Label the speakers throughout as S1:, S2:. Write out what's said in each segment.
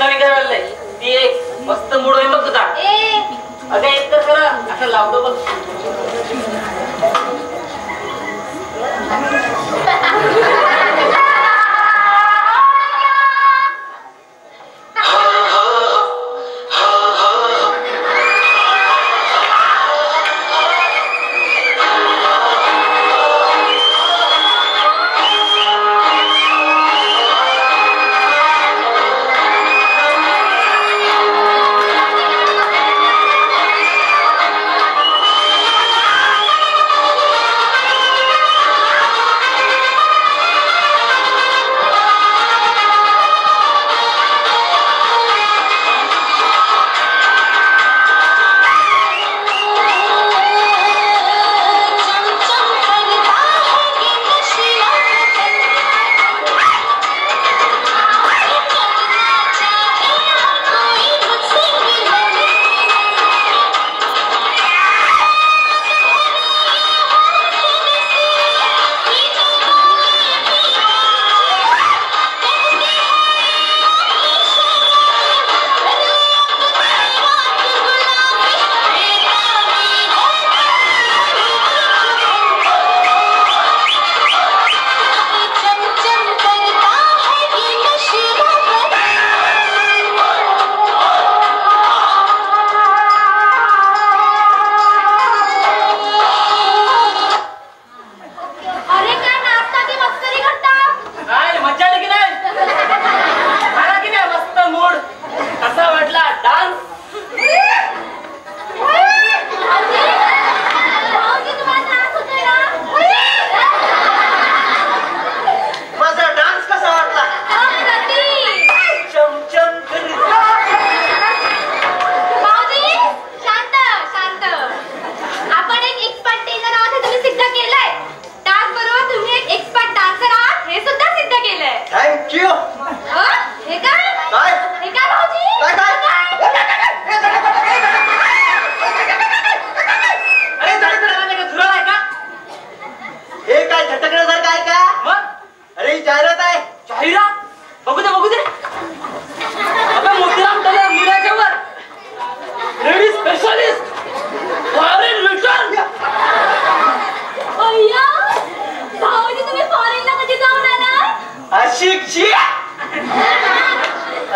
S1: नवीन काय वाढलंय ती एक मस्त मूड होईल बघ तुझा. अगं एक तर खरं असं लावतो बघ.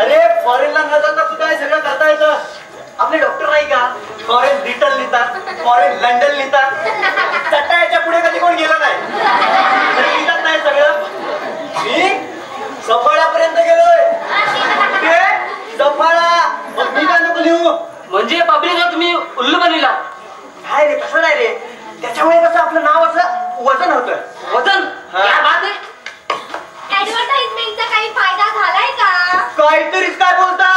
S2: अरे फॉरेनला न जाता सुद्धा हे सगळं करता येतं. आपले डॉक्टर नाही का फॉरेन ब्रिटन लिहितात, फॉरेन लंडन लिहितात. चट्टायाच्या पुढे कधी कोण गेलं नाही, लिहितात नाही सगळं. मी सफाळ्यापर्यंत गेलोय. सफाळा मग मी काय नको लिहू?
S1: म्हणजे पब्लिकला तुम्ही उल्लू बनविला?
S2: काय रे, कसं नाही रे. त्याच्यामुळे कसं आपलं नाव असं वजन होतं.
S1: वजन? क्या बात आहे.
S3: ऍडव्हर्टाइजमेंटचा काही फायदा झालाय का?
S2: काहीतरीच काय बोलता.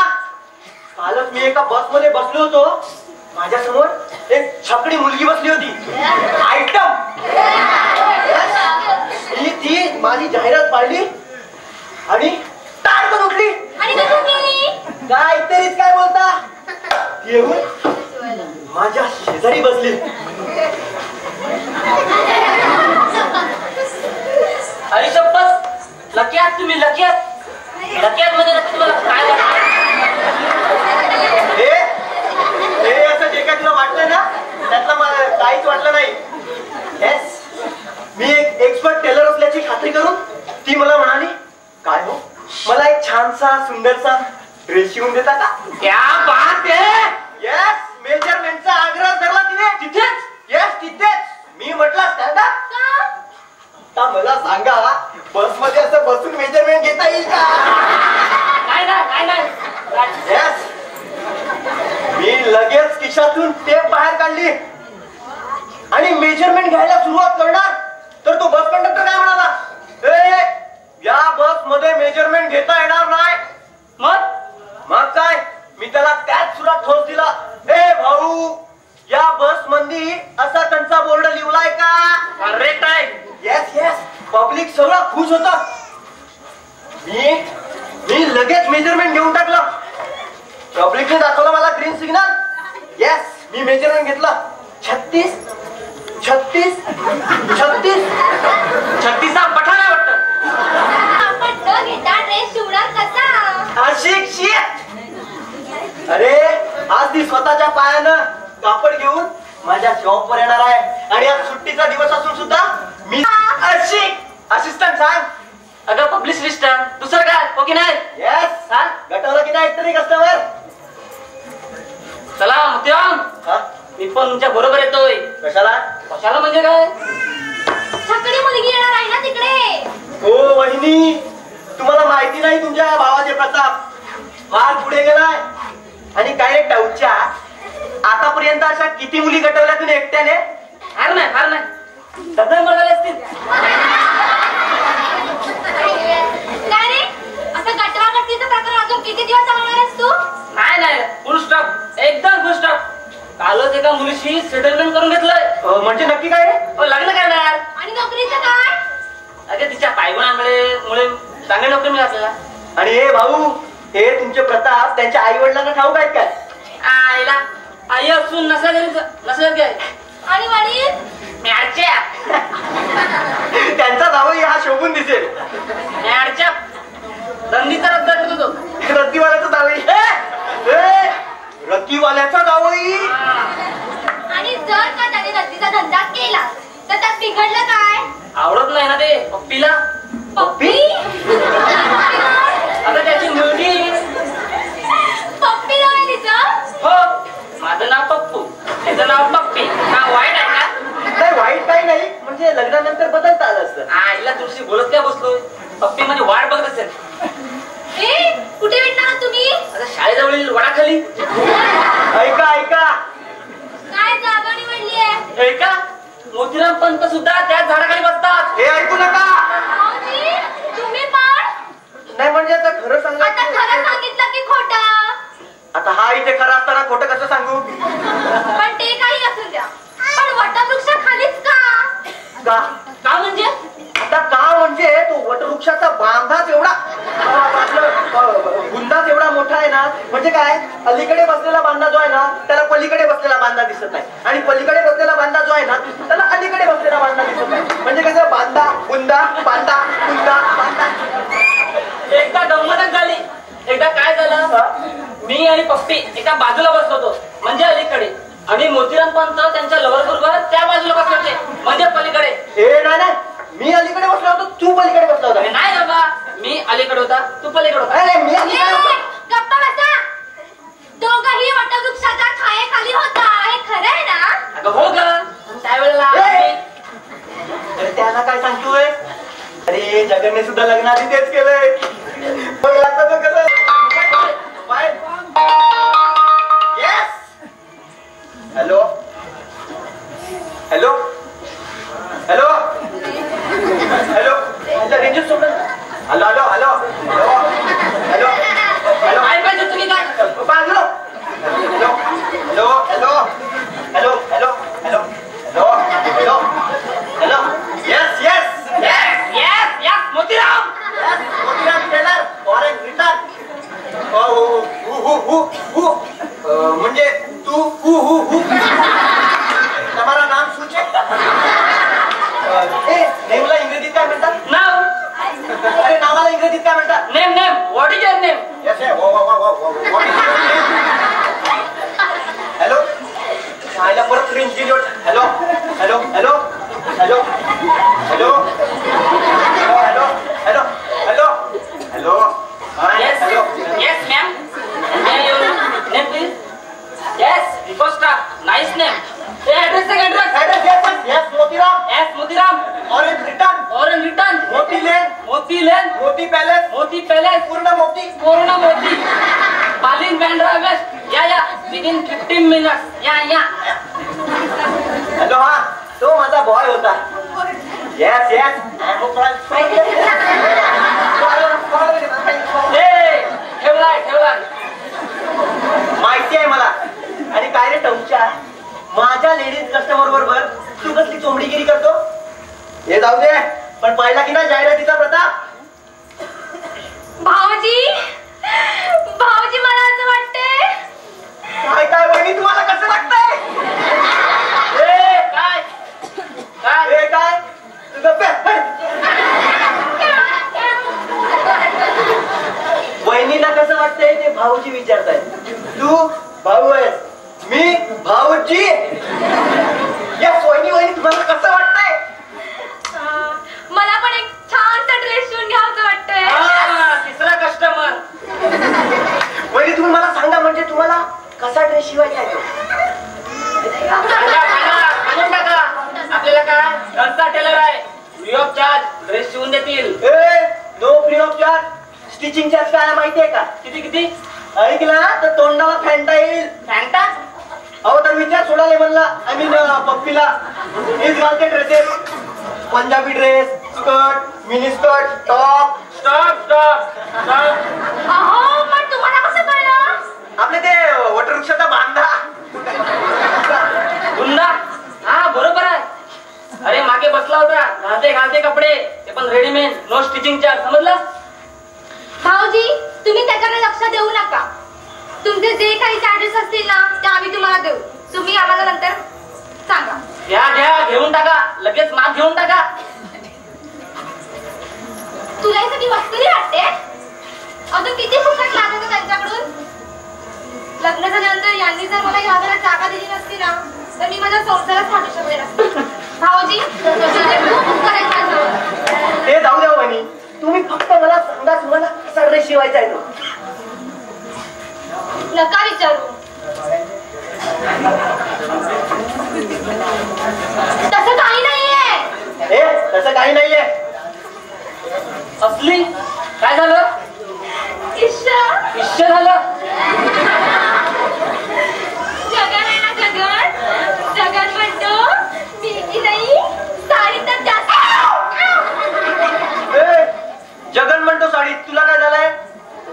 S2: कालच मी एका बस मध्ये बसलो होतो. माझ्या समोर एक छकडी मुलगी बसली होती. आयटम. ती माझी जाहिरात पाडली आणि टाळकन उठली. काहीतरीच काय बोलता. येऊन माझ्या शेजारी बसली.
S1: अरे शपथ, लक्यात तुम्ही लक्यात. लक्यात मध्ये तुम्हाला काय
S2: हे असं जे काय तुला वाटलं ना त्यातलं मला काहीच वाटलं नाही. येस, मी एक एक्सपर्ट टेलर असल्याची खात्री करून ती मला म्हणाली, काय हो मला एक छानसा सुंदरसा ड्रेस शिवून देता का?
S1: क्या बात आहे.
S2: येस, मेजरमेंटचा आग्रह धरला तिने.
S1: तिथेच?
S2: येस तिथेच. मी म्हटलं स्टँड अप. मला सांगा, बस मध्ये असं बसून मेजरमेंट घेता येईल का?
S1: काय नाही.
S2: येस, मी लगेच खिशातून टेप बाहेर काढली आणि मेजरमेंट घ्यायला सुरुवात करणार तर तो बस कंडक्टर काय म्हणाला, या बस मध्ये मेजरमेंट घेता येणार नाही. मग काय, मी त्याला त्याच सुरात ठोस दिला. भाऊ, या बस मध्ये असा त्यांचा बोर्ड लिवलाय का?
S1: करेक्ट आहे.
S2: येस येस, पब्लिक सगळं खुश होतं. मी लगेच मेजरमेंट घेऊन टाकलं. पब्लिकने दाखवलं मला ग्रीन सिग्नल. येस, मी मेजरमेंट घेतलं. 36 36 36
S1: 36 पठाण आहे वाटतं.
S3: आपण न घेता ड्रेस शिवणार कसा?
S2: अशिक्षित.
S1: पब्लिक सिस्टम दुसरं काय हो की नाही?
S2: येस
S1: हा
S2: गटवला की नाही तरी कस्टमर.
S1: चला मुद्द्याम मी पण तुमच्या बरोबर येतोय.
S2: कशाला?
S1: कशाला म्हणजे काय?
S3: छकडी मुलगी येणार आहे ना तिकडे.
S2: हो वहिनी, तुम्हाला माहिती नाही तुमच्या भावाचे प्रताप फार पुढे गेलाय. आणि काय टाऊच्या आतापर्यंत अशा किती मुली गटवल्या तुम्ही एकट्याने?
S1: फार नाही डझन मिळाले असतील.
S3: काय रे असं गटवागटीचं प्रकरण अजून किती दिवस चालवणार आहेस तू?
S1: नाही फुल स्टॉप, एकदम फुल स्टॉप. कालच एका मुलीशी सेटलमेंट करून घेतलंय.
S2: म्हणजे नक्की काय रे?
S1: लग्न करणार.
S3: आणि नोकरीचं काय?
S1: अगं तिच्या पायगुणामुळे चांगली नोकरी मिळाली आपल्याला.
S2: आणि हे भाऊ, हे तुमचे प्रताप त्यांच्या आई वडिलांना ठाऊक आहेत काय?
S1: आईला आई असून नसेल काय?
S3: आणि वडील?
S1: मॅडच्या
S2: त्यांचा जावई हा शोभून दिसेल.
S1: मॅडच्या दंडीचा रद्द करतो तो.
S2: रद्दीवाल्याचा जावई. रद्दीवाल्याचा जावई.
S3: आणि जर का त्याने रद्दीचा धंदा केला तर त्यात बिघडलं काय?
S1: आवडत नाही ना ते पप्पीला.
S3: पप्पी?
S1: आता त्याची मुलगी.
S3: पप्पी नाव आहे तिचं?
S1: हो माझं नाव पप्पू, त्याचं नाव पप्पी. हा वाईट आहे का?
S2: नाही वाईट काही नाही, म्हणजे लग्नानंतर बदलता आलं असतं.
S1: आईला तुमची बोलत काय बसलोय? पप्पी म्हणजे वाट बघत असेल.
S3: कुठे भेटणार तुम्ही?
S1: आता शाळेजवळील वडाखाली.
S2: ऐका
S3: काय जागा निवडली आहे?
S1: ऐका मोतीराम पंत सुद्धा त्याच झाडाखाली बसतात.
S2: हे ऐकू नका.
S3: भाऊजी, तुम्ही पण?
S2: नाही म्हणजे आता खरं
S3: आता
S2: सांगा.
S3: खरं सांगितलं की खोटं?
S2: आता हा इथे खरं असताना खोटं कसं सांगू?
S3: पण ते काही असू द्या, पण वटवृक्षाखालीच का?
S1: का म्हणजे?
S2: आता का म्हणजे तो वटवृक्षाचा बांधाच एवढा बुंदाच एवढा मोठा आहे ना. म्हणजे काय, अलीकडे बसलेला बांधा जो आहे ना त्याला पलीकडे बसलेला बांधा दिसत नाही, आणि पलीकडे बसलेला बांधा जो आहे ना त्याला अलीकडे बसलेला बांधा दिसत नाही. म्हणजे कसं बांधा बुंदा बांधा बुंदा बांधा.
S1: एकदा गंमतच झाली. एकदा काय झालं, मी आणि पप्पी एका बाजूला बसलो होतो म्हणजे अलीकडे, आणि मोतीराम पंत त्यांच्या लवर बरोबर त्या बाजूला बसले होते म्हणजे पलीकडे.
S2: हे नाही मी अलीकडे बसलो होतो, तू पलीकडे बसला होता.
S1: नाही बाबा, मी अलीकडे होता तू पलीकडे होता.
S2: अरे मी अलीकडे होतो.
S3: गप्पा बसा. दोघंही वटवृक्षाच्या छायेखाली होता, हे खरं आहे ना?
S1: अगं हो ग, त्यावेळेला
S2: अरे त्यांना काय सांगतोय? अरे जगनने सुद्धा लग्नाआधी तेच केलंय. मग आता तो कसं? Yes. Hello hello hello hello range सोडलं. Hello hello hello hello hello
S1: काय पाहिजे तुम्ही काय?
S2: बाजू. Hello hello hello hello hello hello hello hello hello yes yes
S1: yes yes yes Motiram.
S2: Motiram tailor foreign return. म्हणजे तू तुम्हाला नाम सूचे. नेमला इंग्रजीत काय म्हणतात?
S1: नाव.
S2: अरे नावाला इंग्रजीत काय म्हणतात?
S1: Name name. What is your name?
S2: Yes hello. आयला परत रेंज गेली. Hello hello hello hello hello hello hello hello hello
S1: Yes,
S2: hello.
S1: yes, ma'am. May I your name, please? Yes, Costa. Nice name. Hey, address, address.
S2: Address, yes, yes, Motiram.
S1: Yes, Motiram.
S2: Orange return.
S1: Orange return.
S2: मोती लेन.
S1: Moti Lane.
S2: मोती palace.
S1: Moti Palace.
S2: पूर्ण मोती.
S1: Corona Moti. Palin Bandra West. Yeah. Within 15 minutes. Yeah.
S2: Hello हा, तो माझा boy होता. Yes yes.
S1: ठेवलाय.
S2: माहिती आहे मला. आणि काय रे टौच्या, माझ्या लेडीज कस्टमर बरोबर तू कसली चोमडीगिरी करतो? हे जाऊ दे, पण पाहिला की नाही जाहिरातीचा प्रताप?
S3: भाऊजी, मला असं वाटतंय.
S2: काय वहिनी, तुम्हाला कसं लागतंय? काय वहिनीला कसं वाटतंय ते भाऊजी विचारताय. तू भाऊ आहेस, मी भाऊजी. या वहिनी तुम्हाला कसं वाटतंय?
S3: मला पण एक छानसा ड्रेस शिवून घ्यावं वाटतंय.
S1: घरचा टेलर आहे, फ्री ऑफ चार्ज ड्रेस शिवून देतील.
S2: No free of charge. Stitching charge काय माहितीये का?
S1: किती किती?
S2: ऐकला तर तोंडाला फॅन्टा येईल.
S1: फॅन्टा?
S2: अहो तर विचार सोडाले म्हणला. आय मीन पप्पीला हेच घालते dresses, Punjabi dress, skirt, mini skirt, top.
S1: Stop stop stop.
S3: अहो पण तुम्हाला कसं कळलं?
S2: आपले ते वटवृक्षाचा बांधा.
S1: बुंदा? हा बरोबर आहे. अरे मागे बसला होता, घालते घालते कपडे, ते पण रेडीमेड, नो स्टिचिंग चार्ज. समजलं?
S3: भाऊजी तुम्ही त्याच्याकडे लक्ष देऊ नका. तुमचे जे काही चार्जेस असतील ना ते आम्ही तुम्हाला देऊ. तुम्ही आम्हाला नंतर सांगा.
S1: घ्या घ्या, घेऊन टाका, लगेच माप घेऊन टाका.
S3: तुला ही सगळी वस्तुरी वाटते? अजून किती फुकट लागत त्यांच्याकडून. लग्न झाल्यानंतर यांनी जर मला ह्या घरात जागा दिली नसती ना तर मी माझ्या संसारात थांबू शकले नसते. भाऊजी तुझे खूप उपकार आहेत माझ्यावर.
S2: ते जाऊ द्या वहिनी, तुम्ही फक्त मला सांगा तुम्हाला कसा ड्रेस शिवायचा आहे तो.
S3: नका विचारू. तसं काही नाहीये.
S2: तसं काही नाहीये.
S1: असली काय झालं? इश्य झालं.
S3: जगन आहे ना जगन. जगन म्हणतो मी नाही साडी तर जास्त.
S2: जगन म्हणतो साडी, तुला काय झालंय?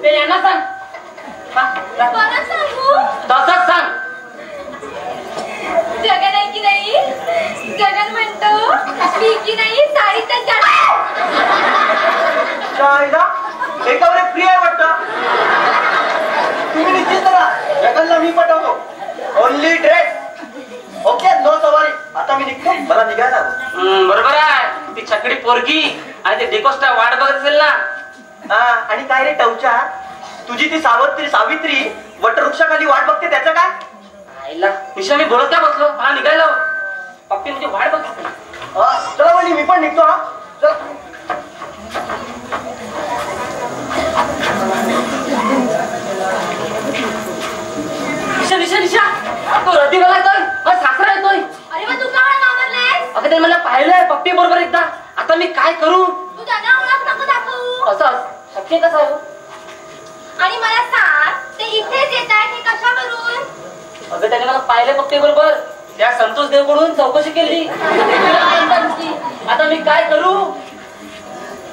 S1: ते यांना सांग.
S3: परत सांगू?
S1: तसंच सांग.
S3: जगन आहे की नाही? जगन म्हणतो मी की नाही साडी तर जास्त.
S2: शाळेला एकावर फ्री आहे वाटतं. तुम्ही निश्चित करा, जगनला मी पटवतो. Only dress. ओके, नो सवारी. आता मी निघतो, मला निघायला हवं.
S1: बरोबर आहे. ती छकडी पोरगी आणि ते डेकोस्टा वाट बघत असेल ना.
S2: आणि काय रे टवच्या, तुझी ती सावित्री वटवृक्षाखाली वाट बघते, त्याचं काय?
S1: आईला निशा मी बोलत काय बसलो, मला निघायला हवं. पप्पी म्हणजे वाट बघते.
S2: चला वहिनी, मी पण निघतो. हा चला.
S1: निशा निशा निशा, तो रतीवाला येतोय, मग सासरा येतोय.
S3: अरे मग तू का मला घाबरलायस?
S1: अगं ते मला पाहिलंय पप्पी बरोबर एकदा. आता मी काय करू?
S3: तू त्यांना ओळख नको दाखवू.
S1: असं शक्य कसं आहे?
S3: आणि मला सांग ते इथेच येत आहेत हे कशावरून?
S1: अगं त्याने मला पाहिलं पप्पी बरोबर. त्या संतोष देवकडून चौकशी केली. आता मी काय करू?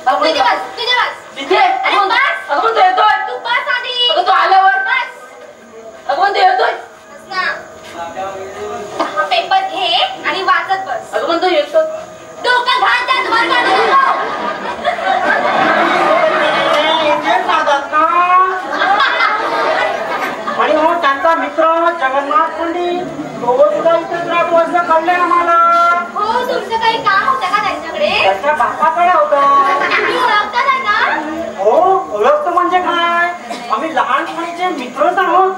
S3: तुझे बस, तुझे बस.
S1: तिथे
S3: अरे बस.
S1: अगं पण तो येतोय.
S3: तू बस आधी.
S1: अगं तो आल्यावर.
S3: बस.
S1: अगं पण तो येतोय.
S3: बस ना. हा पेपर घे आणि वाचत बस.
S1: अगं पण तो येतो.
S3: डोकं घाल त्यात वर काढू नको.
S4: आणि हो त्यांचा मित्र जगन्नाथ पंडित रोज सुद्धा इथेच राहतो असं कळलंय आम्हाला.
S3: हो तुमचं काही काम होतं का त्यांच्याकडे?
S4: त्यांच्या बापाकडे होतं.
S3: तुम्ही ओळखता त्यांना?
S4: हो ओळखतो म्हणजे काय, आम्ही लहानपणीचे मित्रच आहोत.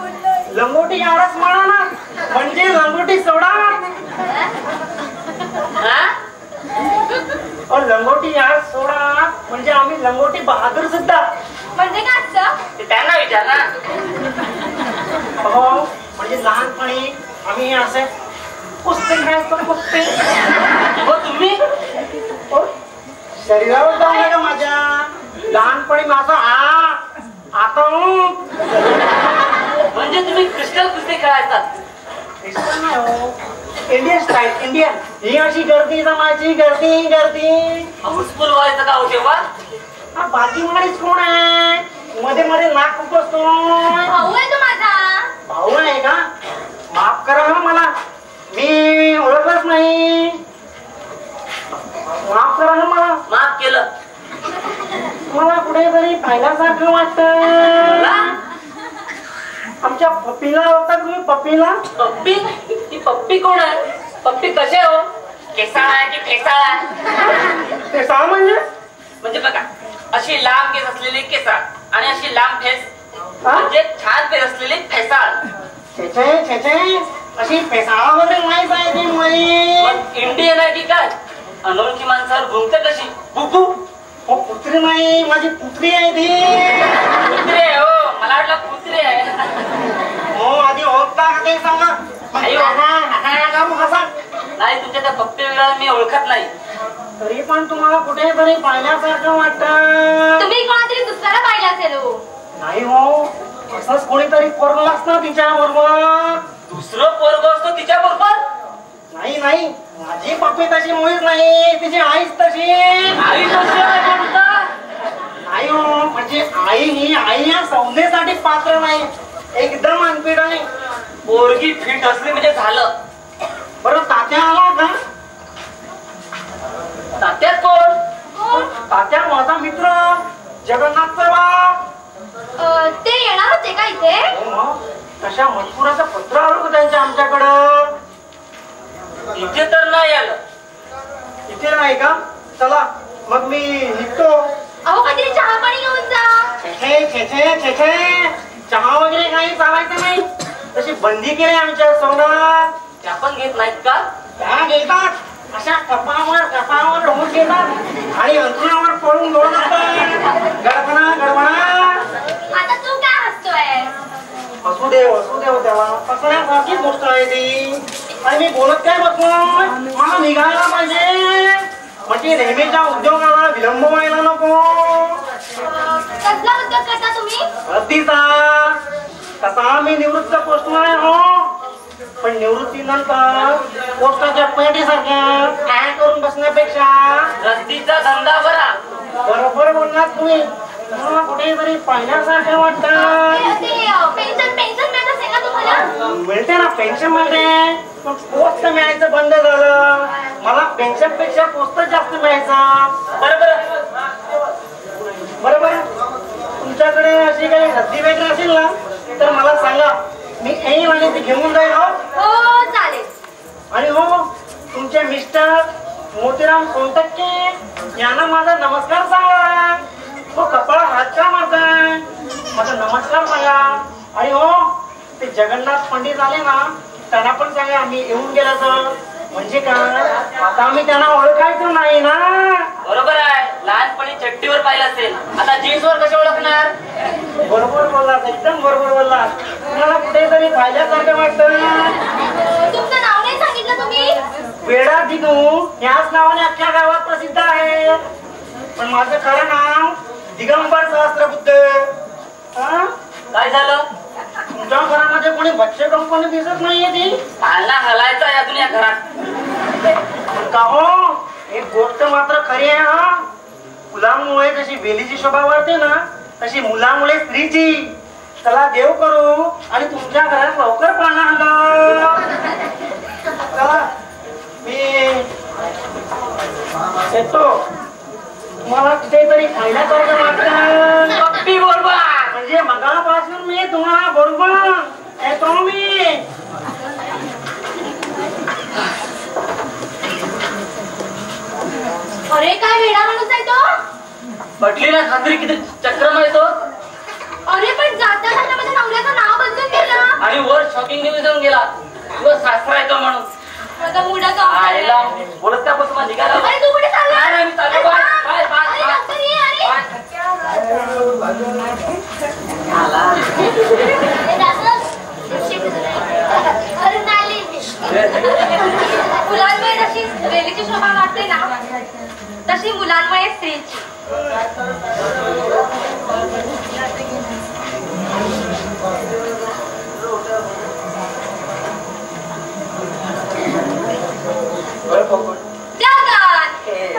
S4: लंगोटी यारच म्हणा ना, म्हणजे लंगोटी सोडा. लंगोटी यार सोडा म्हणजे आम्ही लंगोटी बहादूर सुद्धा.
S3: म्हणजे काय असतं?
S1: ते त्यांना विचार ना.
S4: हो म्हणजे लहानपणी आम्ही असे कुस्ती खेळायचो. कुस्ती
S1: हो तुम्ही
S4: शरीरावर जाऊ का माझ्या. लहानपणी माझा आता
S1: म्हणजे तुम्ही क्रिस्टल कुस्ती खेळायचा.
S4: Indian style Indian. ही अशी गर्दी जमायची, गर्दी गर्दी.
S1: हाऊसफुल व्हायचं का हो तेव्हा?
S4: हा बाजी माणीस कोण आहे? मध्ये मध्ये नाक खुपसतो.
S3: भाऊ आहे तो माझा.
S4: भाऊ आहे का? माफ करा हा मला, मी ओळखलंच नाही. माफ करा ना मला.
S1: माफ केलं.
S4: मला कुठेतरी पाहिल्यासारखं वाटतं. आमच्या पप्पीला होता तुम्ही. पप्पीला?
S1: पप्पी? ती पप्पी कोण आहे? पप्पी कसे हो? केसाळ आहे की फेसाळ आहे?
S4: ते सा
S1: म्हणजे बघा, अशी लांब केस असलेली केसाळ आणि अशी लांब फेस म्हणजे छान फेस असलेली फेसाळ.
S4: छेचे छेचे, अशी फेसाळा वगैरे नाही पाहिजे.
S1: मग इंडियन आहे की काय? अनोळखी माणसावर घुमते कशी? बुबू.
S4: हो पुत्री नाही, माझी पुत्री आहे ती.
S1: कुत्रे आहे हो, मला वाटलं कुत्रे आहे.
S4: हो आधी ओळखता का ते सांगा.
S1: आई
S4: कसा
S1: नाही, तुमच्या त्या भक्ती वेगळ्या मी ओळखत नाही.
S4: तरी पण तुम्हाला कुठेतरी पाहिल्यासारखं वाटत.
S3: तुम्ही कोणातरी दुसऱ्याला पाहिलं असेल हो.
S4: नाही हो, असंच कोणीतरी पोरग असतं तिच्या बरोबर.
S1: दुसरं पोरग असतो तिच्या बरोबर?
S4: नाही नाही, माझी पप्पी तशी मुळीच नाही, तिची आईच तशी.
S1: आई कशी आहे म्हणता?
S4: नाही हो, म्हणजे आई ही आई या संधीसाठी पात्र नाही, एकदम अनफिट आहे.
S1: पोरगी फिट असली म्हणजे झालं.
S4: बरं तात्या आला का?
S1: तात्यात कोण?
S3: कोण?
S4: तात्या माझा मित्र जगन्नाथचा बाप.
S3: ते येणार होते का इथे?
S4: तशा मजकुराचं पत्र आलं का त्यांच्या आमच्याकडं?
S1: इथे तर नाही आलं.
S4: इथे नाही का? चला मग मी निघतो.
S3: अहो काहीतरी चहा पाणी घेऊन जा.
S4: चहा वगैरे काही चालायचं नाही, तशी बंदी केली आमच्या सोनं.
S1: त्या पण घेत नाहीत का?
S4: त्या घेतात, अशा कपावर होऊन घेतात आणि अंतरुणावर पळून घेऊन असतात. गडबडा.
S3: आता तू काय हसतोय?
S4: असू दे त्याला, हसण्यासारखी गोष्ट आहे ती. आणि मी बोलत काय बसलोय, मला निघायला पाहिजे. म्हणजे नेहमीच्या उद्योगाला विलंब व्हायला नको.
S3: कसला उद्योग करता तुम्ही?
S4: रद्दीचा. तसा मी निवृत्त पोस्टवर आहे हो, पण निवृत्तीनंतर पोस्टाच्या पेटीसारखं काय करून बसण्यापेक्षा
S1: रद्दीचा धंदा बरा.
S4: बरोबर बोललात तुम्ही. मला कुठेतरी पाहिल्यासारखं वाटतं.
S3: पेन्शन मिळत असेल ना तुम्हाला?
S4: मिळते ना, पेन्शन मिळते, पण पोस्ट मिळायचं बंद झालं. मला पेन्शन पेक्षा पोस्ट जास्त मिळायचं. बरोबर. तुमच्याकडे अशी काही रद्दी वगैरे असेल ना तर मला सांगा, मी येईन आणि ती घेऊन जाईल.
S3: हो चालेल.
S4: आणि हो, तुमचे मिस्टर मोतीराम सोनटक्के यांना माझा नमस्कार सांगा. तो कपाळा हात का मारताय, माझा नमस्कार सांगा. आणि हो, ते जगन्नाथ पंडित आले ना, त्यांना पण सांगा आम्ही येऊन गेला तर. म्हणजे काय, आता आम्ही त्यांना ओळखायचं नाही ना.
S1: बरोबर आहे, लहानपणी चड्डीवर पाहिलं असेल, आता जीन्सवर कसे ओळखणार?
S4: बरोबर बोललात, एकदम बरोबर बोललात. तुम्हाला कुठेतरी पाहिल्यासारखं वाटतं.
S3: तुमचं नाव नाही सांगितलं तुम्ही?
S4: वेडा दिनू याच नावाने अख्ख्या गावात प्रसिद्ध आहे, पण माझं खरं नाव दिगंबर सहस्त्रबुद्ध.
S1: काय झालं?
S4: तुमच्या घरामध्ये कोणी बच्चे कंपनी दिसत नाहीये ती.
S1: पालना हलायचा अजून या घरात.
S4: का हो, एक गोष्ट मात्र खरी आहे हा, फुलांमुळे जशी वेलीची शोभा वाढते ना, तशी मुलामुळे स्त्रीची. चला देव करू आणि तुमच्या घरात लवकर पाळणा आलं. चला मी येतो. तुम्हाला कुठेतरी खायल्यासारखं वाटतं.
S1: पप्पी बरोबर.
S4: म्हणजे मगापासून मी तुम्हाला बरोबर येतो मी.
S3: अरे काय वेडा माणूस आहे तो.
S1: पटली ना खात्री, किती चक्र माहितो.
S3: अरे पण जाता जाता माझ्या नवऱ्याचं नाव बदलून गेलं
S1: आणि वर शॉकिंग न्यूज येऊन गेला, तुझा सासरा येतो म्हणून.
S3: माझा मुलाचा
S1: आईला बोलत का बस निघाला.
S3: अरे तू कुठे चालला?
S1: नाही, मी चाललो. बाय बाय बाय
S3: अरे
S1: बाय.
S3: डॉक्टर ये. अरे अरे नाही, फुलांमुळे जशी वेलीची शोभा वाटते ना, तशी मुलांमुळे स्त्रीची.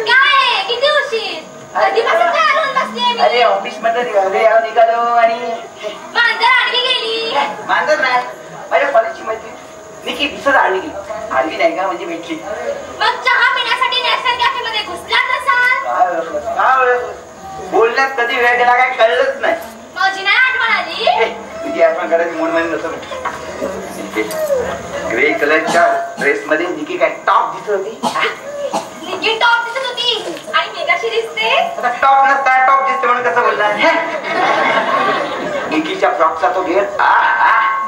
S3: काय किती उशीर? कधीपासून तयार होऊन बसलीये मी.
S2: अरे ऑफिस मध्ये निघालो आणि
S3: मांजर आडवी गेली.
S2: मांजर नाही, माझ्या कॉलेजची मैत्रीण निकी दिसत आडवी गेली. आडवी नाही का, म्हणजे भेटली.
S3: मग चहा पिण्यासाठी नॅशनल कॅफे मध्ये घुसलाच नसाल.
S2: काय बोलण्यात कधी वेळ गेला काय कळलंच नाही.
S3: माझी नाही आठवण आली.
S2: तुझी आठवण करायची मूड मध्ये नसतं. ग्रे कलरच्या ड्रेस मध्ये निकी काय टॉप दिसत होती.
S3: निकी टॉप दिसत होती आणि मी कशी दिसते?
S2: टॉप नसता टॉप दिसते म्हणून कसं बोलला. निकीच्या फ्रॉकचा तो घेर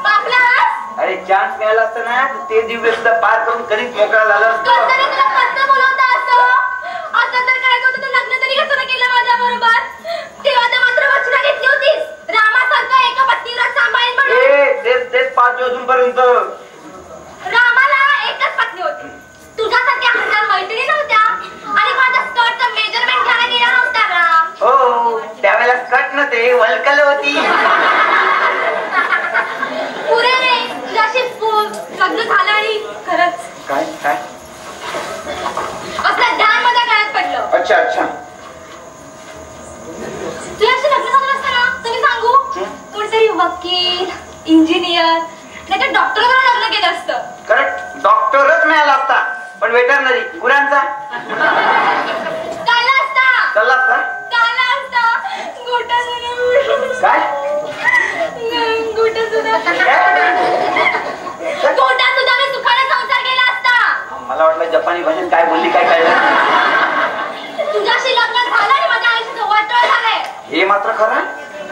S3: बापलास.
S2: अरे चान्स मिळाला असता ना, ते दिवस सुद्धा पार करून कधीच मोकळा झाला असतो.
S3: तुला कसं बोलवता असं? आता तर काय होतं, तू लग्न तरी कसं केलं माझ्या बरोबर? तेव्हा तर मात्र वचना घेतली होतीस, रामासारखं एका पत्नीला सांभाळेन म्हणून.
S2: तेच पाच अजूनपर्यंत.
S3: रामाला एकच पत्नी होती, तुझ्या
S2: वलकल होती.
S3: पुरे तुझ्याशी लग्न झालं आणि खरंच
S2: काय काय
S3: आपल्या ध्यान मध्ये गळ्यात पडलं.
S2: अच्छा अच्छा.
S3: तुझ्याशी लग्न झालं नसतं ना तर मी सांगू कोणतरी वकील इंजिनियर नाही तर डॉक्टर लग्न केलं असतं.
S2: करेक्ट डॉक्टरच मिळाला असता पण वेटरनरी गुरांचा
S3: चालला असता.
S2: चालला असता
S3: चालला असता. गोटा सुद्धा
S2: काय
S3: गोटा सुद्धा गोटा सुद्धा मी सुखाने संसार केला असता.
S2: मला वाटलं जपानी भाषेत काय बोलली काय कळलं.
S3: तुझ्याशी लग्न झालं आणि माझ्या आयुष्याचं वाटोळ झालंय.
S2: हे मात्र खरं.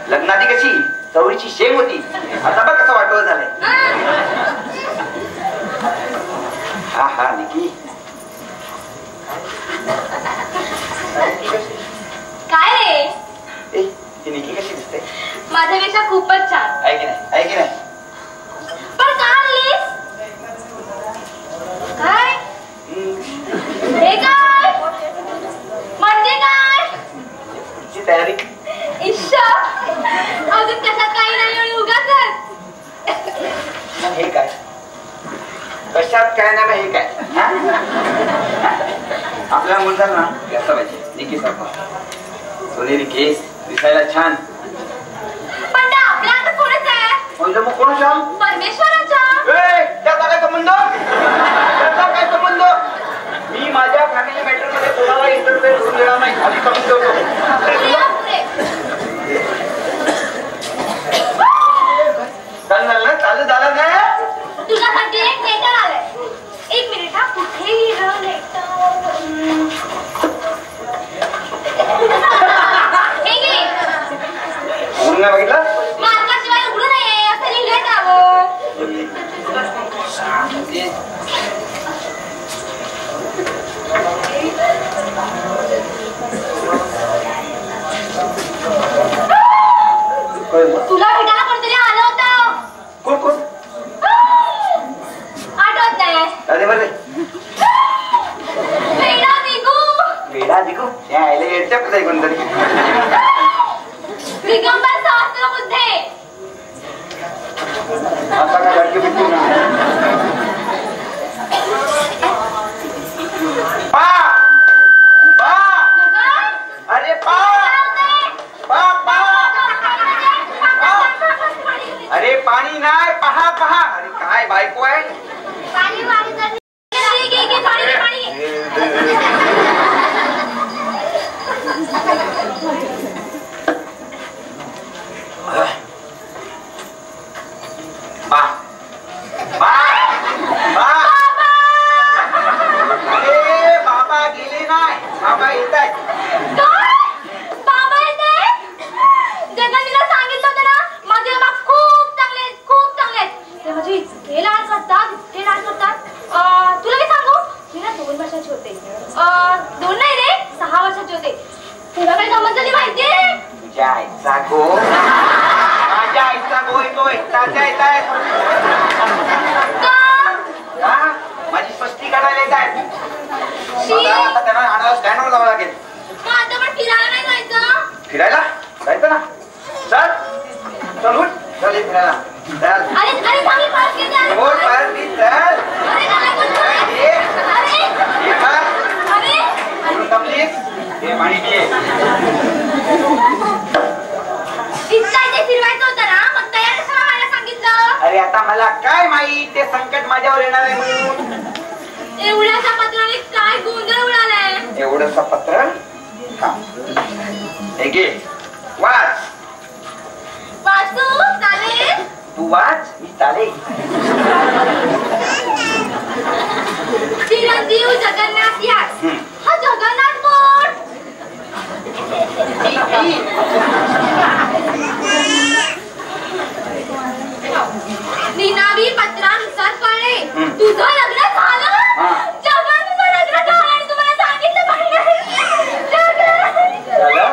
S2: लग्नाची कशी चवळीची शेंग होती आता बघ कसं वाटोळ झालंय. हा हा निकी
S3: काय रे
S2: ए ती निकी कशी दिसते.
S3: माझ्यापेक्षा खूपच छान.
S2: आहे की नाही
S3: पण का आणलीस काय हे काय म्हणजे काय
S2: तिची तयारी
S3: ईश्वर अजून कशात काही नाही आणि उगाचच.
S2: हे काय कशात काय नाही हे काय आपल्याला मुलगा ना कसं पाहिजे निकी सारखा सोनेरी केस दिसायला छान.
S3: पण त्या आपल्या आता कोणच आहे
S2: म्हणजे मग कोणाच्या
S3: परमेश्वराच्या.
S2: त्याचा काय संबंध त्याचा काय संबंध. मी माझ्या फॅमिली मॅटर मध्ये कोणाला इंटरफेअर करून देणार नाही आधी करून ठेवतो. चालू झालं ना
S3: तुझ्यासाठी एक लेटर आलंय. एक मिनिट हा कुठे गेलं लेटर. हे घे.
S2: उघडून नाही बघितलं
S3: मार्काशिवाय उघडू नये असं लिहिलंय त्यावर. तुला भेटायला कोणतरी आलं होतं.
S2: कोण कोण
S3: आठवत नाही.
S2: अरे बरे
S3: वेडा दिगू.
S2: वेडा दिगू यायला येडच्या पता कोणतरी.
S3: दिगंबर सहस्त्रबुद्धे.
S2: आता काय लडकी बिटकी पा पा अरे पा पा पा अरे पाणी नाही पहा पहा. अरे काय बायको आहे.
S3: पाणी वाढी घे पाणी पाणी.
S2: पा पा पा अरे बाबा गेले नाही बाबा येत आहे.
S3: बाबा येते. जगनीला सांगितलं होतं ना माझे बाबा खूप चांगले ते म्हणजे इतके लाड करतात. तुला काय सांगू मी ना 2 वर्षाची होते. 2 नाही रे 6 वर्षाची होते. तुला काही गमत झाली माहितीये.
S2: तुझ्या आईचा गो माझ्या आईचा गो येतोय तात्या येत आहे. माझी स्पष्टी काढायला येत आहे. त्यांना आणायला स्टँडवर जावं लागेल.
S3: आता पण फिरायला नाही जायचं.
S2: फिरायला जायचं ना. चल चल उठ चल फिरायला चल.
S3: अरे थांबी पार्क केली.
S2: हो चल मी चल.
S3: अरे काय बोलतोय.
S2: हे पाणी पिये.
S3: इतका फिरवायचं होतं ना मग तयार कशाला व्हायला सांगितलं.
S2: अरे आता मला काय माहित ते संकट माझ्यावर येणार आहे म्हणून.
S3: एवढ्याच्या पत्राने काय गोंधळ उडालाय.
S2: एवढंच पत्र हे घे वाच.
S3: वाचू चालेल.
S2: तू वाच मी चालेल.
S3: चिरंजीव जगन्नाथ यास. हा जगन्नाथ कोण. निनावी पत्रानुसार कळले तुझं लग्न झालं. जगा तुझं लग्न झालं आणि तुम्हाला सांगितलं
S2: झालं.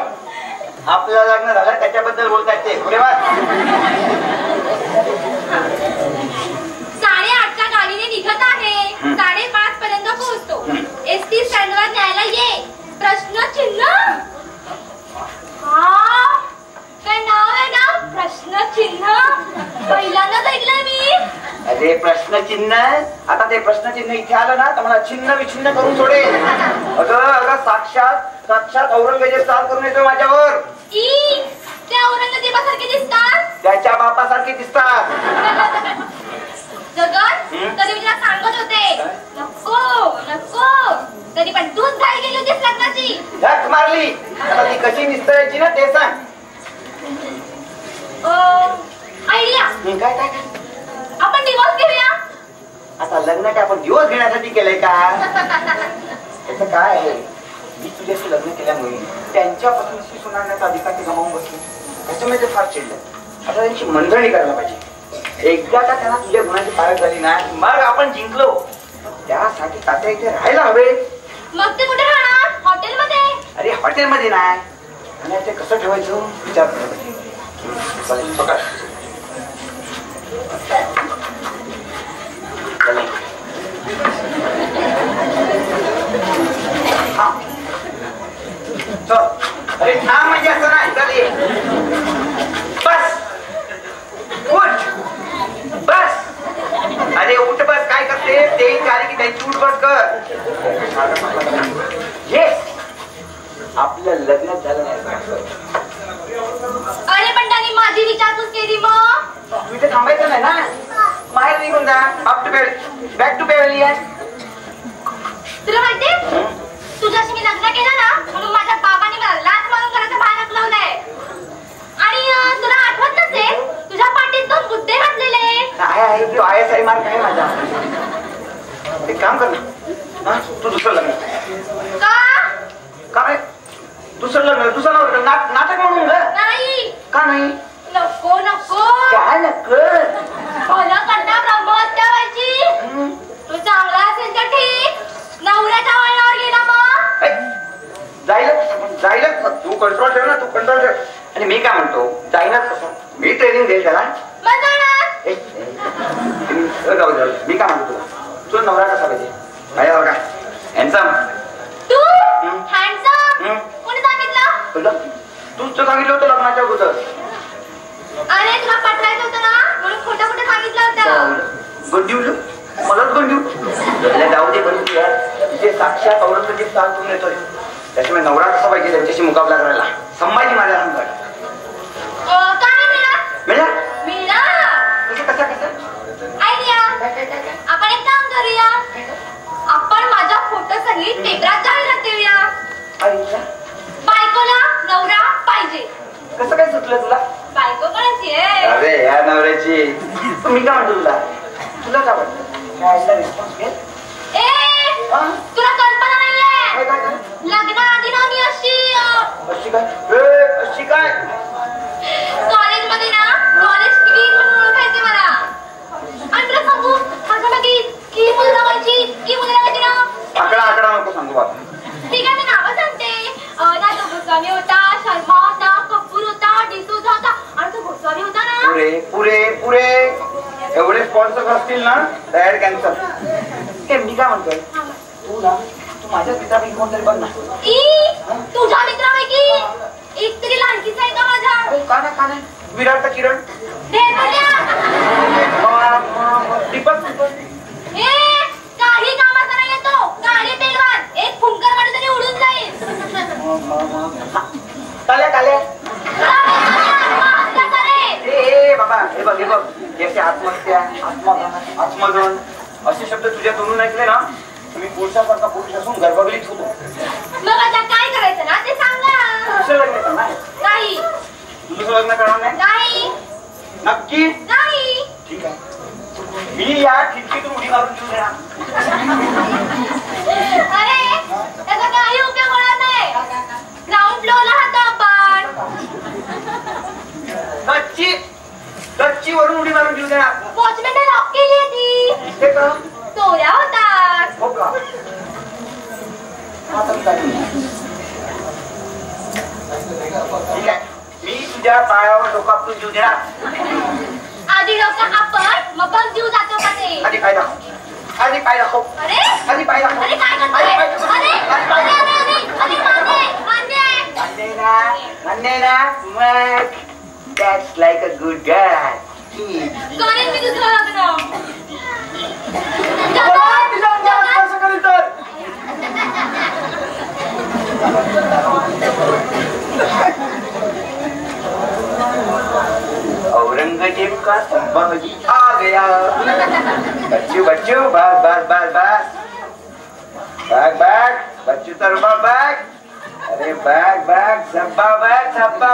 S2: आपलं लग्न झालं त्याच्याबद्दल बोलतात ते पुढे वाच.
S3: 8:30च्या गाडीने निघत आहे. 5:30 पर्यंत पोहोचतो. एसटी स्टँडवर न्यायला ये.
S2: प्रश्नचिन्ह आता ते प्रश्नचिन्ह इथे आलं ना तर मला छिन्न विछिन्न करून सोडे. अगं साक्षात साक्षात औरंगजेब चाल करून येतोय माझ्यावर.
S3: त्या औरंगजेबासारखे दिसतात.
S2: त्याच्या बापासारखे दिसतात.
S3: जगत तरी मी तुला सांगत होते नको नको तरी पण तूच घाई गेली होतीस लग्नाची.
S2: झक मारली. आता ती कशी निस्तरायची ना ते सांग.
S3: आयडिया.
S2: काय काय
S3: आपण डिवोर्स घेऊया.
S2: आता लग्न काय आपण दिवस घेण्यासाठी केलंय का? त्याचं काय आहे मी तुझ्याशी लग्न केल्यामुळे त्यांच्या पत्नीशी सुनावण्याचा अधिकार ते गमावून बसले. त्याच्यामुळे ते फार चिडलं. आता त्यांची मंडळी करायला पाहिजे. एकदा का त्यांना तुझ्या गुणाची पारख झाली ना मग आपण जिंकलो. त्यासाठी तात्या इथे राहायला हवे.
S3: मग ते कुठे राहणार? हॉटेलमध्ये?
S2: अरे हॉटेलमध्ये नाही आणि ते कसं ठेवायचं विचार कर. अरे ठाम म्हणजे असं नाही चालेल. बस उठ बस. अरे उठ बस. काय करते ते आले की त्यांची उठ बस कर. येस आपलं लग्न झालं नाही.
S3: अरे पण त्यांनी माझी विचारपूस केली. मग
S2: तू इथे थांबायचं नाही ना. बाहेर निघून जा. Back to pavilion.
S3: तुला माहितीये तुझ्याशी मी लग्न केलं ना म्हणून माझ्या बाबांनी मला लाथ मारून घराच्या बाहेर हकलवलंय. आणि तुला आठवत नसेल तुझ्या पाठीत 2 बुद्धे घातलेले.
S2: काय आहे की ISI मार्क आहे माझा. एक काम कर ना तू दुसरं लग्न.
S3: का?
S2: काय दुसरं लग्न दुसरं नाटक म्हणून ग.
S3: नाही.
S2: का नाही?
S3: नको नको.
S2: काय नको?
S3: मला कंटा ब्रह्महत्या व्हायची. तू चांगला असेल तर ठीक. नवऱ्याच्या वळणावर गेला मग
S2: जायला तू कंट्रोल ठेव ना. तू कंट्रोल ठेव. आणि मी काय म्हणतो जाईनाच कसं मी ट्रेनिंग देईल त्याला. मी काय म्हणतो तुला नवरा कसा पाहिजे? माझ्या बघा हॅन्डसम.
S3: तू हँडसम कोणी सांगितलं?
S2: तूच तर सांगितलं होतं लग्नाच्या अगोदर.
S3: अरे तुला पटवायचं होतं ना म्हणून खोटं खोटं सांगितलं होतं.
S2: गंडीवलं मलाच गंडीव जाऊ दे. पण तिथे साक्षात औरंगजेब चाल करून येतोय. त्याच्यामुळे नवरा कसा पाहिजे त्यांच्याशी मुकाबला करायला. संभाजी महाराजांकडे
S3: काय मिळा मिळा
S2: कसं कसं
S3: आयडिया. आपण एक काम करूया. आपण माझ्या फोटो सहित पेपरात जाहिरात देऊया. बायकोला नवरा पाहिजे.
S2: कसं काय सुचलं तुला?
S3: बायको कोणाची आहे?
S2: अरे या नवऱ्याची. मी काय म्हणतो तुला काय वाटतं? रिस्पॉन्स घे.
S3: तुला कल्पना नाहीये लग्नाआधी ना मी अशी
S2: काय
S3: कॉलेजमध्ये ना कॉलेज क्वीन म्हणून ओळखायचे मला. आणि तुला सांगू माझ्या मागे की मुलगा व्हायची ना.
S2: आकडा नको सांगू बाबा.
S3: ठीक आहे मी नावं सांगते. ना तो गोस्वामी होता, शर्मा होता, कपूर होता, डिसूजा होता. आणि तो गोस्वामी होता ना.
S2: पुरे एवढे स्पॉन्सर असतील ना तयार कॅन्सल. मी काय म्हणतोय तू माझ्या मित्रापैकी कोणतरी बघ ना.
S3: तुझ्या मित्रापैकी एक तरी लाडकीच आहे का माझ्या?
S2: का नाही विराट का किरण? दीपक
S3: काही कामाचा नाही येतो. काळे पेलवान एक फुंकर मध्ये तरी उडून जाईल.
S2: काल्या बाबा हे बघ याची आत्महत्या आत्मगन असे शब्द तुझ्या तोंडून ऐकले ना मी पुरुषासारखा पुरुष असून गर्भगलीत होतो.
S3: मग आता काय करायचं ना ते सांगा.
S2: दुसरं लग्न करणार
S3: नाही.
S2: दुसरं लग्न करणार
S3: नाही.
S2: नक्की
S3: नाही.
S2: ठीक आहे. मी या खिडकीतून उडी मारून घेऊन येणार.
S3: अरे त्याचा काही उपयोग होणार नाही. ग्राउंड फ्लोअरला राहतो आपण.
S2: गच्ची वरून उडी मारून घेऊन येणार.
S3: वॉचमॅनने लॉक केली आहे ती. चोऱ्या होतात.
S2: हो का? ठीक आहे मी तुझ्या पायावर डोका आपटून जीव देणार.
S3: आधी डोका आपण मग बघ जीव जातो का ते.
S2: आधी पाय दाखव.
S3: अरे
S2: पाय दाखव.
S3: अरे काय करतोय?
S2: अरे मग that's like a good guy.
S3: करेन मी तुझं लग्न.
S2: तिच्या अंगावर स्पर्श करील तर
S5: औरंगजेब का संभाजी आ गया। बच्चू बच्चू बस बस बस बस बैग बैग बच्चू तरबा बैग। अरे बैग बैग सब्बा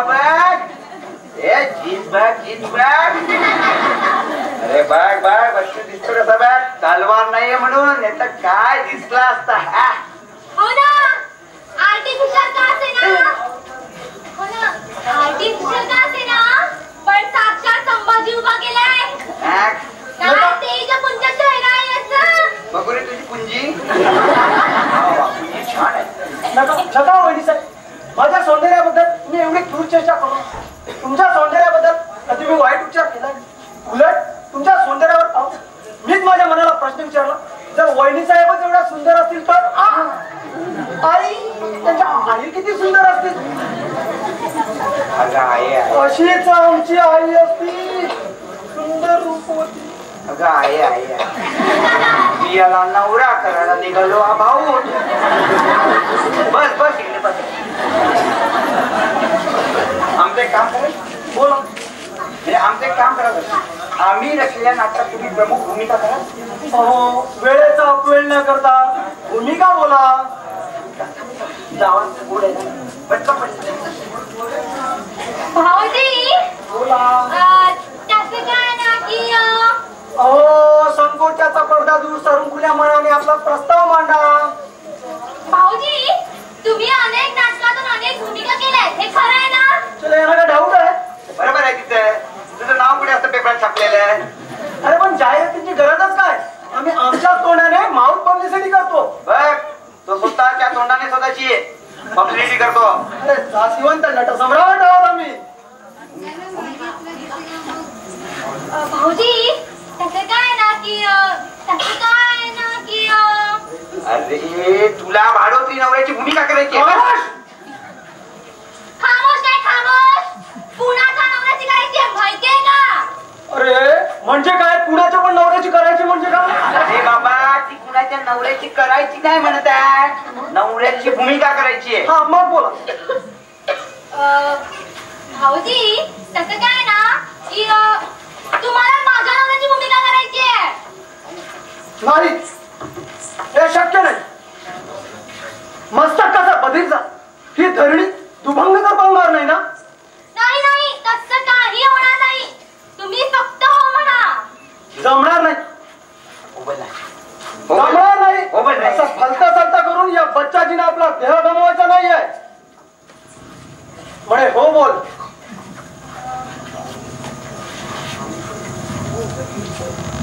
S5: बैग ए जीन्स बैग अरे बैग बैग बच्चू दिसतो कसा बैग तलवार नाहीये म्हणून नाही तर काय दिसला असता।
S3: हो ना आर्टिफिशियल का असेना हो ना आर्टिफिशियल का असेना पण साक्षात संभाजी उभा केलाय काय तेच्या पुंजाचं आहे ना याचं
S5: बघू रे तुझी पुंजी छान आहे।
S2: नका वहिनी साहेब माझ्या सौंदर्याबद्दल मी एवढी क्रूर चेष्टा करू तुमच्या सौंदर्याबद्दल कधी मी वाईट विचार केला उलट तुमच्या सौंदर्यावर पाहून मीच माझ्या मनाला प्रश्न विचारला जर वहिनी साहेबच एवढ्या सुंदर असतील तर आई त्यांच्या आई किती सुंदर असतील अशीच आमची आई असती सुंदर रूपवती।
S5: अगं आहे मी याला नवरा करायला निघालो हा भाऊ बस बस इकडे बस आमचं एक काम करायचं बोला आमचं एक काम करायचं आम्ही रचलेल्या नाटकात तुम्ही प्रमुख भूमिका करा।
S2: अहो वेळेचा अपव्यय न करता भूमिका बोला
S3: भाऊजी
S2: बोला
S3: त्याचं काय ना की
S2: अहो संकोचाचा पडदा दूर सारून खुल्या मनाने आपला प्रस्ताव मांडा।
S3: भाऊजी तुम्ही अनेक नाटकातून अनेक भूमिका केल्यात हे खरं आहे ना
S2: चला यांना काय डाऊट आहे
S5: बरोबर आहे तिथं तुझं नाव कुठे असतं पेपरात छापलेलं आहे।
S2: अरे पण जाहिरातीची गरजच काय आम्ही आमच्या तोंडाने माउथ पब्लिसिटी करतो
S5: बघ तो स्वतःच्या तोंडाने स्वतःची पब्लिसिटी करतो।
S2: अरे जातिवंत नटसम्राट आहोत आम्ही।
S3: भाऊजी त्याचं काय ना की
S5: अरे तुला भाडोत्री नवऱ्याची भूमिका करायची
S3: खामोश काय खामोश पुण्याच्या नवऱ्याची करायची माहितीये का
S2: अरे म्हणजे काय पुण्याच्या पण नवऱ्याची करायची म्हणजे काय
S5: अरे बाबा ती कुणाच्या नवऱ्याची करायची नाही म्हणत आहे नवऱ्याची भूमिका करायची आहे।
S2: हा मग बोला
S3: भाऊजी त्याचं काय ना की तुम्हाला माझ्या नवऱ्याची भूमिका करायची आहे
S2: नाही हे शक्य नाही मस्तकाचा बधीरचा ही धरणी दुभंग तर पावणार नाही ना
S3: नाही तसं काही होणार नाही तुम्ही फक्त हो म्हणा
S2: जमणार नाही जमणार नाही असं फलता चालता करून या बच्चाजीने आपला देह गमवायचा नाहीये म्हणे हो बोल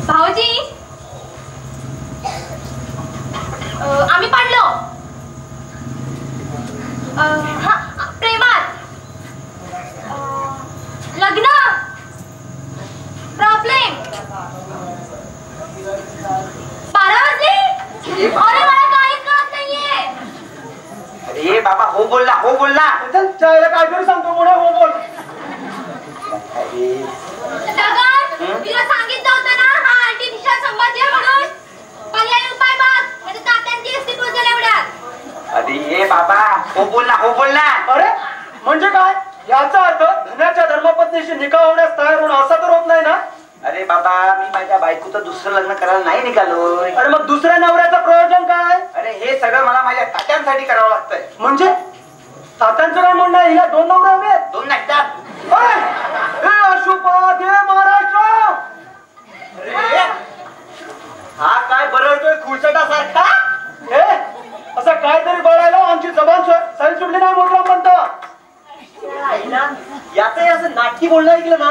S3: भाऊजी आम्ही पडलो प्रेमात लग्न प्रॉब्लेम 12 वाजले अरे मला काहीच कळत नाहीये।
S5: अरे बाबा हो बोल ना
S2: चायला काहीतरी सांगतो म्हणे हो बोल
S3: दगड तिला सांगितलं होतं ना हा आर्टिफिशियल संभाजी म्हणून पर्यायी उपाय बघ म्हणजे तात्यांची एसटी पोहोचेल एवढ्यात।
S5: अरे बाबा हो बोल ना
S2: अरे म्हणजे काय याचा अर्थ धन्याच्या धर्मपत्नीशी निकाह होण्यास तयार होणं असा तर होत नाही ना
S5: अरे बाबा मी माझ्या बायकोचं दुसरं लग्न करायला नाही निघालोय।
S2: अरे मग दुसऱ्या नवऱ्याचं प्रयोजन काय
S5: अरे हे सगळं मला माझ्या तात्यांसाठी करावं लागतंय।
S2: म्हणजे तात्यांचं काय म्हणणं आहे हिला 2 नवरे हवे
S5: 2 नाटकात
S2: हे अशुपात हे महाराष्ट्र
S5: हा काय बरळतोय खुळचटासारखा
S2: हे असं काहीतरी बळायला आमची जबान सैल सुटली नाही मोठला म्हणत
S1: याचं असं नाटकी बोलणं ऐकलं ना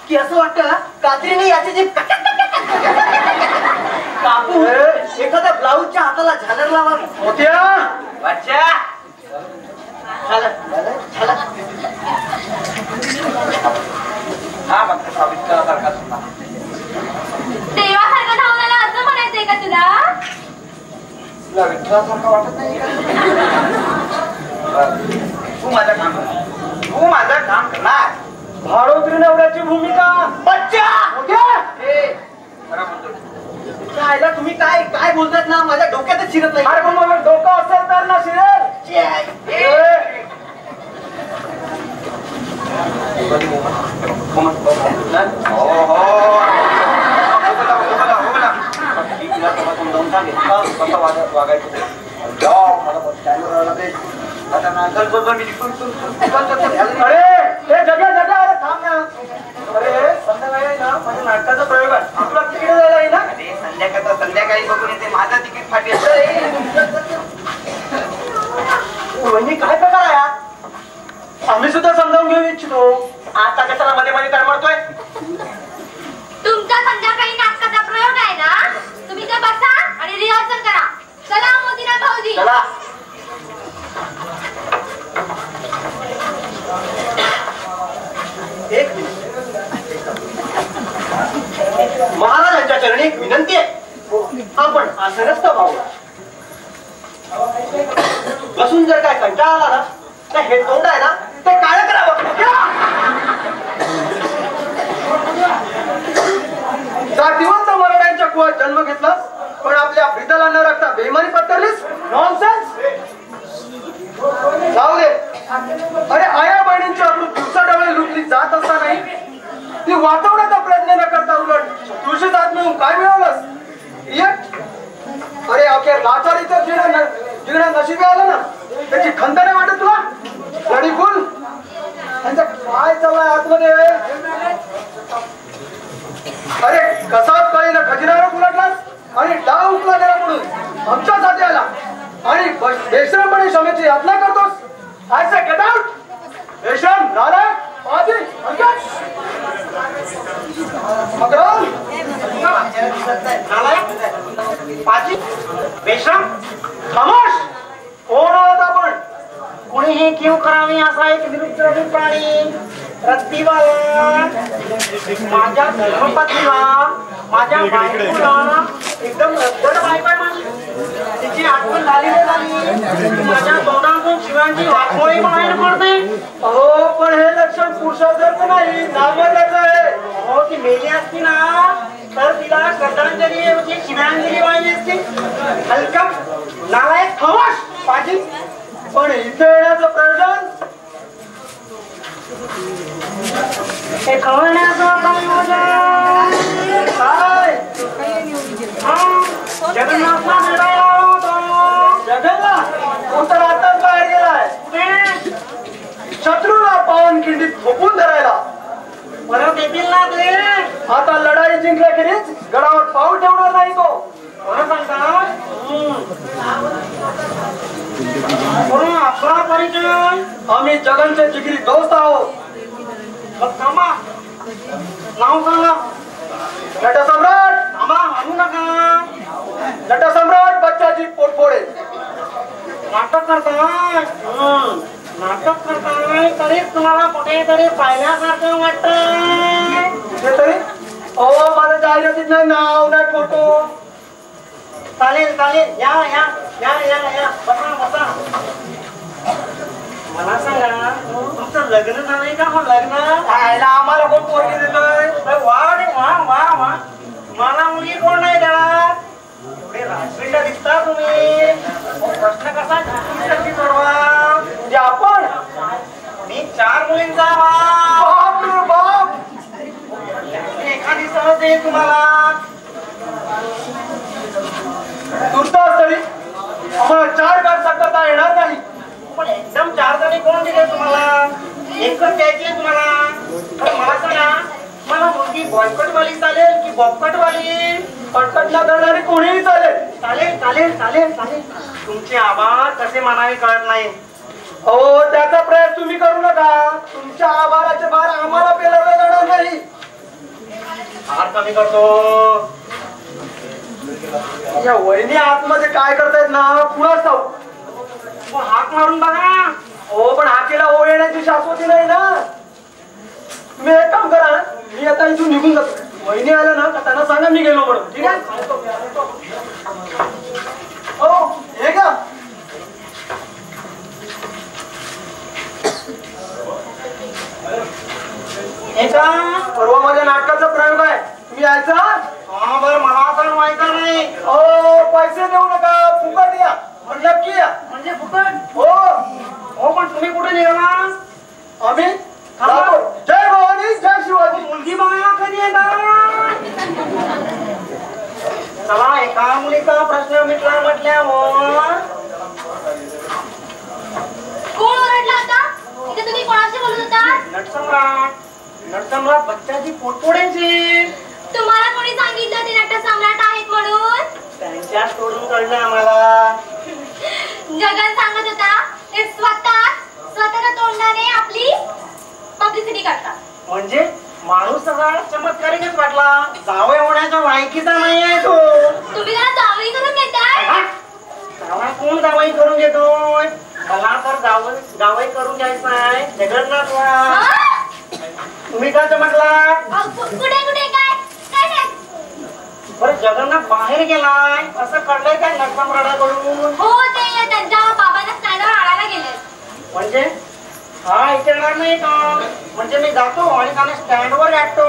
S1: की असं वाटतं कात्रीने याचे जे कापून एखाद्या ब्लाऊजच्या हाताला झालर लावा
S2: मोठ्या
S5: बच्चा हा मात्र सावित्रीसारखा सुद्धा
S3: देवासारखं धावण्याला असं म्हणायचंय का तुला
S5: विठ्ठलासारखं वाटत नाही का तू माझं काम करणार
S2: भाडोत्री नवऱ्याची भूमिका
S5: बच्चा
S2: मोठ्या
S5: हे खरं म्हणतो
S2: आयला तुम्ही काय काय बोलतायत ना माझ्या डोक्यातच शिरत नाही.
S4: अरे पण मला डोकं असेल तर ना शिरेल. अरे हे जग्या जग्या अरे थांब ना. अरे संध्याकाळी ना माझ्या नाटकाचा प्रयोग आहे. तुला तिकडे जायला आहे ना.
S5: संध्याकाळी बघून येते माझं तिकीट फाटेल.
S2: वहिनी काय प्रकार आहे? आम्ही सुद्धा समजावून घेऊ इच्छितो. आता कशाला मध्ये मध्ये तडमडतोय?
S3: तुमचा संध्याकाळी नाटकाचा प्रयोग आहे ना, तुम्ही तर बसा आणि रिहर्सल करा. चला मोतीराम भाऊजी.
S2: चला. एक महाराजांच्या चरणी एक विनंती आहे. आपण असं नसतं भाऊ. बसून जर काय कंटाळा आला ना तर हे तोंड आहे ना ते काळं करावं.
S4: जातीवंत मराठ्यांच्या कुळात जन्म घेतला पण आपल्या प्रीताला न राखता बेईमानी पत्करलीस. नॉनसेन्स. जाऊ दे. अरे आया बहिणींची अमृत दिवसाढवळे लुटली जात असतानाही ती वाचवण्याचा प्रयत्न न करता उलट तुळशीत आत मिळून काय मिळवलंस? अरे अखेर लाचारीचं जिणं नशिबी आलं ना त्याची खंत नाही वाटत तुला? गडी फुल त्यांचं काय चाललंय आतमध्ये? अरे कसाच काही ना खजिनावर उलटलास आणि डाव उकला गेला म्हणून आमच्यासाठी आला आणि बेश्रमपणे क्षमेची यातना करतोस. ऐसे गेट आउट. बेश्रम नालायक पाजी मकरान नालायक पाजी बेश्रम खामोश. कोण आहात आपण? कुणीही किंव करावी असा एक निरुपद्रवी प्राणी रत्तीवाला माझ्या धर्मपत्नीला माझ्या बायकोला एकदम रद्दड बायको आहे माझी. तिची आठवण झाली माझ्या तोंडातून शिवांची वाघोळी बाहेर पडते. अहो पण हे लक्षण पुरुषाचं नाही नामर्दाचं आहे. हो ती मेली असती ना तर तिला श्रद्धांजली म्हणजे शिवांजली वाहिली असती. हलका नालायक खमोश पाजी. पण इथे येण्याचं प्रयोजन हे खवळण्याचं काय? जगन्नाथला भेटायला आलो होतो. जगन्नाथ कोणता आताच बाहेर गेलाय. शत्रूला पावनखिंडीत थोपून धरायला. परत येतील ना ते. आता लढाई जिंकल्याखेरीज गडावर पाऊल ठेवणार नाही तो. कोण सांगता? आपला परिचय. आम्ही जगनचे जिगरी दोस्त आहोत. थांबा नाव सांगा. नटसम्राट. थांबा म्हणू नका. नटसम्राट बच्चाजी पोटफोडे. नाटक करताय. नाटक करताय तरीच तुम्हाला कुठेतरी पाहिल्यासारखं वाटतंय. कुठेतरी? अहो माझं जाहिरातीत नाही नाव नाही फोटो. चालेल चालेल या या या या या बसा बसा. मला सांगा तुमचं लग्न झालंय का? मग लग्न खायला आम्हाला कोण पोरगी देतोय? वा रे वा वा वा. मला मुली कोण नाही देणार. एवढे राजपिंड दिसता तुम्ही. प्रश्न कसा कशी सोडवा? म्हणजे आपण मी 4 मुलींचा बाप रे बाप. एखादी सहज देईल तुम्हाला. तुर्तास तरी आम्हाला 4 गाठ करता येणार नाही. पण एकदम 4 जणी कोण दिले तुम्हाला? एकच द्यायची तुम्हाला. तर मला सांगा मला मुलगी बॉयकट वाली चालेल की बॉपकट वाली? कटकट न करणारी कोणीही चालेल. चालेल चालेल चालेल चालेल. तुमचे आभार कसे मानावे कळत नाही. हो त्याचा प्रयत्न तुम्ही करू नका. तुमच्या आभाराचे भार आम्हाला पेलवले जाणार नाही. भार कमी करतो. या वहिनी आतमध्ये काय करतायत ना पुन्हा ठाऊ. हाक मारून बघा. हो पण हाकेला हो येण्याची शाश्वती नाही ना. तुम्ही एक काम करा मी आता इथून निघून जातो. वहिनी आल्या ना तर त्यांना सांगा मी गेलो म्हणून. ठीक आहे? हो हे का परवा माझ्या नाटकाचा प्रयोग आहे. तुम्ही यायचा? हा बरं मला आता हैराण व्हायचं नाही.
S2: पैसे देऊ नका, फुकट या. म्हटलं की या.
S4: म्हणजे फुकट?
S2: हो.
S4: पण तुम्ही कुठे निघाला?
S2: आम्ही जातो. जय भवानी, जय शिवाजी.
S4: मुलगी बघायला कधी येणार? चला, एका मुलीचा प्रश्न मिटला म्हटल्यावर.
S3: कोण ओरडला होता? इथे तुम्ही कोणाशी बोलत होता?
S4: नटसम्राट बच्चाची पोटपोड्यांची.
S3: तुम्हाला कोणी सांगितलं ते नटसम्राट आहेत म्हणून?
S4: त्यांच्या तोडून कळलं आम्हाला.
S3: जगन सांगत होता ते स्वतःच्या तोंडाने आपली पब्लिसिटी करतात.
S4: म्हणजे माणूस सगळा चमत्कारिकच वाटला. जावई होण्याच्या लायकीचा नाही आहे तो.
S3: तुम्ही त्याला जावई करून घेताय?
S4: त्याला कोण जावई करून घेतोय? मला तर जावई करून घ्यायचं आहे जगन्नाथला. तुम्ही काय चमकला?
S3: कुठे कुठे काय काय नाही.
S4: बरं, जगन्नाथ बाहेर गेलाय असं कळलंय काय नटसम्राटाकडून?
S3: हो, ते त्यांच्या बाबांना स्टँडवर आणायला गेले.
S4: म्हणजे हा इथे येणार नाही का? म्हणजे मी जातो आणि त्याने स्टँडवर गाठतो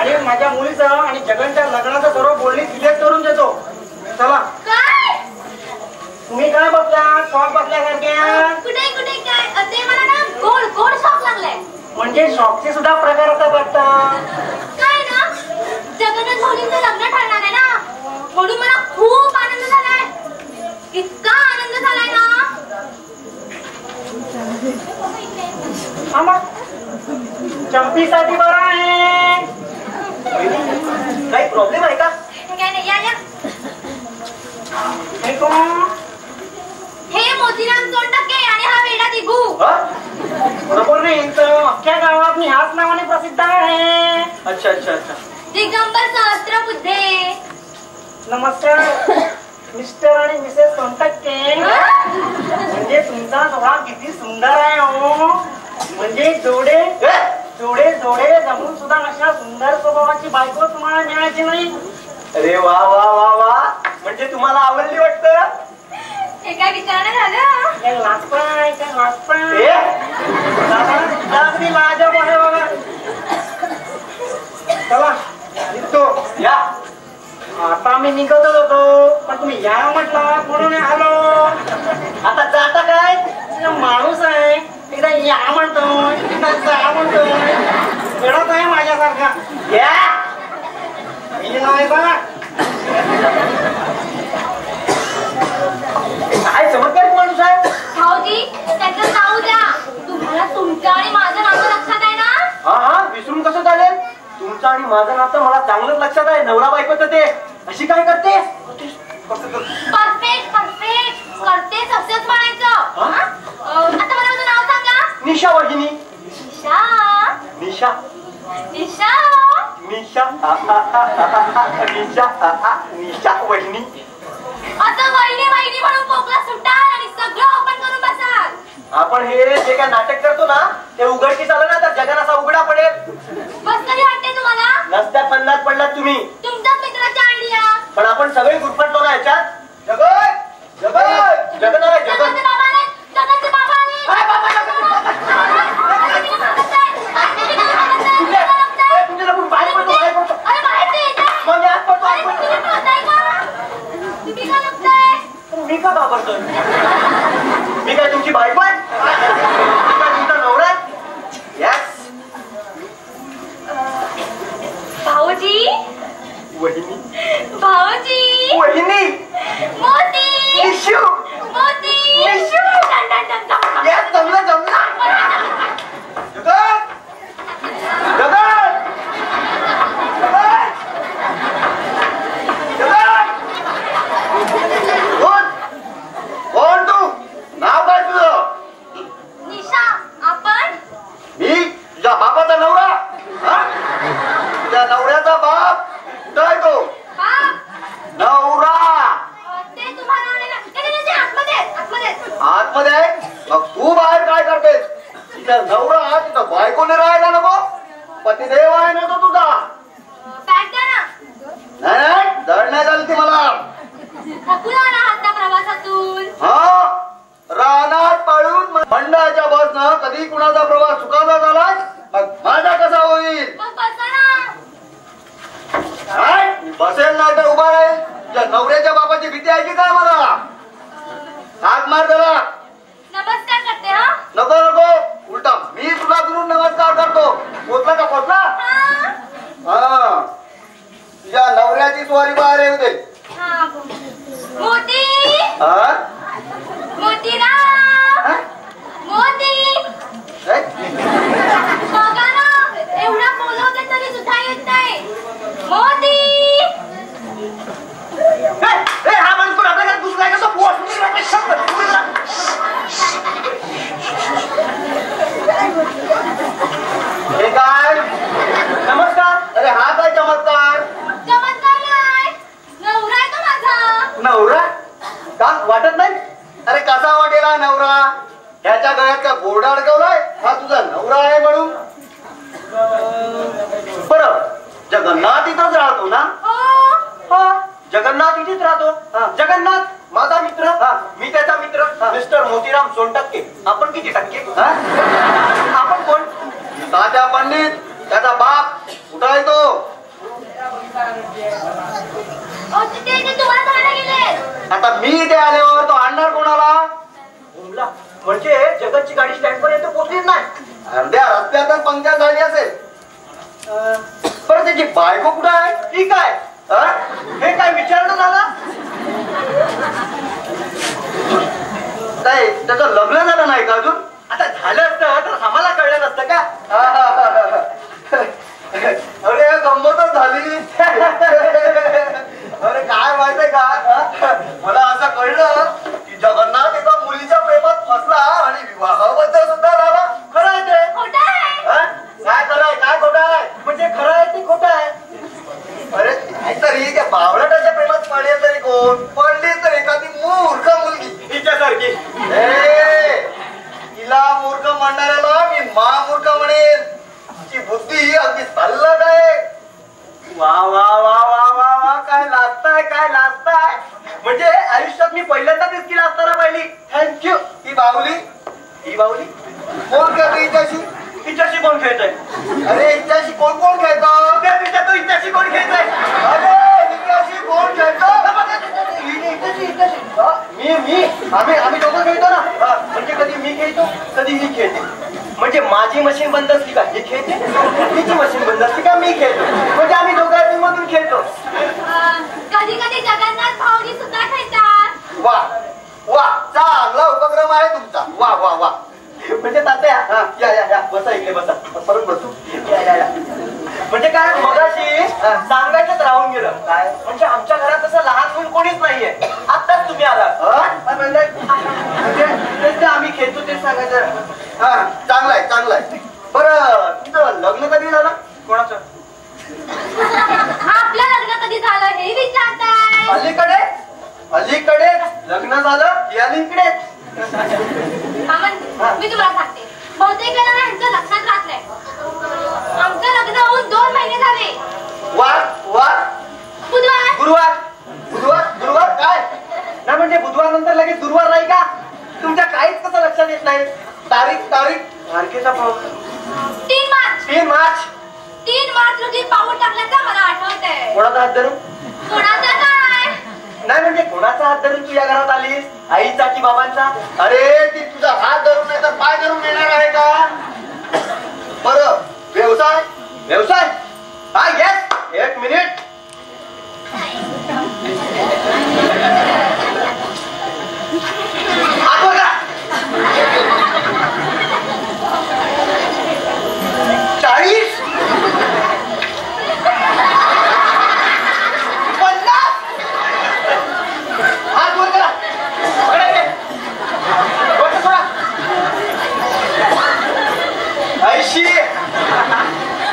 S4: आणि माझ्या मुलीचं आणि जगनच्या लग्नाचं सर्व बोलणी क्लिअर करून देतो. चला.
S3: काय?
S4: तुम्ही काय बसला? शॉक बसल्यासारख्या.
S3: कुठे कुठे काय? ते मला ना गोड गोड शॉक लागलाय.
S4: म्हणजे शॉकचे सुद्धा प्रकार असतात वाटतं.
S3: काय ना, जगन्नाथ भाऊजींचं लग्न ठरणार आहे ना, म्हणून मला खूप आनंद झालाय. इतका आनंद झालाय ना.
S4: चंपीसाठी बरं आहे.
S2: काही प्रॉब्लेम आहे का?
S3: काय नाही, या या.
S4: हे कोण?
S3: हे मोतीराम सोनटक्के आणि हा वेडा दिगू.
S4: बरोबर नाही, तर अख्ख्या गावात मी ह्याच नावाने प्रसिद्ध आहे.
S2: अच्छा अच्छा अच्छा.
S3: दिगंबर सहस्त्रबुद्धे.
S4: नमस्कार मिस्टर आणि मिसेस सोनटक्के. म्हणजे तुमचा स्वभाव किती सुंदर आहे हो. म्हणजे जोडे जोडे जोडे जमून सुद्धा अशा सुंदर स्वभावाची बायको तुम्हाला मिळायची नाही.
S2: अरे वा वा वा वा. म्हणजे तुम्हाला आवडली वाटतं?
S3: हे काय विचारणं झालं?
S4: काय लाजताय काय लाजताय? अगदी लाजब आहे बघा. चला निघतो.
S2: या.
S4: आता मी निघतच होतो पण तुम्ही या म्हटला म्हणून आलो.
S2: आता जाता काय?
S4: माणूस आहे, एकदा या म्हणतोय एकदा जा म्हणतोय. वेळात आहे माझ्यासारखा.
S2: या.
S4: नाही बघा.
S2: काय चमत्कारिक माणूस आहे.
S3: भाऊजी, त्याचं नाव द्या. तुम्हाला तुमचं आणि माझं नाव लक्षात आहे ना?
S2: हा, विसरून कसं चालेल? तुमचं आणि माझं नातं मला चांगलंच लक्षात आहे. नवरा बायकोचं ते. अशी काय करते?
S3: परफेक्ट परफेक्ट करतेच असंच म्हणायचं. आता मला तुझं नाव सांगा.
S2: निशा वहिनी.
S3: निशा.
S2: निशा.
S3: निशा.
S2: निशा. निशा. निशा वहिनी.
S3: आता वहिनी वहिनी म्हणून पोकला सुटाल आणि सगळं ओपन करून बसाल.
S2: आपण हे जे काय नाटक करतो ना ते उघडकीस आलं ना तर जगात असा उघडा पडेल.
S3: बस कधी वाटते तुम्हाला?
S2: रस्त्यात पन्नास पडलात तुम्ही.
S3: तुमच्याच मित्राची आयडिया.
S2: पण आपण सगळे गुरफटलो ना याच्यात. जगत जगत जगत आहे जगत.
S3: जगनचे बाबा आले. जगनचे बाबा आले.
S2: काय बाबा जगत? तुझ्या लपून बाहेर पडतो बाहेर पडतो.
S3: अरे बाहेर ते येत आहे.
S2: मग मी आत पडतो आत
S3: तुम्ही
S2: पडतो.
S3: पळताय का? तुम्ही का लपताय?
S2: मी का घाबरतोय? मी काय तुमची बायको आहे? मी काय तुमचा नवरा आहे? यस.
S3: भाऊजी.
S2: वहिनी.
S3: भाऊजी.
S2: वहिनी.
S3: मोती.
S2: निशू.
S3: मोती.
S2: निशू. यस, जमलं जमलं. जगत जगत जगत. कोण कोण तू? नाव काय तुझं?
S3: निशा. आपण?
S2: मी तुझ्या बापाचा नवरा. हा? तुझ्या नवऱ्याचा बाप काय तो?
S3: बाप.
S2: नवरा.
S3: ते तुम्हाला आलेला. ते आतमध्ये आतमध्ये.
S2: आतमध्ये आहे? मग तू बाहेर काय करतेस? तिचा नवरा हा, तिचा बायकोने राहायला नको? पतिदेव आहे ना तो तुझा.
S3: बॅग द्या ना.
S2: नाही दड नाही झाली ती मला.
S3: थकून आला आहात ना प्रवासातून.
S2: हा, रानात पळून मंडळाच्या बसनं कधी कुणाचा प्रवास सुखाचा झाला मग माझा कसा होईल?
S3: मग बसा ना.
S2: काय? बसेल नाही तर उभा नवऱ्याच्या बापाची भीती आहे की काय मला? हाक मार जरा.
S3: नमस्कार करते हा.
S2: नको नको, उलटा मी तुला करून नमस्कार करतो. पोचला का पोचला? हा, तुझ्या नवऱ्याची स्वारी बाहेर येऊ दे.
S3: हा, मोती
S2: हा?
S3: मोतीराम
S2: हा?
S3: मोती
S2: काय?
S3: बघा ना, एवढा बोलवते तरी सुद्धा येत नाही. मोती
S2: हा माणूस कोण आपल्या घरात घुसलाय का? तो हे काय? नमस्कार. अरे हा काय चमत्कार?
S3: चमत्कार नाही, नवरा आहे तो माझा.
S2: नवरा का वाटत नाही? अरे कसा वाटेल हा नवरा? ह्याच्या गळ्यात का बोर्ड अडकवलाय? हा तुझा नवरा आहे म्हणून? बरं, जगन्नाथ इथंच राहतो ना? हा, जगन्नाथ इथेच राहतो. जगन्नाथ माझा मित्र. मी त्याचा मित्र मिस्टर मोतीराम सोनटक्के. आपण किती टक्के? आपण कोण? तात्या पंडित, त्याचा बाप. कुठं आहे तो?
S3: ते तुम्हाला सांगायला गेले.
S2: आता मी इथे आल्यावर तो आणणार कोणाला? म्हणजे जगतची गाडी स्टँड पर्यंत पोहोचलीच नाही. अर्ध्या रस्त्यातच पंक्चर झाली असेल. बरं त्याची बायको कुठं आहे? ठीक आहे. हे काय विचारणं झालं? काय त्याचं लग्न झालं नाही का अजून? आता झालं असतं तर आम्हाला कळलं नसतं का? अरे गंमतच झाली. अरे काय माहितीये का, मला असं कळलं की जगन्नाथ एका मुलीच्या प्रेमात फसला आणि विवाहाबद्दल सुद्धा झाला. खरं आहे ते?
S3: खोटं आहे.
S2: काय खरं आहे काय खोटं आहे? म्हणजे खरं आहे ते खोटं आहे? अरे काहीतरी त्या बावळटाच्या प्रेमात पडले तरी कोण? पडली तर एखादी मूर्ख मुलगी हिच्यासारखी. तिला मूर्ख म्हणणाऱ्याला मी महामूर्ख म्हणेन. तिची बुद्धी अगदी सल्लग आहे. वा वा वा वा वा वा, काय लाजताय काय लाजताय. म्हणजे आयुष्यात मी पहिल्यांदा तितकी लाजताना पाहिली. थँक्यू. ही बाहुली कोण खेळतो हिच्याशी? हिच्याशी कोण खेळतोय? अरे हिच्याशी कोण कोण खेळतो? तो हिच्याशी कोण खेळतोय? अरे हिच्याशी कोण खेळतो? आम्ही दोघं खेळतो ना. म्हणजे कधी मी खेळतो कधी ही खेळते. म्हणजे माझी मशीन बंद असली का ही खेळते, हिची मशीन बंद असली का मी खेळतो. म्हणजे आम्ही दोघं मधून खेळतो.
S3: कधी कधी जगन्नाथ भाऊजी सुद्धा खेळतात.
S2: वा वा, चांगला उपक्रम आहे तुमचा. वा वा वा. म्हणजे तात्या या बसा इकडे बसा. परत बसू. या. म्हणजे काय मगाशी सांगायचंच राहून गेलं. काय म्हणजे आमच्या घरात तसं लहान मुल कोणीच नाहीये. आत्ताच तुम्ही आलात. म्हणजे आम्ही खेळतो ते सांगायचं. चांगलाय. बरं तुझं लग्न कधी झालं? कोणाचं?
S3: आपलं लग्न कधी झालं हे विचारताय?
S2: अलीकडे लग्न झालं की अलीकडे?
S3: मी तुम्हाला सांगते, बहुतेक वेळा ह्यांच्या लक्षात राहत नाही. आमचं लग्न होऊन 2 महिने झाले. गुरुवार
S2: काय नाही? म्हणजे बुधवार नंतर लगेच गुरुवार नाही का? तुमच्या काहीच कसं लक्षात येत नाही? तारीख तारखेचा
S3: 3 मार्च रोजी पाऊल टाकल्याचं मला आठवतंय.
S2: कोणाचा हात धरून?
S3: कोणाचा काय
S2: नाही म्हणजे कोणाचा हात धरून तुझ्या घरात आलीस? आईचा की बाबांचा? अरे ती तुझा हात धरून नाही तर पाय धरून येणार आहे का? बरं व्यवसाय हा येस. 1 मिनिट. आठवला 40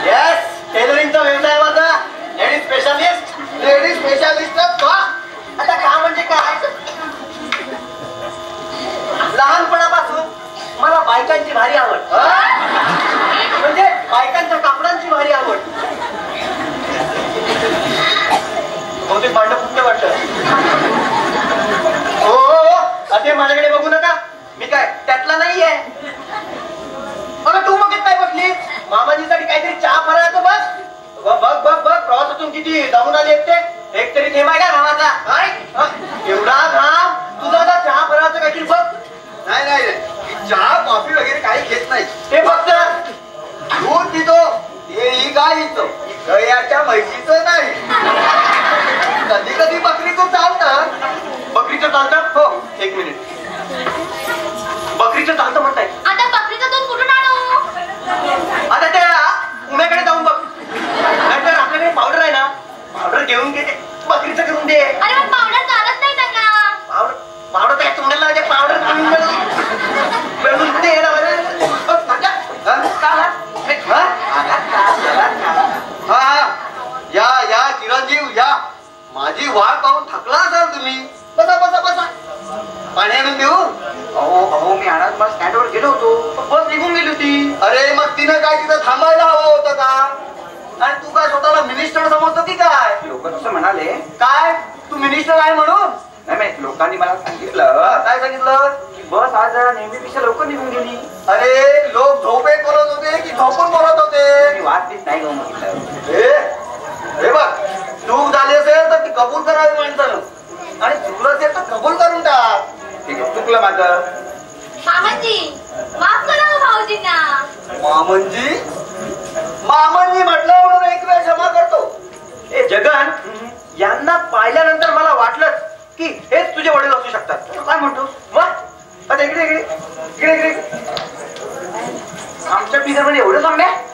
S2: येस. टेलरिंगचा व्यवसाय माझा. लेडीज स्पेशालिस्ट आता का म्हणजे काय? लहानपणापासून मला बायकांची भारी आवड. म्हणजे बायकांच्या कापडांची भारी आवड. बहुतेक भांड फुटलं वाटतं. हो असे माझ्याकडे बघू नका. मी काय त्यातला नाहीये. अगं तू मग काय बसली? मामाजीसाठी काहीतरी चहा फरायचं बस. बघ प्रवासातून किती जाऊन आली एकटे. एक एकतरी थेंब आहे का घामाचा? काय एवढा घाम? तुझा आता चहा फराचं काहीतरी बघ.
S5: नाही नाही मी चहा कॉफी वगैरे काही घेत नाही.
S2: ते फक्त
S5: दूध पितो तेही गाईचं, गयाच्या म्हैशीचं नाही. कधी कधी बकरीचं चालतं.
S2: बकरीचं चालतं? हो, एक मिनिट. बकरीचं चालतं म्हणताय?
S3: आता बकरीचं दूध कुठून आणू?
S2: आता त्या उम्याकडे जाऊन बघ. नाहीतर आपल्याकडे पावडर आहे ना, पावडर घेऊन घे. बकरीचं करून दे.
S3: अरे मग पावडर चालत नाही त्यांना.
S2: पावडर त्या तोंडाला लावायचे. पावडर मिळून दे ना.
S5: या या चिरंजीव या. माझी वाट पाहून थकला असाल तुम्ही. बसा बसा बसा. पाणी आणून देऊ?
S2: अहो अहो मी आणत मग स्टँडवर गेलो होतो, बस निघून गेली होती.
S5: अरे मग तिनं काय तिथं थांबायला हवं होतं का? आणि तू काय स्वतःला मिनिस्टर समजतो की काय?
S2: लोक तसं म्हणाले.
S5: काय तू मिनिस्टर आहे म्हणून?
S2: नाही लोकांनी मला सांगितलं.
S5: काय सांगितलं?
S2: की बस आज जरा नेहमीपेक्षा लवकर निघून गेली.
S5: अरे लोक झोपेत बोलत होते की झोपून बोलत होते?
S2: मी वाद बीत नाही घेऊन म्हटलं.
S5: हे बघ, चूक झाली असेल तर ती कबूल करावी माणसानं, आणि चुकलं असेल तर कबूल करून टाक.
S2: ठीक आहे, चुकलं माझं.
S3: मामाजी माफ करा हो भाऊजींना.
S5: मामनजी मामनजी म्हटलं म्हणून एक वेळ क्षमा करतो.
S2: ए जगन, यांना पाहिल्यानंतर मला वाटलं की हेच तुझे वडील असू शकतात. काय म्हणतो? वा आता इकडे इकडे इकडे इकडे. आमच्या पिझ्झा मध्ये एवढं चांगलं आहे?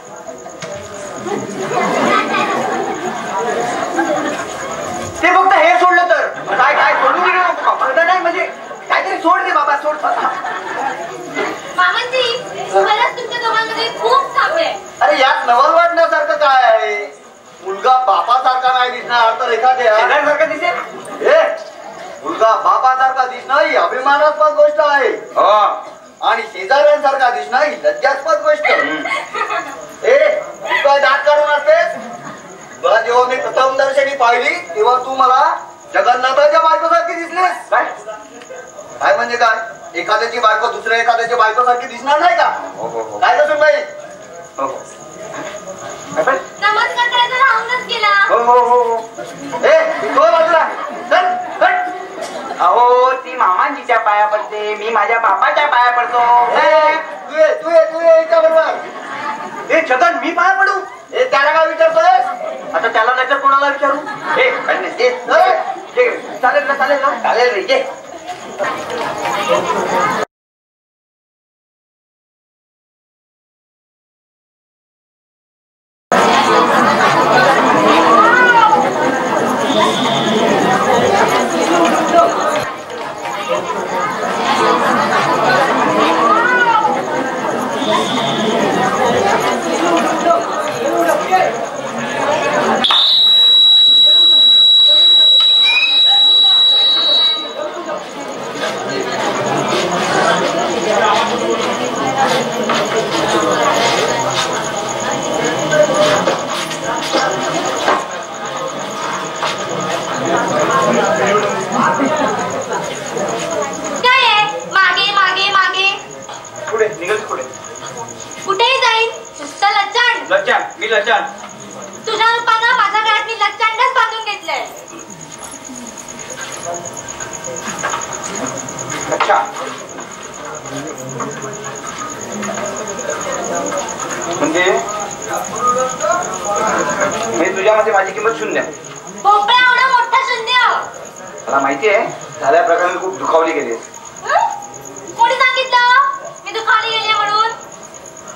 S2: ते फक्त हे सोडलं तर काय काय सोडून दिलं नको बाबा. नाही म्हणजे काहीतरी सोड दे बाबा, सोड.
S3: मामाजी खरंच तुमच्या दोघांमध्ये खूप चांगले आहे.
S5: अरे यात नवल वाटण्यासारखं काय आहे? मुलगा बापासारखा नाही दिसणार तर एखाद्या
S2: सारखं दिसेल.
S5: ए, मुलगा बापासारखा दिसणं ही अभिमानास्पद गोष्ट आहे, आणि शेजाऱ्यांसारखा दिसणं ही लज्जास्पद गोष्ट. ए तू काय दात काढून असतेस? तुला जेव्हा मी प्रथम दर्शनी पाहिली तेव्हा तू मला जगन्नाथाच्या बायकोसारखी दिसलीस.
S2: काय
S5: काय म्हणजे काय? एखाद्याची बायको दुसऱ्या एखाद्याची बायकोसारखी दिसणार नाही का? काय कसं बाई?
S3: नमस्कार करायचं राहूनच गेला.
S5: ए तो बाजूला चल चल.
S2: अहो ती मामांजीच्या पाया पडते, मी माझ्या बापाच्या पाया पडतो.
S5: तू ये इच्या बरोबर.
S2: ए छगन, मी पाया पडू?
S5: ए त्याला काय विचारतोय?
S2: आता त्याला नाही तर कोणाला विचारू? चालेल ना चालेल ना.
S5: चालेल रे ये.
S3: तुझ्या रूपानं माझ्या घरात मी लच्चांडच बांधून घेतलंय.
S2: अच्छा म्हणजे मी तुझ्यामध्ये माझी किंमत शून्य.
S3: भोपळा एवढा मोठा शून्य.
S2: मला माहिती आहे झाल्या प्रकारे खूप दुखावली गेलीस.
S3: कोणी सांगितलं मी दुखावली गेली म्हणून?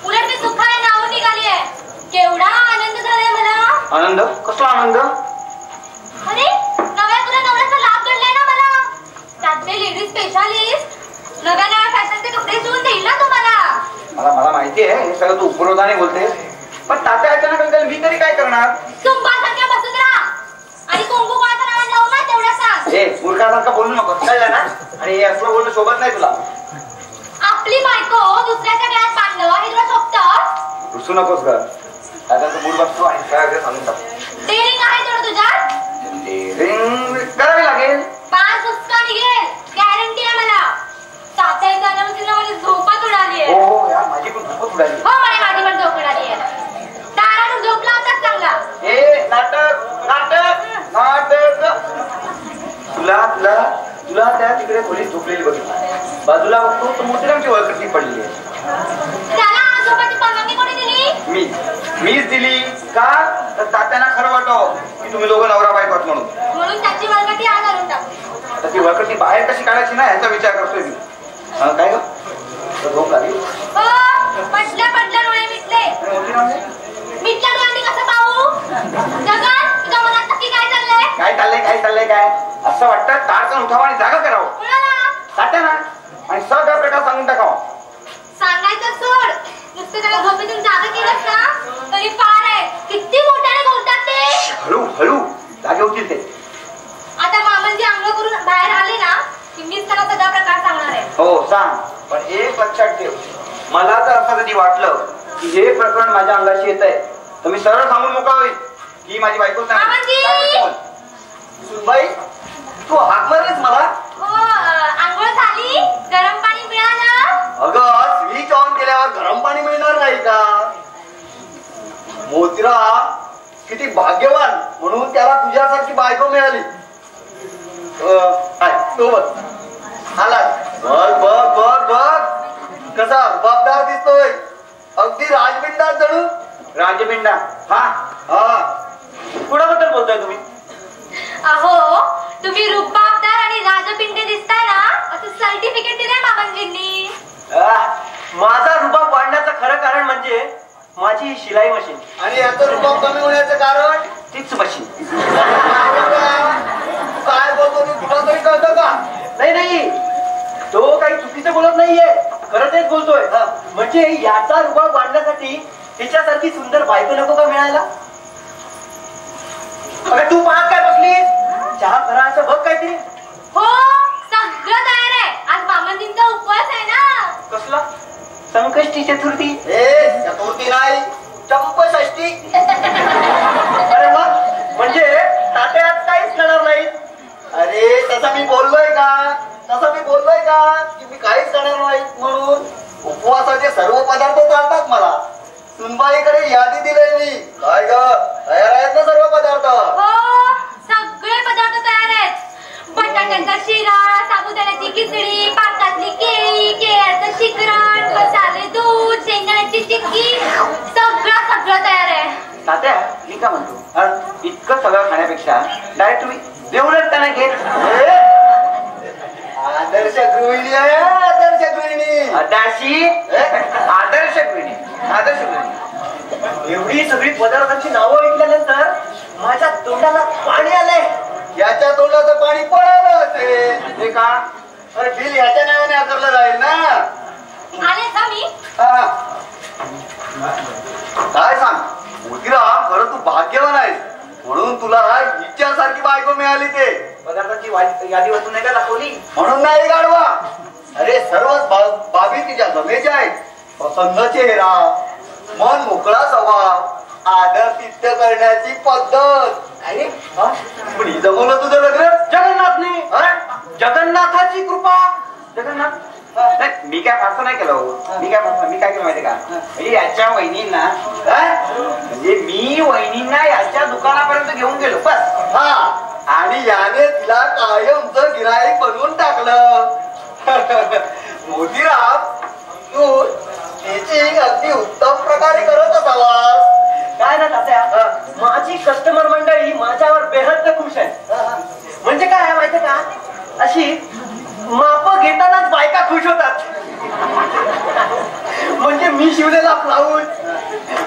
S3: उलट मी सुखाने नावून निघाली आहे. केवढा आनंद झालाय मला.
S2: आनंद? कसला आनंद?
S3: अरे नव्या तुला नवऱ्याचा लाभ घडलाय ना मला. त्यातले लेडीज स्पेशालिस्ट नव्या नव्या फॅशनचे कपडे शिवून देईल ना तुम्हाला.
S2: मला माहिती आहे हे सगळं तू उपरोधाने बोलते, पण तात्या अचानक मी तरी काय करणार?
S3: तुंबासारख्या बसून राहा आणि कुंकू कोणाचं नाव लावू ना तेवढं सांग.
S2: हे मूर्खासारखं बोलू नको कळलं ना? आणि हे असं बोलणं सोबत नाही तुला.
S3: आपली बायको दुसऱ्याच्या गळ्यात बांधलं हे तुला सोपतं?
S2: रुसू नकोस ग. दादाचं मूड बघतो आणि सगळं सांगून टाक.
S3: डेअरिंग आहे थोडं तुझ्यात?
S2: डेअरिंग करावी लागेल.
S3: पाच हुसका निघेल गॅरंटी आहे मला. तात्याच्या आल्यापासून माझी झोपच उडाली आहे.
S2: हो यार माझी पण झोपच उडाली.
S3: हो माझी पण झोप उडाली आहे. दारानं झोपला होताच चांगला.
S2: हे नाटक नाटक नाटक
S5: खोलीत झोपलेली बघितली. बाजूला बघतो तर मोतीरामची वळकटी पडली आहे.
S3: त्याला आज झोपायची परवानगी कोणी दिली?
S5: मीच दिली. का तर तात्यांना खरं वाटावं की तुम्ही दोघं नवरा बायको आहात म्हणून.
S3: म्हणून त्याची वळकटी आज आणून टाकली.
S5: तर ती वळकटी बाहेर कशी काढायची ना याचा विचार करतोय मी. काय ग झोप लागली?
S3: हो, पडल्या डोळे मिटले. मिटल्या डोळ्यांनी कसं पाहू? जगन, तुझ्या मनात नक्की काय चाललंय?
S5: काय चाललंय असं वाटतं तारकन उठावं आणि जागा करावं.
S3: कुणाला?
S5: तात्यांना आणि सगळा प्रकार सांगून टाकावं.
S3: सांगायचं सोड, नुसतं त्याला झोपेतून जागा केलंस ना तरी फार आहे. किती मोठ्याने बोलतात ते.
S5: हळू जागे होतील ते.
S3: आता मामांची अंघोळ करून बाहेर आले ना की मीच त्याला सगळा प्रकार सांगणार आहे.
S5: हो सांग, पण एक लक्षात ठेव, मला जर असं कधी वाटलं की हे प्रकरण माझ्या अंगाशी येत आहे तर मी सरळ सांगून मोकळा होईल की माझी बायकोच नाही.
S2: सुनबाई, तू हाक मारलीस मला?
S3: हो, अंघोळ झाली, गरम पाणी मिळालं.
S2: अगं स्विच ऑन केल्यावर गरम पाणी मिळणार नाही का? मोतीराम किती भाग्यवान म्हणून त्याला तुझ्यासारखी बायको मिळाली. तो बघ आला. बघ कसा रुबाबदार दिसतोय. अगदी राजबिंडा जणू.
S5: राजबिंडा? हा
S2: कुणाबद्दल बोलताय तुम्ही?
S3: अहो, तुम्ही रुबाबदार आणि राजपिंडे दिसताय ना असं सर्टिफिकेट दिलंय मामांजींनी.
S2: माझा रुबाब वाढण्याचं खरं कारण म्हणजे माझी शिलाई मशीन. आणि याचं रुबाब कमी होण्याचं कारण
S5: तीच मशीन.
S2: काय बोलतो तुला तरी कळतं का? नाही, तो काही चुकीचं बोलत नाहीये, खरं तेच बोलतोय. म्हणजे याचा रुबाब वाढण्यासाठी तिच्यासारखी सुंदर बायको नको का मिळायला? अगं तू पाहत काय बसलीस? चहा करा असं बघ काहीतरी.
S3: हो, सगळं तयार आहे. आज मामांजींचा उपवास आहे ना.
S2: कसला?
S5: संकष्टी चतुर्थी.
S2: चतुर्थी नाही, चंपषष्ठी. अरे मग म्हणजे तात्यात काहीच करणार नाही. अरे तसं मी बोललोय का की मी काहीच करणार नाही म्हणून? उपवासाचे सर्व पदार्थ चालतात मला. सुनबाईकडे यादी दिलंय मी. काय ग, तयार आहेत ना सर्व पदार्थ?
S3: हो, सगळे पदार्थ तयार आहेत. बटाट्याचा शिरा, साबुदाण्याची खिचडी, पाकातली केळी, केळ्याचं शिकरण, मसाले दूध, शेंगदाण्याची चिक्की, सगळं तयार आहे.
S5: तात्या मी का म्हणतो, इतकं सगळं खाण्यापेक्षा डायरेक्ट तुम्ही जेवणच त्यांना घेत.
S2: आदर्श गृहिणी आहे, आदर्श गृहिणी.
S5: आदर्श गृहिणी.
S2: एवढी सगळी पदार्थांची नावं ऐकल्यानंतर माझ्या तोंडाला पाणी आलंय. याच्या तोंडाचं पाणी पळालं असेल.
S5: हे का?
S2: अरे बिल ह्याच्या नावाने आकारलं राहील ना.
S3: आले का मी?
S2: काय सांग मोतीराम, खरं तू भाग्यवान आहेस म्हणून तुला हिच्यासारखी बायको मिळाली. ते
S5: पदार्थांची यादी वाचून नाही का दाखवली
S2: म्हणून नाही गाढवा. अरे सर्वच बाबी तिच्या जमेच्या आहेत. प्रसन्न चेहरा, मन मोकळा स्वभाव, आदर तिथ्य करण्याची पद्धत.
S5: अरे
S2: पण ही जमवलं तुझं लग्न जगन्नाथने. जगन्नाथाची कृपा.
S5: जगन्नाथ मी काय फारसं नाही केलं. मी काय केलं माहितीये का? म्हणजे याच्या वहिनींना म्हणजे मी वहिनींना याच्या दुकानापर्यंत घेऊन गेलो बस.
S2: आणि याने तिला कायमचं गिराईक बनवून टाकलं. मोतीराम, तू तिची अगदी उत्तम प्रकारे करत असावास. काय ना तात्या, माझी कस्टमर मंडळी माझ्यावर बेहद खुश आहे. म्हणजे काय आहे माहितीये का, अशी माप घेतानाच बायका खुश होतात. म्हणजे मी शिवलेला blouse,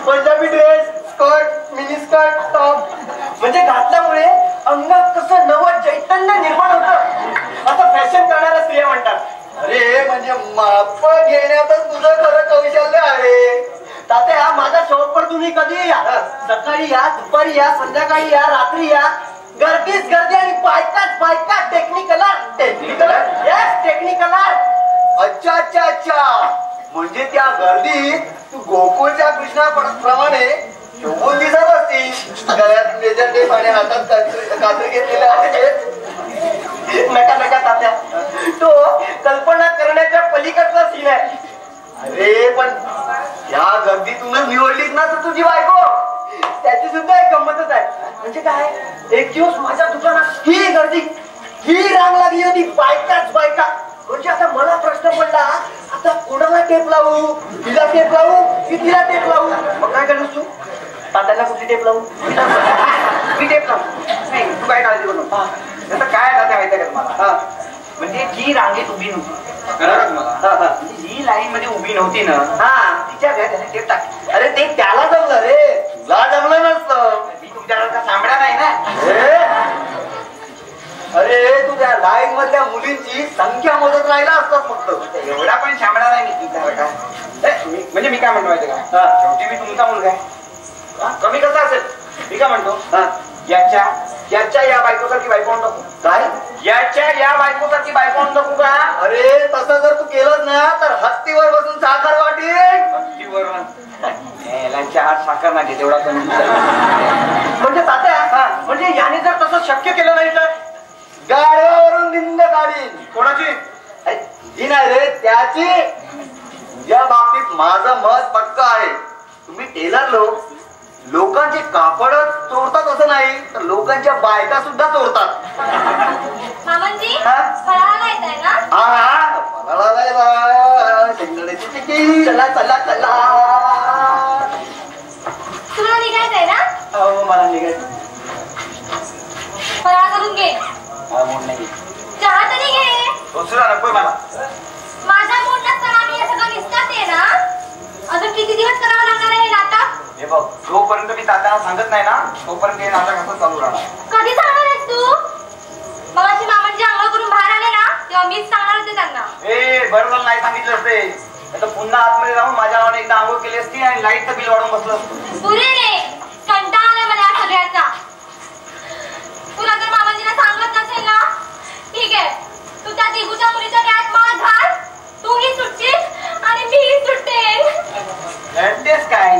S2: Punjabi dress, skirt, mini skirt, top म्हणजे घातल्यामुळे अंगात कसं नवं चैतन्य निर्माण होतं असं फॅशन करणाऱ्या स्त्रिया म्हणतात. अरे म्हणजे माप घेण्यातच तुझं खरं कौशल्य आहे. तात्या, माझा शॉपवर तुम्ही कधी या, सकाळी या, दुपारी या, संध्याकाळी या, रात्री या, गर्दीच गर्दी आणि बायकाच बायका. टेक्निकल अच्छा. म्हणजे त्या गर्दीत तू गोकुळच्या कृष्णाप्रमाणे शोभून दिसत असती. गळ्यात लेजर आणि हातात कात्री घेतलेल्या आहेत. नका तात्या, तो कल्पना करण्याच्या पलीकडचा सीन आहे. अरे पण या गर्दीतूनच निवडलीस ना तू तुझी बायको. त्याची सुद्धा एक गंमतच आहे. म्हणजे काय, एक दिवस माझ्या दुकानात ही गर्दी ही रांग लागली होती बायकाच बायका. म्हणजे आता मला प्रश्न पडला, आता कोणाला टेप लावू? तिला टेप लावू की तिला टेप लावू? मग काय करणार तू? तात्याला कुठली टेप लावू?
S5: मी टेप लावतो. नाही तू काय काळजी करू नको. त्याचं काय तात्या माहिती का तुम्हाला? म्हणजे जी रांगेत उभी नव्हती कळलं मला, जी लाईन मध्ये उभी नव्हती ना, तिच्या घरात त्याने टेप टाकली.
S2: अरे ते त्याला जमलं रे, तुला जमलं नसतं.
S5: मी तुमच्यासारखा सामडा नाही ना.
S2: अरे तू त्या लाईन मधल्या मुलींची संख्या मोजत राहिला असतात फक्त.
S5: एवढा पण शामडा नाही मी तुमच्यासारखा. म्हणजे मी काय म्हणतो माहिती का, शेवटी मी तुमचा मुलगा आहे. कमी कसा असेल मी काय म्हणतो, याच्या या बायकोसारखी बायको आणू नको.
S2: काय?
S5: याच्या या बायकोसारखी बायको आणू नको का?
S2: अरे तसं जर तू केलंच ना तर हत्तीवर बसून साखर वाटेल.
S5: हत्तीवर चहा साखर नाही तेवढा कमी.
S2: म्हणजे तात्या, म्हणजे याने जर तसं शक्य केलं नाही तर गाड्यावरून दिंड काढीन.
S5: कोणाची?
S2: जी नाही रे त्याची. या बाबतीत माझं मत पक्क आहे. तुम्ही टेलर लोकांचे कापड चोरतात असं नाही, तर लोकांच्या बायका सुद्धा चोरतात.
S3: मामांजी फराळाला येत आहे ना?
S2: चला चला चला.
S3: तुला निघायचंय ना?
S2: हो मला निघायचं.
S3: फराळ करून घे. चहा तरी घे.
S5: दुसरा नको मला.
S3: माझा मूड नसताना मी हे सगळं निसतात आहे ना. अजून किती दिवस करावं लागणार आहे हे नाटक?
S5: हे बघ, जोपर्यंत मी तात्यांना सांगत नाही ना तोपर्यंत हे नाटक असं चालू राहणार.
S3: कधी सांगणार आहेस तू? मगाशी मामांची आंघोळ करून बाहेर आले ना तेव्हा मीच सांगणार होते त्यांना.
S5: बरं झालं नाही सांगितलं असते. आता पुन्हा आतमध्ये जाऊन माझ्या नावाने एकदा आंघोळ केली असती आणि लाईटचं बिल वाढून बसलं असतं.
S3: पुरे रे, कंटाळा आला मला या सगळ्याचा. तुला जर मामांजीला सांगत नसेल ना, ठीक आहे, तू त्या दिगूच्या मुलीच्या गळ्यात माळ घाल. तूही सुटशील आणि मीही सुटेल.
S5: रडतेस काय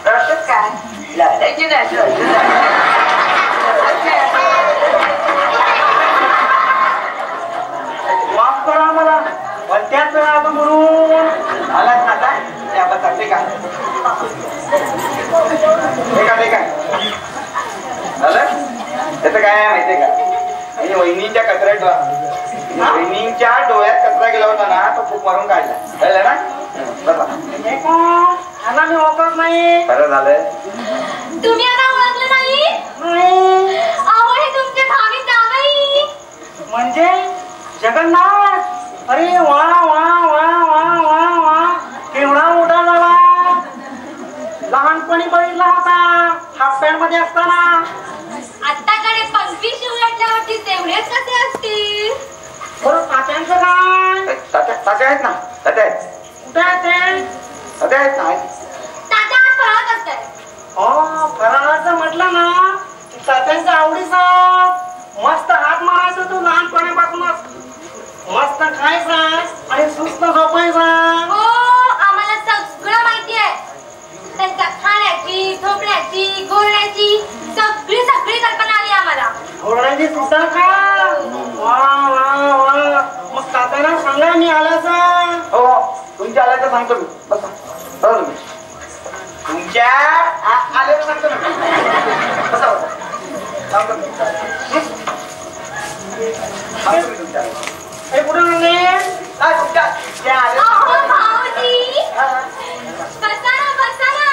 S5: रडतेस काय? लढायची नाही.
S4: माफ करा मला, पण त्याच वेळा म्हणून
S5: आलाच ना आता त्याबद्दल ठीक आहे. झालं त्याचं काय आहे माहितीये का, आणि वहिनीच्या कचऱ्यात वहिनीच्या डोळ्यात कचरा गेला होता ना तो खूप मारून काढला. कळलं ना?
S4: ह्याला मी ओळखत नाही.
S5: बरं झालं.
S3: तुम्ही आता ओळखलं नाही? अहो हे तुमचे भावी जावई
S4: म्हणजे जगन्नाथ. अरे वा वा वा वा वा वा, केवढा मोठा झाला. लहानपणी बघितला होता हाफ पॅन्ट मध्ये असताना.
S3: आत्ताकडे 25 शिवल्यावरती तेवढेच कसे असतील?
S4: बरं तात्यांचं काय?
S5: तात्या आहेत ना, तात्या आहेत.
S4: कुठे आहे ते?
S5: तात्या आहेत ना.
S3: तात्या आज फराळ करताय.
S4: हो, फराळाचं म्हटलं ना की तात्यांच्या आवडीचा मस्त हात मारायचा. तू लहानपणापासूनच मस्त खायचा आणि सुस्त झोपायचा.
S3: हो, आम्हाला सगळं माहिती आहे. त्यांच्या खाण्याची, झोपण्याची, गोरण्याची सगळी कल्पना आली आम्हाला.
S4: घोड्याची सुद्धा का? वा वा वा. मग तात्यांना सांगा मी आल्याचा.
S5: हो तुमच्या आल्याचं सांगतो मी. बसा बरं तुम्ही तुमच्या आल्याचं सांगतो ना. बसा बसा सांगतो मी. सांगतो मी तुमच्या
S4: हे कुठे म्हणले?
S3: अहो भाऊजी, बसा ना.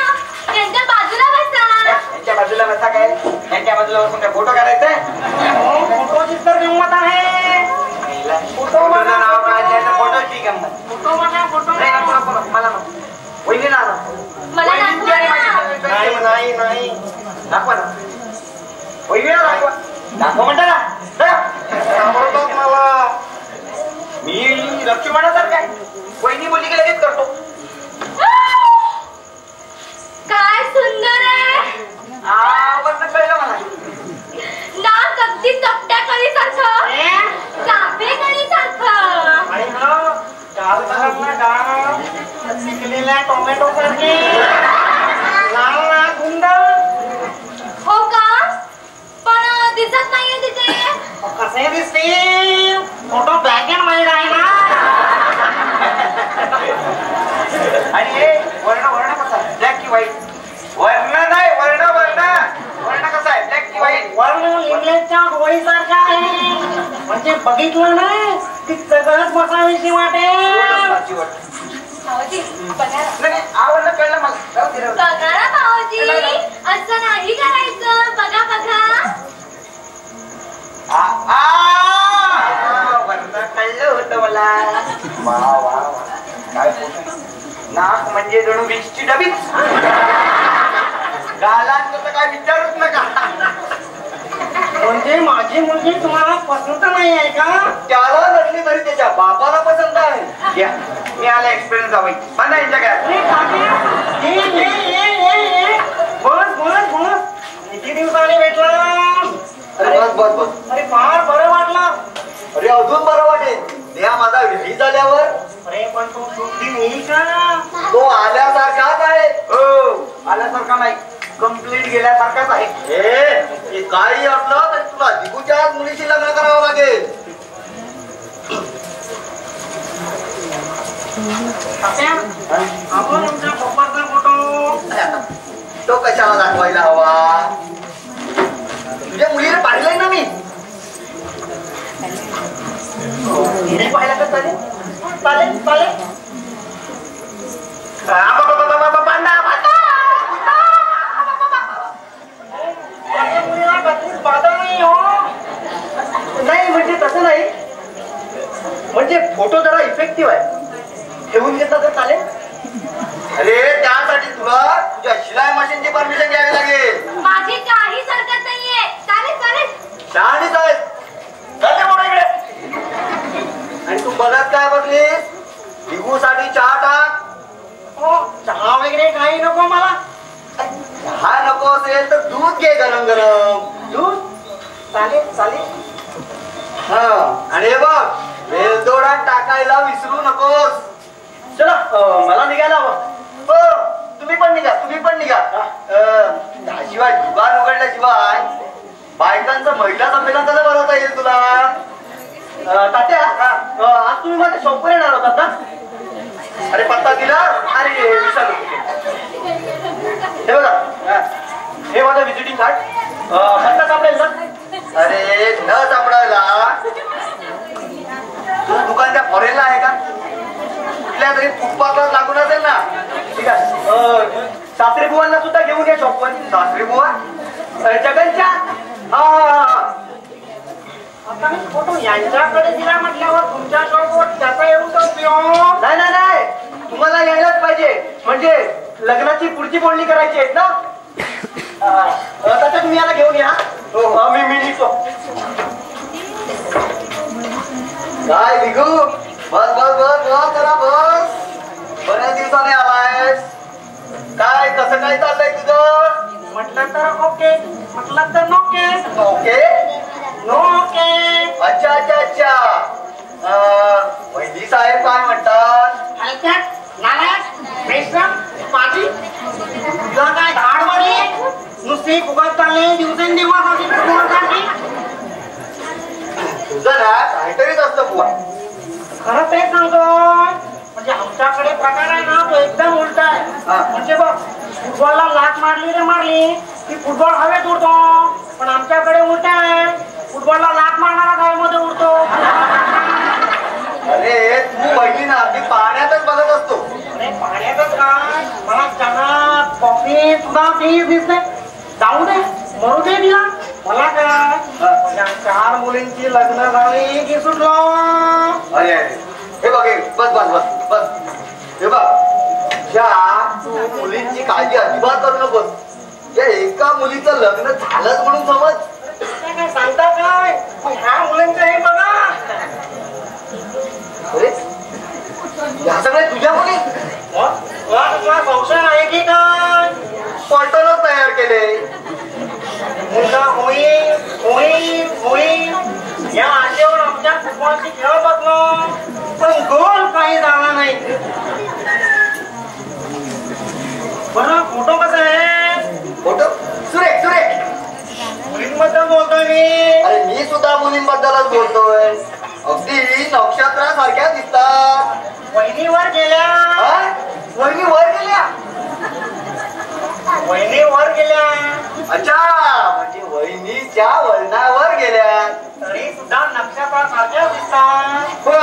S3: त्यांच्या बाजूला बसा.
S5: यांच्या बाजूला बसा काय? यांच्या बाजूला बसून काय फोटो काढायचंय?
S4: फोटोची तर गंमत आहे.
S5: फोटोचं नाव काढायचं, फोटोची गंमत.
S4: फोटो म्हणा, फोटो
S5: नाही नको नको मला नको. वहिनीला आणा.
S3: मला
S5: वहिनीची आणि माझी
S2: नाही नाही नाही.
S5: दाखवा ना. वहिनीला दाखवा. दाखवा म्हणता ना.
S2: सांभाळतात मला.
S5: मी लक्ष्मणासारखा आहे. वहिनी बोलली की लगेच करतो.
S3: काय सुंदर आहे.
S5: वरनं कळलं मला.
S3: नाक अगदी चपट्या कळीसारखं, चाफे कळीसारखं.
S4: आणि हा गाल घालत ना गाल पिकलेल्या टोमॅटो सारखे लाल ना गुंड.
S3: हो का? पण दिसत नाहीये तिथे.
S4: कसे दिसतील? फोटो ब्लॅक अँड व्हाईट आहे ना.
S5: आणि हे वर्ण कसा आहे? ब्लॅक की व्हाईट? वर्ण नाही, वर्ण कसा आहे? ब्लॅक की व्हाईट?
S4: वर्ण इंग्लिशच्या गोळी सारखा आहे. म्हणजे बघितलं ना ती सगळंच बसावीशी वाटेल.
S3: भाऊजी बघा ना.
S5: आवडलं कळलं मला.
S3: बघा ना भाऊजी, असं नाही करायचं. बघा बघा.
S5: कळलं होतं मला. वा वा वा काय नाक म्हणजे जणू विक्सची डबीच. गालांचं तर काय विचारूच नका.
S4: म्हणजे माझी मुलगी तुम्हाला पसंत नाही आहे का?
S2: त्याला नसली तरी त्याच्या बापाला पसंत आहे.
S5: या मी आला एक्सपिरियन्स जावई बना यांच्या काय.
S4: बस बस बस किती दिवसांनी भेटला.
S2: अरे बस बस बस.
S4: अरे फार बरं वाटलं.
S2: अरे अजून बरं वाटेल त्या माझा विधी झाल्यावर.
S4: अरे पण तो सुट्टी येईल का?
S2: तो आल्यासारखाच आहे.
S5: हो आल्यासारखा नाही कंप्लीट गेल्यासारखाच आहे.
S2: हे काही असलं तरी तुला दिगूच्याच मुलीशी लग्न करावं लागेल.
S4: आपण तुमच्या पप्पाचा फोटो.
S2: तो कशाला दाखवायला हवा. तुझ्या मुलीने पाहिलंय ना मी.
S4: पाहिला तर चालेल. चालेल चालेल.
S2: नाही म्हणजे तसं नाही. म्हणजे फोटो जरा इफेक्टिव्ह आहे. ठेवून घेतला तर चालेल. अरे त्यासाठी तुला तुझ्या शिलाई मशीनची परमिशन घ्यावी लागेल.
S3: माझी काहीच हरकत नाहीये. चालेल चालेल.
S2: शहाणीच आहे. जाते मोठा इकडे. आणि तू बघत काय बघलीस. दिगूसाठी चहा टाक.
S4: हो चहा वगैरे काही नको मला.
S2: चहा नको असेल तर दूध घे गरम गरम.
S4: दूध चालेल चालेल.
S2: हा आणि हे बघ वेलदोडा टाकायला विसरू नकोस. चला मला निघायला हवं. हो तुम्ही पण निघा. तुम्ही पण निघा. त्याशिवाय दुकान उघडल्याशिवाय बायकांचं महिला संमेलन कसं भरवता येईल तुला. तात्या आज तुम्ही माझ्या शॉपवर येणार होतात ना. अरे पत्ता दिला. अरे विचारू. हे बघा हे माझं व्हिजिटिंग कार्ड. पत्ता सापडेल ना. अरे न सापडायला तुझं दुकान त्या फॉरेनला आहे का. कुठल्या तरी फुटपाथला लागून असेल ना. ठीक आहे. सासरी बुवांना सुद्धा घेऊन या शॉपवर. सासरी बुवा जगनच्या. हा
S4: आता मी फोटो यांच्याकडे दिला म्हटल्यावर तुमच्या शॉपवर त्याचा येऊन तो उपयोग.
S2: नाही नाही नाही तुम्हाला यायलाच पाहिजे. म्हणजे लग्नाची पुढची बोलणी करायची आहेत ना. तसं तुम्ही याला घेऊन या. मी निघतो. काय दिगू बस बस बस बस जरा बस. बऱ्याच दिवसाने आलायस. काय कसं काय चाललंय तुझं.
S4: म्हटलं तर ओके म्हटलं तर नोके.
S2: ओके
S4: नोके.
S2: अच्छा अच्छा अच्छा. वैदी साहेब काय म्हणतात.
S4: हलक्यात नालायक बेशरम पाटी. तुला काय धाड वाढली. नुसती फुगत चालले दिवसेंदिवस अशी फुगत.
S2: तुझं ना काहीतरीच असतं बुवा.
S4: खरं तेच सांगतोय. म्हणजे आमच्याकडे प्रकार आहे ना तो एकदम उलटा आहे. म्हणजे बघ फुटबॉलला लाट मारली रे मारली की फुटबॉल हवेत उडतो. पण आमच्याकडे उलटा आहे. फुटबॉलला लाट मारणारा हवेमध्ये उडतो.
S2: अरे तू बहिणीना अगदी पाण्यातच बघत असतो.
S4: अरे पाण्यातच काय. मला चहा कॉफी सुद्धा ती दिसते. जाऊ दे मरू दे तिला. मला काय या 4 मुलींची लग्न झाली की सुटलो.
S2: अरे अरे हे बघ बस बस बस बस. हे बघ ज्या तू मुलींची काळजी अजिबात करू नकोस. या एका मुलीचं लग्न झालंच म्हणून समज.
S4: काय सांगता काय. ह्या मुलींचं हे बघा.
S2: अरे या सगळ्या तुझ्या मुली.
S4: तुला संशय आहे की काय.
S2: पॉर्टलच तयार केले.
S4: मुलगा होईल होईल होईल या आशेवर आमच्या फुटबॉलची खेळ बसलो. पण गोल काही झाला नाही. बरं फोटो कसा आहे.
S2: फोटो सुरेख सुरेख.
S4: मुलींबद्दल बोलतोय मी.
S2: अरे मी सुद्धा मुलींबद्दलच बोलतोय. अगदी नक्षत्रासारख्या दिसतात.
S4: वहिनीवर गेल्या.
S2: वहिनी वर गेल्या.
S4: वहिनीवर गेल्या.
S2: अच्छा म्हणजे वहिनीच्या वळणावर गेल्या.
S4: तरी सुद्धा नक्षत्रासारख्या सारख्या दिसतात.
S5: हो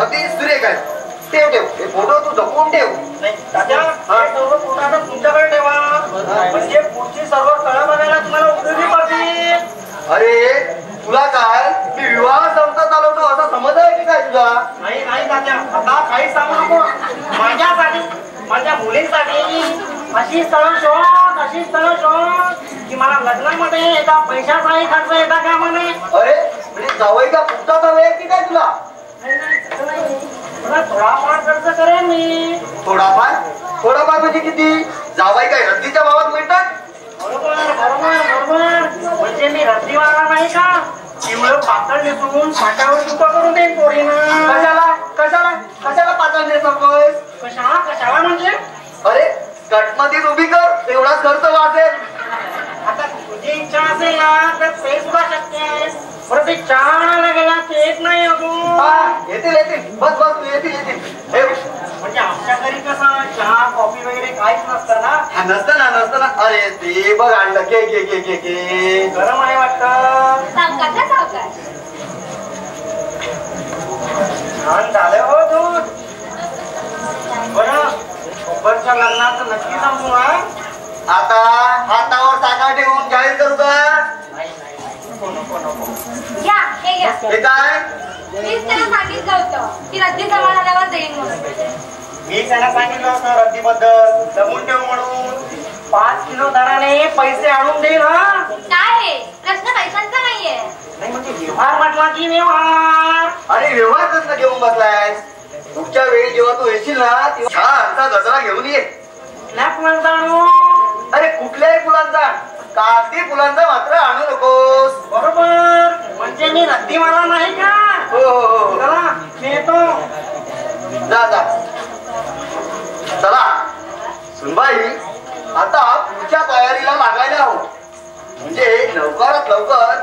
S5: अगदी सुरेख आहे. ठेव ठेव हे फोटो तू जपून ठेव.
S4: नाही तात्या हे सर्व फोटो आता तुमच्याकडे ठेवा म्हणजे पुढची सर्व कळा बघायला तुम्हाला उपयोगी पडतील.
S5: अरे तुला काय मी विवाह संस्था चालवतो असा समज आहे की काय तुझा?
S4: नाही नाही तात्या आता काही सांगू नको. माझ्यासाठी माझ्या मुलींसाठी अशी स्थळं शोध की मला लग्नामध्ये एका पैशाचाही खर्च येता का म्हणे.
S5: अरे म्हणजे जावई का पुढचा जावई आहे की काय तुला?
S4: मला थोडाफार खर्च करेन मी.
S5: थोडाफार म्हणजे किती? जावई काय रद्दीच्या भावात मिळतात?
S4: बरोबर बरोबर बरोबर म्हणजे मी रद्दीवाला नाही का. एवढं पातळ नेसून फाट्यावर चुका करून देईन पोरीनं.
S5: कशाला कशाला कशाला पातळ नेसतोय?
S4: कशाला म्हणजे
S5: अरे कटमधीच उभी कर तेवढाच खर्च वाचेल.
S4: आता तुझी इच्छा असेल ना तर ते सुद्धा शक्य आहे. बरं ते चहा आणायला गेला ते येत नाही अजून.
S5: येतील बस बस येतील.
S4: म्हणजे आमच्या घरी कसं चहा कॉफी वगैरे काहीच नसतं ना.
S5: नसतं ना. अरे ते बघ आणलं के
S4: गरम आहे वाटतं. छान झालं हो दूध. बरं सोबतच्या लग्नाचं नक्की सांगू ना.
S5: आता हातावर साखर ठेवून जाहीर करू का?
S3: घ्या हे घ्या.
S5: हे काय?
S3: मीच त्याला सांगितलं होतं की रद्दी जमा झाल्यावर देईन म्हणून.
S4: मी त्यांना सांगितलं होतं रद्दीबद्दल जमून ठेव म्हणून. 5 किलो दराने पैसे आणून देईल. हा
S3: काय हे प्रश्न पैशांचा नाहीये.
S4: नाही म्हणजे व्यवहार म्हटला की व्यवहार.
S5: अरे व्यवहार कसला घेऊन बसलाय? पुढच्या वेळी जेव्हा तू येशील ना तेव्हा छानसा गजरा घेऊन ये.
S4: कुठल्या फुलांचा आणू?
S5: अरे कुठल्याही फुलांचा, कागदी फुलांचा मात्र आणू नकोस.
S4: बरोबर म्हणजे मी रद्दीवाला नाही का.
S5: हो
S4: चला मी येतो.
S5: जा चला सुनबाई आता पुढच्या तयारीला लागायला हवं. म्हणजे लवकरात लवकर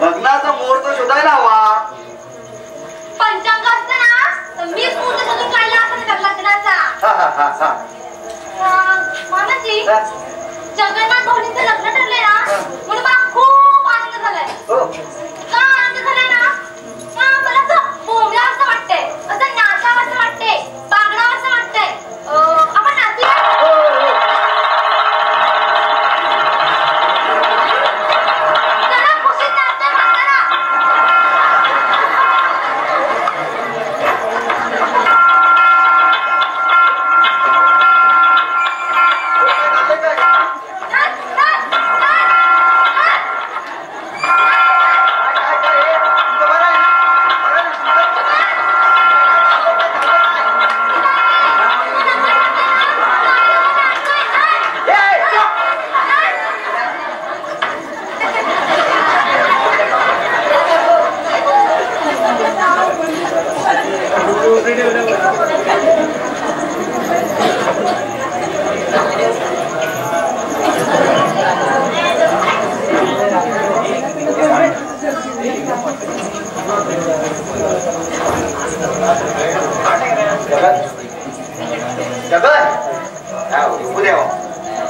S5: लग्नाचा मुहूर्त शोधायला हवा.
S3: पंचांग असतं ना तर मीच मुहूर्त शोधून काढला असता लग्नाचा. मामाजी जगन्नाथ भाऊंचं लग्न ठरलंय ना म्हणून मला खूप आनंद झालाय. का आनंद झालाय ना मला असं बोंबला असं वाटतंय, असं नाचावं असं वाटतंय, बागडावं असं वाटतंय. आपण नाचूया. जरा खुशीत नाचतोय म्हातारा.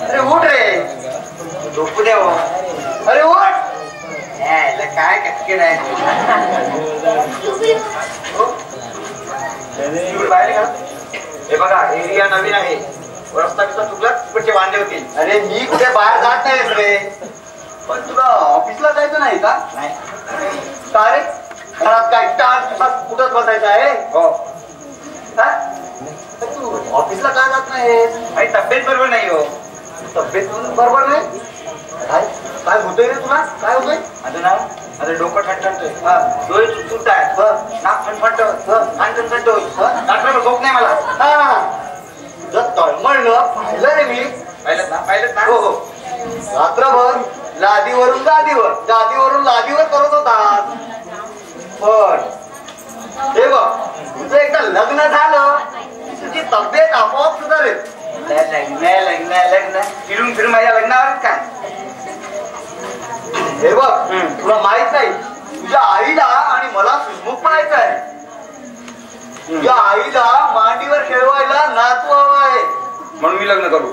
S5: अरे उठ रे. झोपू द्याव. अरे उठ. काय कटके नाही. हे बघा एरिया नवीन आहे. रस्ता बिस्ता चुकला तिकडचे वांदे होतील. अरे मी कुठे बाहेर जात नाही रे. पण तुला ऑफिसला जायचं नाही का? नाही. का रे घरात काय तास कुठंच बसायचं आहे? हो. तू ऑफिसला काय जात नाही? तब्येत बरोबर नाही हो. तब्येत बरोबर नाही? काय होतोय रे तुला? काय होतोय? माझं डोकं ठणठणतोय. डोळे सुटतायत. नाक फणफणतोय. कान टणटणतोय. डॉक्टर झोप नाही मला. तळमळलं पाहिलं रे मी. पाहिलं ना? हो. रात्रभर लादीवरून गादीवर, गादीवरून लादीवर करत होता. पण हे बघ तुझं एकदा लग्न झालं तुझी तब्येत आपोआप सुधारेल. लग्न फिरून फिरून माझ्या लग्नावर काय. हे बघ तुला माहित नाही तुझ्या आईला आणि मला सुमुख पडायचं आहे. तुझ्या आईला मांडीवर खेळवायला नातू हवं आहे म्हणून मी लग्न करू.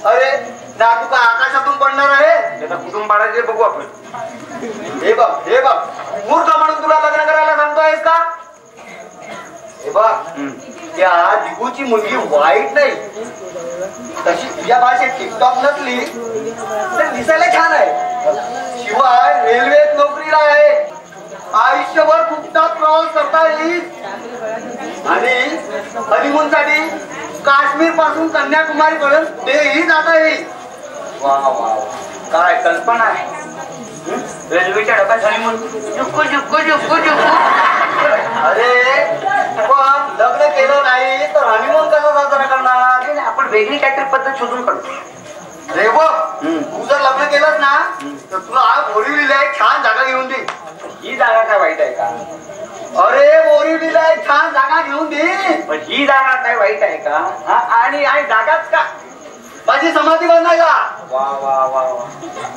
S5: अरे नातू का आकाशातून पडणार आहे? त्याचा कुटुंब पाडायचे बघू आपण.
S2: हे बघ मूर्ख म्हणून तुला लग्न करायला सांगतोयस का? हे बघ, त्या दिगूची मुलगी वाईट नाही, तशी तुझ्या भाषेत टिकटॉक नसली तर दिसायला छान आहे. शिवाय रेल्वेत नोकरीला आहे, आयुष्यभर फुकटात प्रवास करता येईल आणि हनीमून साठी काश्मीर पासून कन्याकुमारी पर्यंत तेही जाता येईल.
S5: वा वा, काय कल्पना आहे. रेल्वेच्या डब्यात हनीमून, जुक्कू जुक्कू जुक्कू जुक्कू.
S2: अरे पण लग्न केलं नाही तर हनीमून कसा साजरा करणार?
S5: आपण वेगळी काहीतरी पद्धत शोधून काढतो.
S2: अरे बघ, तू जर लग्न केलंस ना तर तुला बोरिवलीला एक छान जागा घेऊन दे.
S5: ही जागा काय वाईट आहे का?
S2: अरे बोरिवलीला एक छान जागा घेऊन दे.
S5: पण ही जागा काय वाईट आहे का? आणि जागाच का?
S2: माझी समाधी बांधायला.
S5: वा वा वा वा,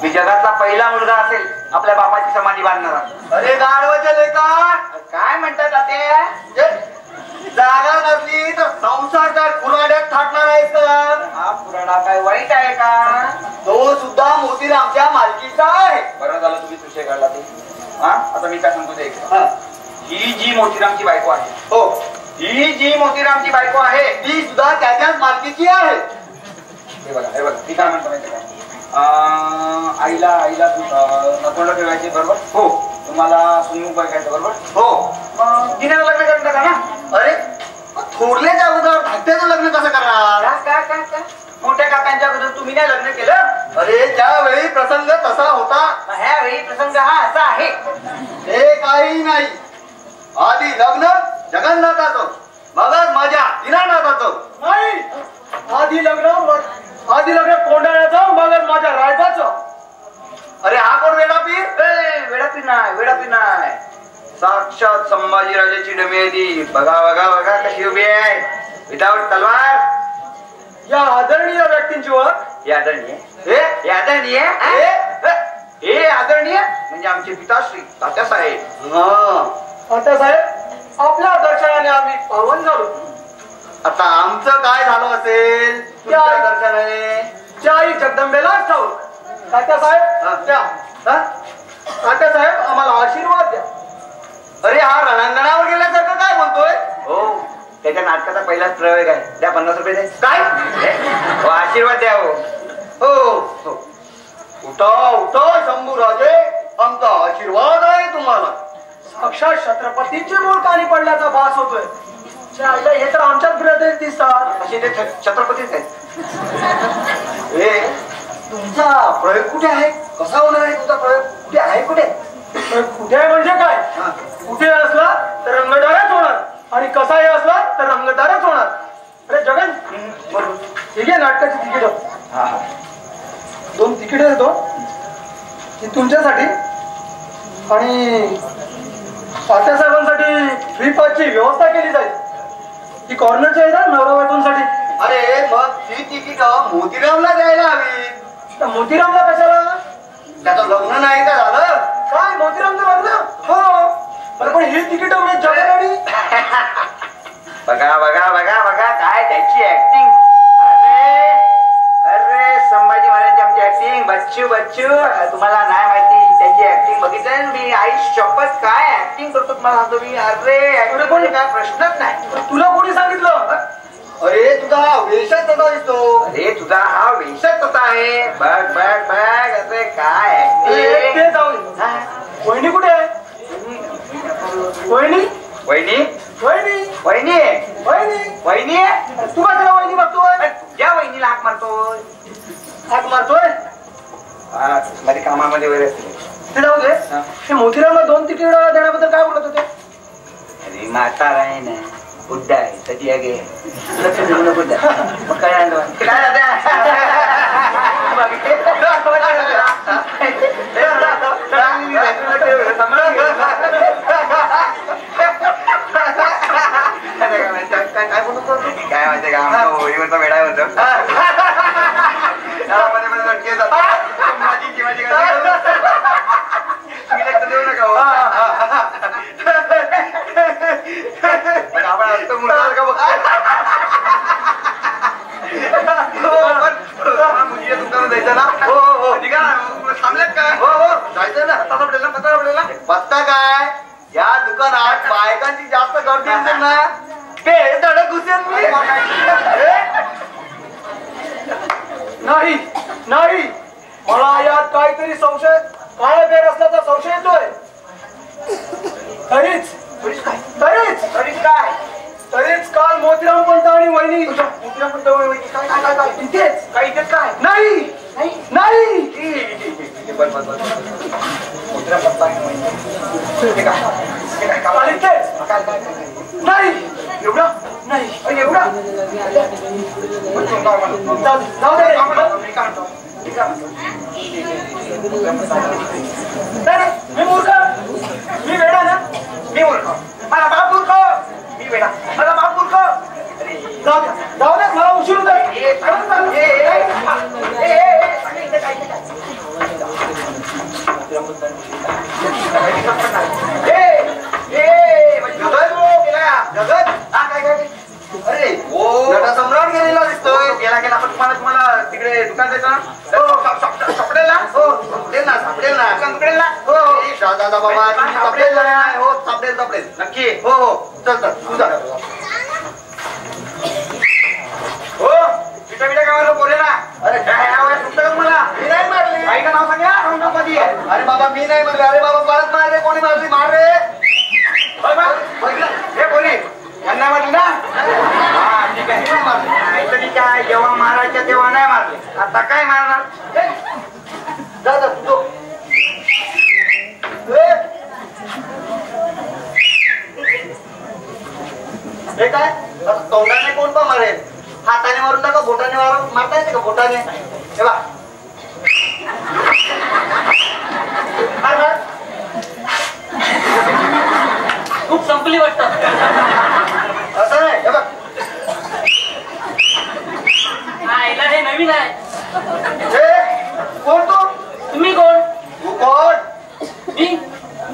S5: मी जगातला पहिला मुलगा असेल आपल्या बापाची समाधी बांधणारा.
S2: अरे गाढवाच्या लेका,
S5: काय म्हणतात ते?
S2: जागा नसली तर संसार काय कुऱ्हाड्यात थाटणार आहेस का?
S5: हा पुराणा काय वाईट आहे का?
S2: तो सुद्धा मोतीरामच्या मालकीचा आहे.
S5: बरं झालं तुम्ही तुझे काढला ते. हा, आता मी काय सांगतो ते. ही जी मोतीरामची बायको आहे,
S2: हो,
S5: ही जी मोतीरामची बायको आहे
S2: ती सुद्धा त्याच्याच मालकीची आहे.
S5: हे बघा ती काय म्हणतो माहिती का? आईला नकोंड ठेवायची, बरोबर?
S2: हो.
S5: तुम्हाला सुन्मुख बघायचं, बरोबर?
S2: हो.
S5: तिने लग्न करून टाका ना.
S2: अरे थोरल्याच्या अगोदर धाकट्याचं लग्न कसं करणार?
S5: काय मोठ्या काकांच्या अगोदर तुम्ही नाही लग्न केलं?
S2: अरे त्यावेळी प्रसंग तसा होता.
S5: ह्या वेळी प्रसंग हा असा आहे.
S2: हे काही नाही. आधी लग्न जगन्नाथाचं, मगच माझ्या दिनानाथाचं.
S4: नाही, आधी लग्न कोंडाण्याचं, मगच माझ्या रायबाचं.
S2: अरे हा कोण वेडापीर?
S5: वेडापीर नाही, साक्षात संभाजीराजाची डमी आहे ती. बघा कशी उभी आहे, विदाउट तलवार.
S4: या आदरणीय व्यक्तींची ओळख.
S5: हे आदरणीय म्हणजे आमचे पिताश्री तात्यासाहेब.
S4: आता साहेब, आपल्या दर्शनाने आम्ही पावन झालो.
S2: आता आमचं काय झालं असेल तुमच्या दर्शनाने?
S4: त्या आई जगदंबेलाच ठाऊक. तात्यासाहेब आम्हाला आशीर्वाद द्या.
S2: अरे हा रणांगणावर गेल्यासारखं काय बोलतोय?
S5: हो, त्याच्या नाटकाचा पहिलाच प्रयोग आहे. द्या 50 रुपये द्या. काय हो, आशीर्वाद द्या.
S2: हो, उठा शंभूराजे, आमचा आशीर्वाद आहे तुम्हाला.
S4: साक्षात छत्रपतींची मूळ कानी पडल्याचा भास होतोय. हे तर आमच्याच ब्रदर्स दिसतात.
S5: असे ते छत्रपतीच आहेत.
S2: हे तुमचा प्रयोग कुठे आहे? कसा होणार आहे तुमचा प्रयोग? कुठे आहे? कुठे
S4: कुठे म्हणजे काय? कुठे असला तर रंगदारच होणार, आणि कसाही असला तर रंगदारच होणार. अरे जगन, ठीक आहे, नाटकाची तिकीट 2 तिकीट देतो, ही तुमच्यासाठी आणि तात्यासाहेबांसाठी फ्री पासची व्यवस्था केली जाईल. ती कॉर्नरची आहे ना नवरा बायकोंसाठी.
S2: अरे मग ही तिकीट मोतीरामला द्यायला हवी.
S4: मोतीरामला कशाला?
S2: त्याचं लग्न नाही का झालं?
S4: काय मोतीरामचं लग्न? हो, पण ही तिकीट म्हणजे जगन.
S5: बघा काय त्याची ऍक्टिंग. अरे संभाजी महाराजांची आमची ऍक्टिंग. बच्चू तुम्हाला नाही माहिती त्याची ऍक्टिंग बघितलं मी. आई शपथ काय ऍक्टिंग करतो तुम्हाला सांगतो मी. अरे कोणी काय प्रश्नच नाही.
S4: तुला कोणी सांगितलं?
S2: अरे तुझा वेशच तसा दिसतो.
S5: अरे तुझा हा वेशच तसा आहे. बघ अरे काय ऍक्टिंग.
S4: ते जाऊ दे. वहिनी कुठे आहे? वहिनी तू काय वहिनी बघतोय?
S5: तुझ्या वहिनीला हाक मारतोय.
S4: हाक मारतोय?
S5: मध्ये कामामध्ये वगैरे
S4: ते जाऊ दे. ते मोतीरामला 2 तिकीट देण्याबद्दल काय बोलत होते?
S5: अरे म्हातारा आहे ना, बुद्धा आहे, कधी आगे लक्ष देऊ नको. मग काय काय बोलतो काय माहिती का? होळीवरचा वेळा होतो. देऊ नका. आपण असतो मुलाला का बघ. मुलीच्या दुकानात जायचं ना? हो थांबल्यात का? हो जायचं ना.
S2: करता काय? या दुकानात बायकांची जास्त गर्दी असेल ना, ते धडक घुसेल मी. नाही नाही, मला यात काहीतरी संशय, काळा बेर असल्याचा संशय येतोय. तरीच काल मोतीराम पंत आणि वहिनी मोतीराम पंत वहिनी काय इथेच काय नाही नाही मोतीराम पंत आणि वहिनी नाही एवढं नाही एवढं जाऊ दे. मी मूर्ख, मी वेडा ना, मी मूर्ख, मला बाप मूर्ख, मी वेडा, मला बाप मूर्ख. जाऊ दे मला उशीर होत आहे. अरे नटा सम्राट गेलेला दिसतोय. गेला पण तुम्हाला तिकडे दुकान जायचं ना, सापडेल ना, सापडेल ना. हो दादा बाबा सापडेल ना, हो सापडेल नक्की. हो चल तू जा. हो पिठा काय मारलं बोले ना. अरे काय सुटतं मला, मी नाही मारली. काही का नाव सांगा कधी. अरे बाबा मी नाही मारले. अरे बाबा परत मारले. कोणी मारली? मार रे. हे बोली यांना मारली ना. हा ठीक आहे. तरी काय जेव्हा मारायच्या तेव्हा नाही मारले, आता काय मारणार. जा तू. हे काय तोंडाने कोण पण मारेल? हाताने मारून टाका, बोटाने मारून मारता येते का? बोटाने हे बा.
S1: खूप संपली वाटतं.
S2: असं नाही. हे बघ
S1: आईला हे नवीन आहे.
S2: कोण तू?
S1: तुम्ही कोण?
S2: तू कोण?
S1: मी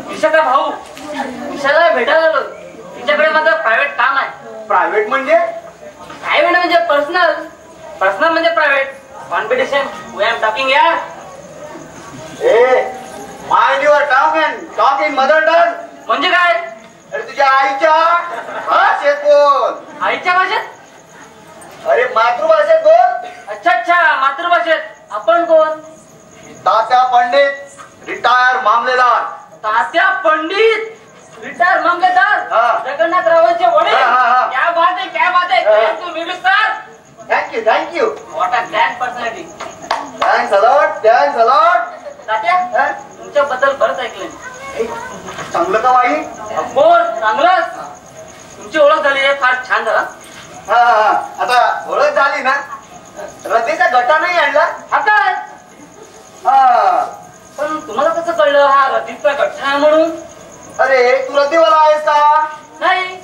S1: विशाखा भाऊ. विशाला भेटायला आलो. तिच्याकडे माझं प्रायव्हेट काम आहे.
S2: प्रायव्हेट म्हणजे?
S1: प्रायव्हेट म्हणजे पर्सनल म्हणजे private. Competition we are talking यार.
S2: Mind your tongue and talk in mother tongue.
S1: म्हणजे काय?
S2: अरे तुझ्या आईच्या भाषेत बोल.
S1: आईच्या भाषेत?
S2: अरे मातृभाषेत बोल.
S1: अच्छा मातृभाषेत. आपण कोण?
S2: तात्या पंडित, रिटायर मामलेदार.
S1: तात्या पंडित, रिटायर मामलेदार,
S2: हा.
S1: जगन्नाथरावांचे वडील.
S2: हा.
S1: क्या बात है. Thank you, Mr. Sir.
S2: Thank you.
S1: What a grand personality.
S2: Thanks a lot.
S1: Tatya, तुमच्याबद्दल बरंच ऐकलंय.
S2: चांगलं का वाई?
S1: अफकोर्स चांगलंच. तुमची ओळख झाली आहे, फार छान झाला.
S2: हा आता ओळख झाली ना. रतीचा गटा नाही आणला
S1: आता
S2: हा.
S1: पण तुम्हाला कसं कळलं हा रतीचा गठ्ठा आहे म्हणून?
S2: अरे तू रतीवाला आहेस का?
S1: नाही.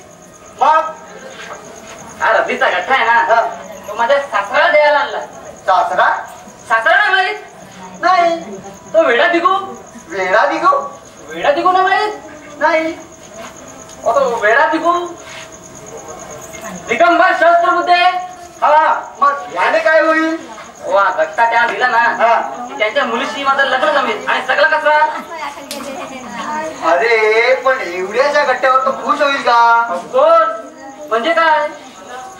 S2: मग
S1: हा रतीचा गठ्ठा आहे
S2: हा.
S1: ना, तो माझ्या सासऱ्याला द्यायला आणला.
S2: सासरा
S1: नाही माहित?
S2: नाही.
S1: तो वेडा दिगू नाही माहित?
S2: नाही.
S1: तो वेडा दिगू दिगंबर सहस्त्रबुद्धे.
S2: हा मग याने काय होईल?
S1: वा गट्टा त्या दिला ना,
S2: हा.
S1: की त्यांच्या मुलीशी माझं लग्न जमेल. आणि सगळं कसं?
S2: अरे पण एवढ्याच्या गट्ट्यावर तो खुश होईल का?
S1: ऑफकोर्स. म्हणजे काय?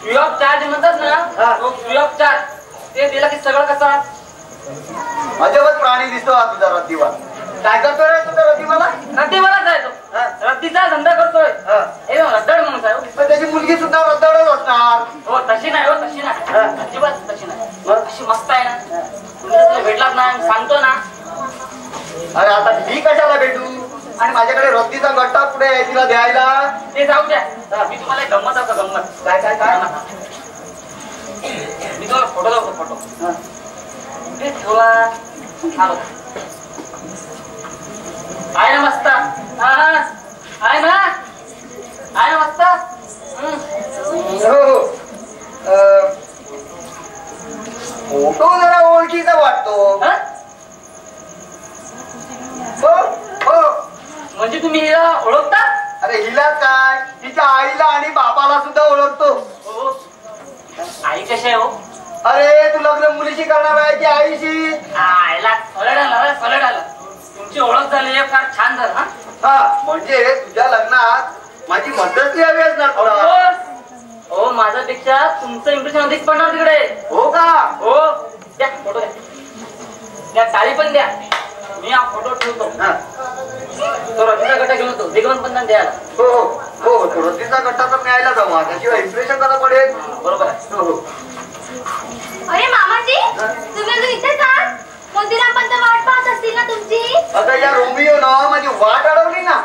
S1: फ्री ऑफ चार्ज म्हणतात
S2: हा.
S1: ना, तो फ्री ऑफ चार्ज. ते दिला की सगळं कसं?
S2: अजबच प्राणी दिसतो हा तुझा रतीवाला. काय करतोय रे तुझा रतीवाला?
S1: रद्दीवालाच आहे तो.
S2: हा.
S1: रद्दीचा धंदा करतोय.
S2: हा.
S1: हे रद्दड म्हणून आहे.
S2: पण त्याची मुलगी सुद्धा रद्दडच असणार.
S1: हो तशी नाही.
S2: हा.
S1: अजिबात तशी नाही. अशी मस्त आहे ना. तुम्ही तुला भेटलात ना, सांगतो ना.
S2: अरे आता मी कशाला भेटू? आणि माझ्याकडे रद्दीचा गट्टा पुढे आहे तिला द्यायला.
S1: ते जाऊ द्या. मी तुम्हाला एक गंमत दाखवतो. गंमत
S2: काय
S1: मी तुम्हाला फोटो दाखवतो. फोटो ते ठेवला. आहे ना मस्त? आहे ना मस्त.
S2: हो. फोटो जरा ओळखीचा वाटतो. हो.
S1: म्हणजे तुम्ही हिला ओळखता?
S2: अरे हिला काय, तिच्या आईला आणि बापाला सुद्धा ओळखतो.
S1: हो. आई कशी आहे हो?
S2: अरे तू लग्न मुलीशी करणार आहे की आईशी?
S1: आईला सलड आलं. तुमची ओळख झाली आहे, फार छान झालं. हा
S2: हा म्हणजे तुझ्या लग्नात माझी मदत हवी असणार तुला.
S1: हो माझ्यापेक्षा तुमचं इम्प्रेशन अधिक पडणार तिकडे.
S2: हो का?
S1: हो द्या फोटो द्या. द्या टाळी पण द्या. मी हा फोटो ठेवतो. तो रतीचा गट्टा घेऊन येतो. दिगवंत पण द्यायला.
S2: हो हो हो रतीचा गट्टा तर न्यायला जाऊ. त्याशिवाय इम्प्रेशन कसा पडेल.
S1: बरोबर आहे.
S2: हो हो.
S3: अरे मामाजी तुम्ही अजून इथेच आहात? मोतीराम पंत वाट पाहत असतील ना तुमची?
S2: आता या रोमिओ ना माझी वाट अडवली ना.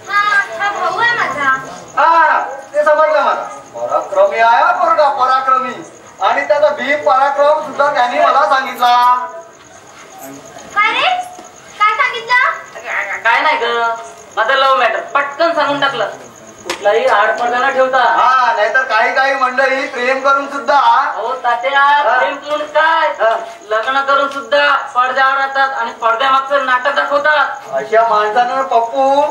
S3: हा भाऊ आहे माझा.
S2: हा ते समजलं मला. पराक्रमी आहे पोरगा पराक्रमी. आणि त्याचा भीम पराक्रम सुद्धा त्यांनी मला सांगितला.
S3: काय रे काय सांगितलं?
S1: काय नाही ग माझं लव्ह मॅटर पटकन सांगून टाकलं. कुठलाही आडपडदा न ठेवता.
S2: हा नाहीतर काही काही मंडळी प्रेम करून सुद्धा
S1: हो तात्या प्रेम करून काय लग्न करून सुद्धा पडद्यावर राहतात आणि पडद्यामागचं नाटक दाखवतात.
S2: अशा माणसानं पप्पू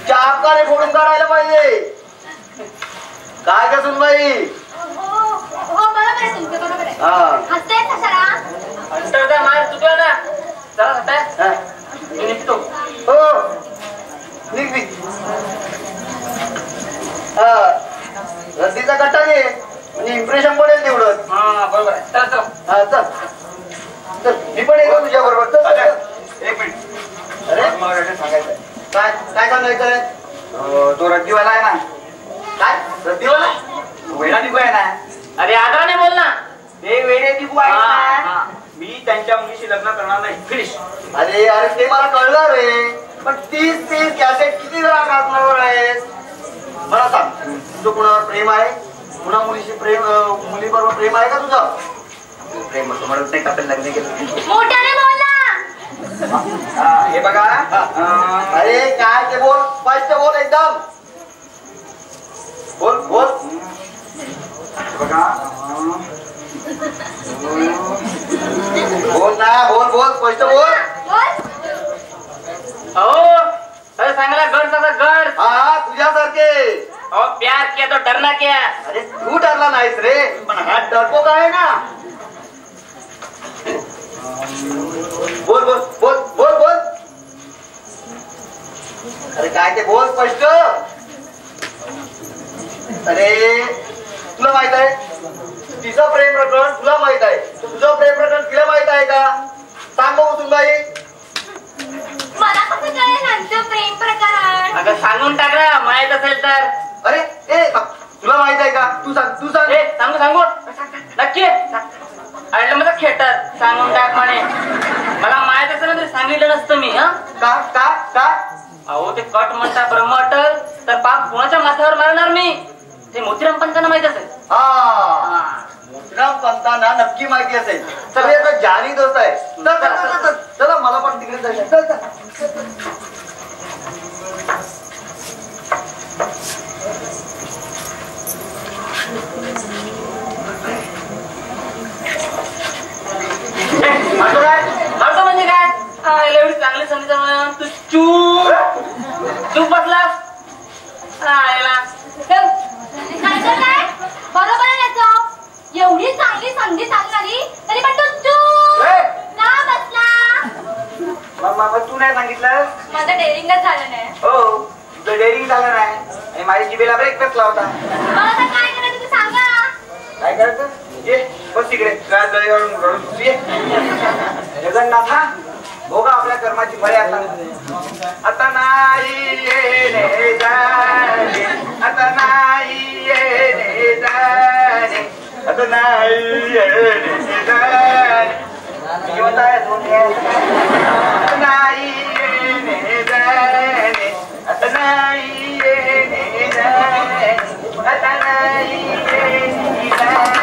S2: चाकाने फोडून काढायला पाहिजे. काय का सुनबाई?
S3: हो बरोबर आहे तुमचं बरोबर आहे.
S2: हा
S3: हसताय कशाला?
S1: अंतरदा मार चुकला ना. चला तात्या मी निघतो.
S2: हो निघ निघ. रद्दीचा गट्टा घे म्हणजे इम्प्रेशन पडेल तेवढं.
S1: हा बरोबर आहे. चल चल.
S2: हा चल चल मी पण येतो तुझ्या बरोबर.
S5: एक मिनिट.
S2: अरे
S5: मला सांगायचं
S2: काय काय सांगायचं रे?
S5: तो रद्दीवाला आहे ना.
S2: काय रद्दीवाला?
S5: वेळा दिगू आहे ना.
S1: अरे आदराने बोल ना.
S5: ते वेळे दिगू आहे
S1: हा,
S5: ना.
S1: हा.
S5: मी त्यांच्या मुलीशी लग्न करणार नाही. फिनिश.
S2: अरे अरे ते मला कळलं रे. पण 30 कॅसेट किती वेळा काढणार आहेस? मला सांग तुझं कुणावर प्रेम आहे? कुणा मुलीशी प्रेम मुलीबरोबर प्रेम आहे का तुझं?
S5: प्रेम होतं म्हणून नाही का आपण लग्न केलं.
S3: मोठ्याने बोल ना.
S5: हे बघा.
S2: अरे काय ते बोल स्पष्ट बोल एकदम. बोल बोल.
S5: बघा
S2: बोल ना बोल बोल स्पष्ट बोल.
S3: बोल.
S1: हो अरे सांगला गड तसा गड.
S2: हा तुझ्यासारखे.
S1: हो प्यार किया तो डरना क्या.
S2: अरे तू डरला नाहीस रे पण हा डरपोक आहे ना. बोल बोल बोल बोल बोल. अरे काय ते बोल स्पष्ट. अरे तुला माहित आहे तिचं प्रेम प्रकरण तुला माहित आहे. तुझं प्रेम प्रकरण तिला माहित आहे का? सांग बघू सुनबाई.
S3: मला कसं कळेल आमचं प्रेम प्रकरण?
S1: अगं सांगून टाक ना माहित असेल तर.
S2: अरे ए तुला माहित आहे का? तू सांग तू सांग.
S1: ए सांगू सांगू नक्की अडलं माझं खेटर सांगून टाक म्हणे. मला माहित असेल ना तरी सांगितलं नसतं मी. हा
S2: का का का?
S1: अहो ते कट म्हणता ब्रह्म अटल तर पाप कोणाच्या माथ्यावर मारणार मी. ते मोतीराम पंतांना माहित असेल.
S2: हा मोतीराम पंतांना नक्की माहिती असेल. तर हे तर जानी दोस्त आहे. चल चल चल चल चला मला पण तिकडे जायचं. चल चल.
S1: म्हणतो म्हणजे काय एवढी चांगली संधी तू चूप बसलास. चल
S3: काय बरोबर आहे याचं. एवढी चांगली संधी चालणारी तरी पण तू चूप का बसला?
S5: मग तू नाही सांगितलं.
S3: माझं डेअरिंगच झालं नाही.
S5: हो तुझं डेअरिंग झालं नाही आणि माझ्या जिभेला ब्रेक बसला होता.
S3: मला तर काय करायचं तुम्ही सांगा.
S5: काय करायचं? ये बस तिकडे. काय जगन्नाथा बघा आपल्या कर्माची फळे आता. आता नाही येणे जाणे. आता नाही येणे जाणे. आता नाही येणे जाणे. जिवंत आहे दोन्ही. आता नाही येणे जाणे. आता नाही येणे जाणे. आता नाही येणे जाणे.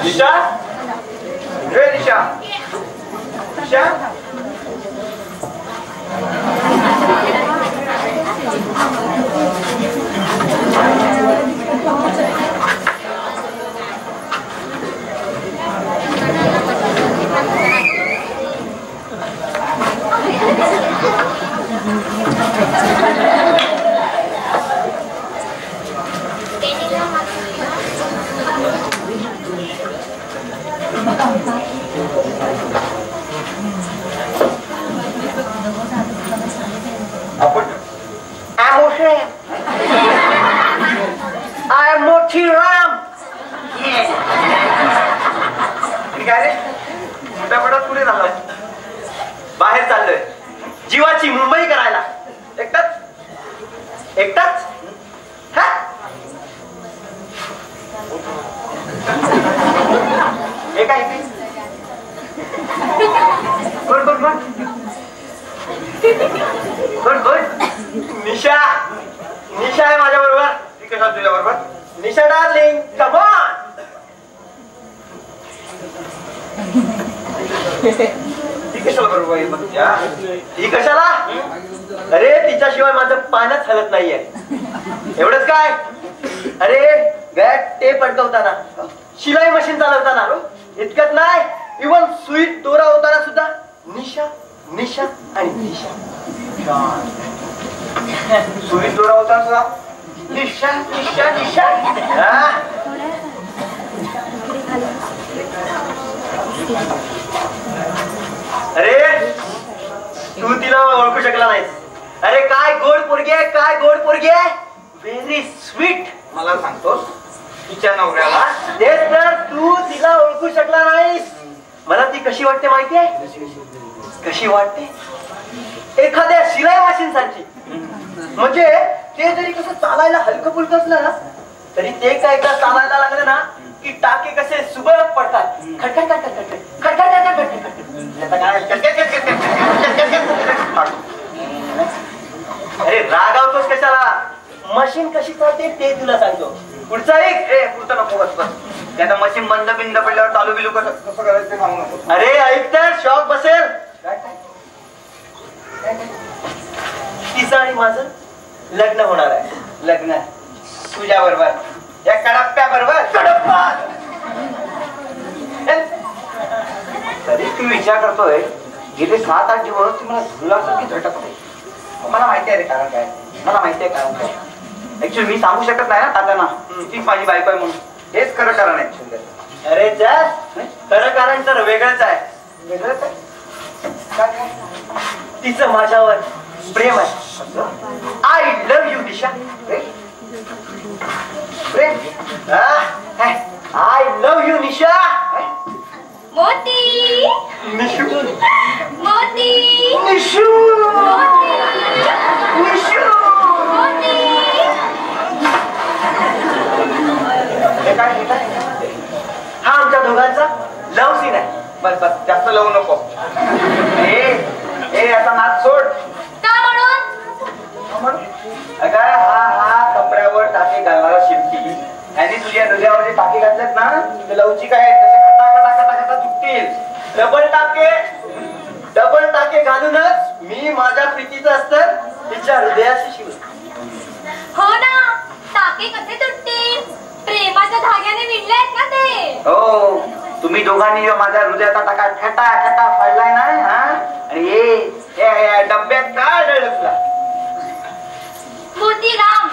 S5: दिशा हे दिशा दिशा
S2: आपण आय मोतीराम. काय रे मोठ्या पडात पुढे झालं, बाहेर चाललोय जीवाची मुंबई करायला. एकटाच एकटाच हे काय कोण कोण कोण कोण कोण? निशा. निशा आहे माझ्या बरोबर. ती कशा तुझ्या बरोबर? निशा डार्लिंग कम ऑन. ती कशाला बरोबर? ही कशाला? अरे तिच्याशिवाय माझं पानच हलत नाहीये. एवढंच काय, अरे गॅट टेप अडकवताना, शिलाई मशीन चालवताना, इतकंच नाही, इव्हन सुईत दोरा होताना सुद्धा निशा निशा आणि निशा. सुईत दोरा होताना सुद्धा निशा निशा निशा. अरे तू तिला ओळखू शकला नाहीस. अरे काय गोड पोरगी आहे, काय गोड पोरगी आहे. Very sweet.
S5: मला सांगतोस तिच्या नवऱ्याला?
S2: तेच तर, तू तिला ओळखू शकला नाहीस. मला ती कशी वाटते माहितीये? कशी वाटते? एखाद्या शिलाई मशीन सारखी. म्हणजे ते जरी कसं चालायला हलकं फुलकं असलं ना, तरी ते काय एकदा चालायला लागलं ना की टाके कसे सुबक पडतात. खटखट खटखट खटखट खटखट खटखट खटखट. अरे रागावतोस कशाला? मशीन कशी चालते ते तुला सांगतो. पुढचा एक
S5: पुढचं नको बस बस. त्याला मशीन बंद बिंद पडल्यावर चालू बिलू कसं करायचं ते सांगू नको.
S2: अरे ऐक तर, शॉक बसेल. तिचं आणि माझं लग्न होणार आहे.
S5: लग्न तुझ्या बरोबर, या कडप्प्या बरोबर.
S2: कडप्पा.
S5: तरी तू विचार करतोय, गेले 7-8 दिवस ती मला झुलासारखी झटक होते. मला माहिती आहे रे कारण काय. मला माहिती आहे कारण काय. ऍक्च्युअली मी सांगू शकत नाही ना तात्यांना तीच माझी बायको आहे म्हणून. हेच खरं कारण ऍक्च्युअली.
S2: अरे जा, खरं कारण तर वेगळंच आहे.
S5: वेगळंच आहे.
S2: तिचं माझ्यावर प्रेम आहे. I love you Nisha.
S5: प्रेम?
S2: I love you Nisha.
S3: Moti
S2: Nishu
S3: मोती
S2: निशू निशू. हा आमच्या दोघांचा लव्ह सीन आहे.
S5: बस बस जास्त लावू नको. ए आता नाच सोड.
S3: का म्हणून?
S5: काय हा कपड्यावर टाके घालणारा शिल्पी आणि तुझ्या हृदयावर जे टाके घातलेत ना ते लवचिक आहेत. तसे खटा खटा खटा खटा तुटतील.
S2: डबल टाके घालूनच मी माझ्या प्रीतीचं अस्तर तिच्या हृदयाशी शिवलं.
S3: हो ना, टाके कसे तुटतील? प्रेमाच्या धाग्याने विणले आहेत ना ते.
S5: हो, तुम्ही दोघांनी माझ्या हृदयाचा टाका खटा खटा फाडलाय ना. आणि हे डब्यात काय डळकला?
S3: मोतीराम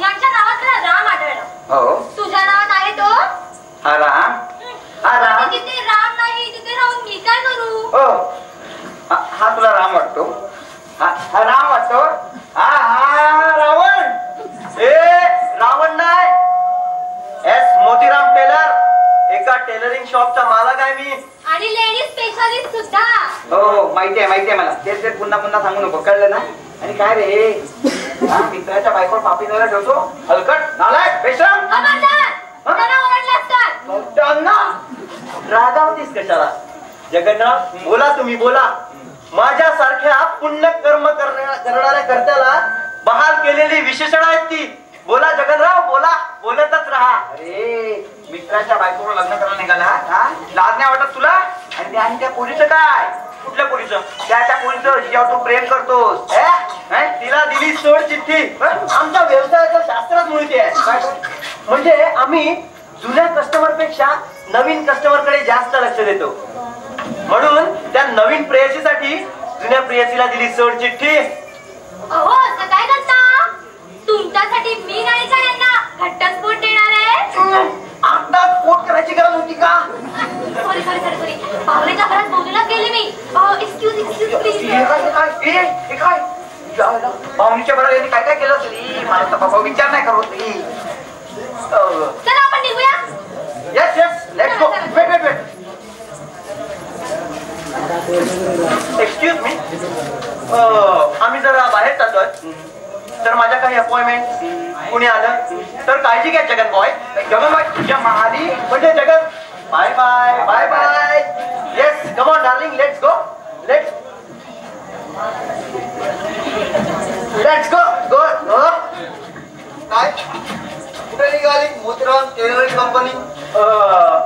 S3: यांच्या नावात मला राम आढळला.
S5: हो,
S3: तुझ्या नावात आहे तो?
S5: हा राम. हा राम.
S3: तिथे राम नाही, तिथे राहून मी काय करू?
S5: हो, हा तुला राम वाटतो? हा राम वाटतो? हा रावण.
S2: रावण नाही, एस मोतीराम टेलर. एका टेलरिंग शॉपचा मालक आहे मी.
S3: आणि लेडीज स्पेशालिस्ट सुद्धा.
S5: हो माहितीये मला. ते पुन्हा पुन्हा सांगू नको, कळलं ना? आणि काय रे, मित्राच्या बायकोवर पापी झाला ठेवतो. हलकट, नालायक, बेशरम.
S3: त्यांना ओरडले असतात.
S2: रागावतीस कशाला? जगन्नाथ बोला, तुम्ही बोला. माझ्यासारख्या पुण्य कर्म करणाऱ्या कर्त्याला बहाल केलेली विशेषण आहेत ती. बोला जगनराव, बोला. बोलतच राहा.
S5: अरे मित्राच्या बायकोवर लग्न करायला निघाला, लाज नाही वाटत तुला? आणि त्या पोरीचं काय?
S2: कुठल्या पोरीचं?
S5: त्या पोरीचं जिच्यावर तू प्रेम करतोस.
S2: तिला दिली सोड चिठ्ठी. आमच्या व्यवसायाचं शास्त्रच मुळते आहे. म्हणजे आम्ही जुन्या कस्टमर पेक्षा नवीन कस्टमर कडे जास्त लक्ष देतो. म्हणून त्या नवीन प्रेयसीसाठी जुन्या प्रियसीला दिली सोड चिठ्ठी.
S3: अहो असं काय करता? तुमच्यासाठी मी नाही का यांना घटस्फोट देणार आहे?
S2: आता स्फोट करायची गरज होती का?
S3: सॉरी सॉरी सॉरी सॉरी पाहुण्याच्या घरात बोलूनच गेले मी. Excuse please.
S5: काय पाहुणीच्या बरोबर यांनी काय काय केलं तरी मला तर बाबा विचार नाही करत तरी.
S3: चला आपण निघूया.
S2: Yes yes let's go. Wait wait wait. Excuse me, आम्ही जरा बाहेर चाललोय, तर माझ्या काही अपॉइंटमेंट कुणी आलं तर काळजी घ्या जगन बॉय. जगन बॉय तुझ्या महाली म्हणजे Jagan. Bye bye bye bye. Yes come on darling let's go. Let's go go. काय कुठे निघाली? Motiram tailoring company.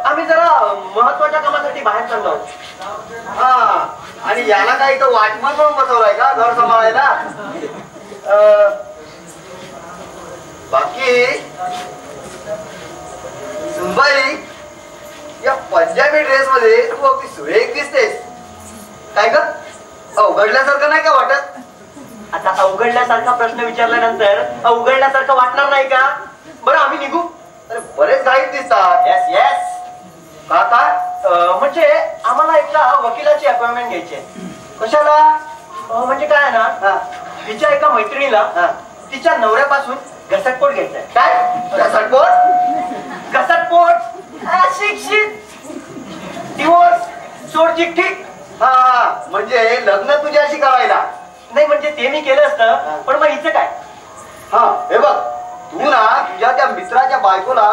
S2: आम्ही जरा महत्वाच्या कामासाठी बाहेर चाललो.
S5: हा आणि याला काय इथं वाचमान म्हणून बसवलाय का घर सांभाळायला? बाकी सुनबाई या पंजाबी ड्रेस मध्ये तू अगदी सुरेख दिसतेस. काय ग अवघडल्यासारखं नाही का वाटत?
S2: आता अवघडल्यासारखा प्रश्न विचारल्यानंतर अवघडल्यासारखं वाटणार नाही का? बरं आम्ही निघू.
S5: अरे बरेच घाईत दिसतात.
S2: Yes yes.
S5: का
S2: म्हणजे आम्हाला एका वकिलाची अपॉइंटमेंट घ्यायची आहे.
S5: कशाला?
S2: म्हणजे काय आहे ना, तिच्या एका मैत्रिणीला तिच्या नवऱ्यापासून घसटपोट घ्यायचा आहे.
S5: काय घसटपोट?
S2: घसटपोट अशिक्षित डिवोर्स सोड चिठ्ठी.
S5: हा म्हणजे लग्न तुझ्याशी करायला?
S2: नाही म्हणजे ते मी केलं असतं, पण मग हिचं काय?
S5: हा हे बघ तू ना तुझ्या त्या मित्राच्या बायकोला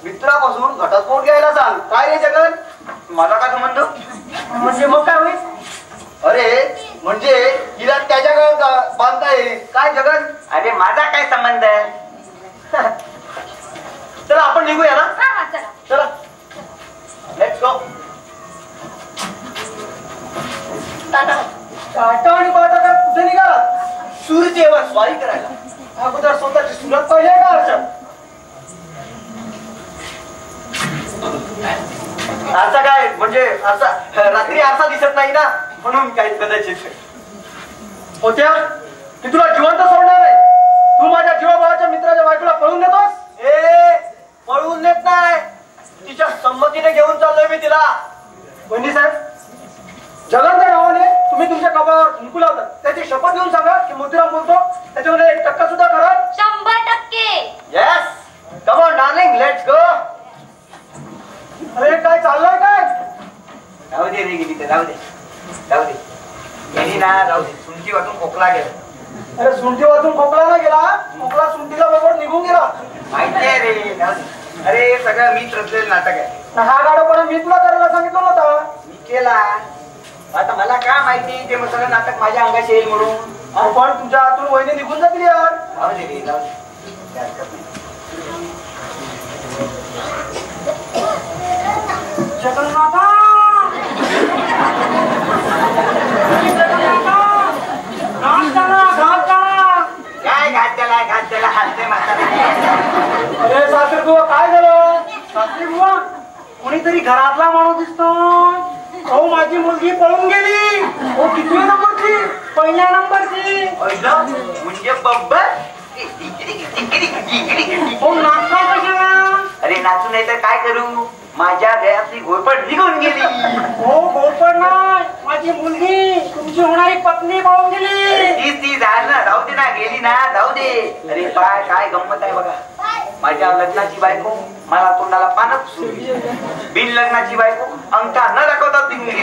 S5: मित्रापासून घटस्फोट घ्यायला सांग. काय रे जगन? मला काय संबंध?
S2: म्हणजे मग काय होईल?
S5: अरे म्हणजे तिला त्याच्या गळ्यात बांधता येईल. काय जगन?
S1: अरे माझा काय संबंध आहे?
S2: चला आपण निघूया ना.
S3: हा हा चला.
S2: चला लेट्स गो. टाटा आणि बाटा काय कुठे निघाला? सूर्यदेवर स्वारी करायला. अगोदर स्वतःची सुरुवात पाहिजे का अर्चन? आरसा काय म्हणजे आरसा रात्री आरसा दिसत नाही ना म्हणून काही कदाचित. होत्या मी तुला जिवंत सोडणार नाही. तू माझ्या जीवाभावाच्या मित्राच्या बायकोला पळून नेतोस? ए पळून नेत नाही, तिच्या संमतीने घेऊन चाललोय मी तिला. वहिनी साहेब जगनच्या नावाने तुम्ही तुमच्या कपाळावर कुंकू लावता, त्याची शपथ घेऊन सांगा की मोतीराम बोलतो त्याच्यामध्ये 1% सुद्धा खरं?
S3: 100%.
S2: Yes come on darling let's गो. अरे काय चाललंय काय?
S5: राहू दे रे गेली तर राहू दे राहू दे. गेली ना राहू दे. सुंठी वाटून खोकला गेला.
S2: अरे सुंठी वाजून खोकला ना गेला, खोकला सुंठीला बरोबर निघून गेला.
S5: माहितीये रे राहू दे. अरे सगळं मीच रचलेलं नाटक आहे.
S2: हा गाडोपणा मी तुला करायला सांगितलं नव्हता.
S5: मी केला. आता मला काय माहिती ते मग सगळं नाटक माझ्या अंगाशी येईल म्हणून.
S2: पण तुझ्या हातून वहिनी निघून जातील यार.
S5: राहू दे रे राहू दे. काय हरकत नाही.
S4: जगन्नाथा
S5: काय घात त्याला हालते म्हातारा.
S2: अरे सासर बुवा काय झालं?
S4: सासरी बुवा कोणीतरी घरातला माणूस दिसतो. अहो माझी मुलगी पळून गेली.
S2: हो किती नंबरची?
S4: पहिल्या नंबरची.
S5: म्हणजे बब्बर.
S4: हो नाचता कशाला?
S5: अरे नाचू नाही तर काय करू? माझ्या गळ्यातली घोरपड निघून गेली.
S4: हो घोरपड नाही, माझी मुलगी तुमची होणारी पत्नी पळून गेली.
S5: ती झाल ना, राहू दे ना, गेली ना, जाऊ दे. अरे काय गंमत आहे बघा. माझ्या लग्नाची बायको मला तोंडाला पानं पुसून गेली. बिन लग्नाची बायको अंगठा न दाखवता निघून गेली.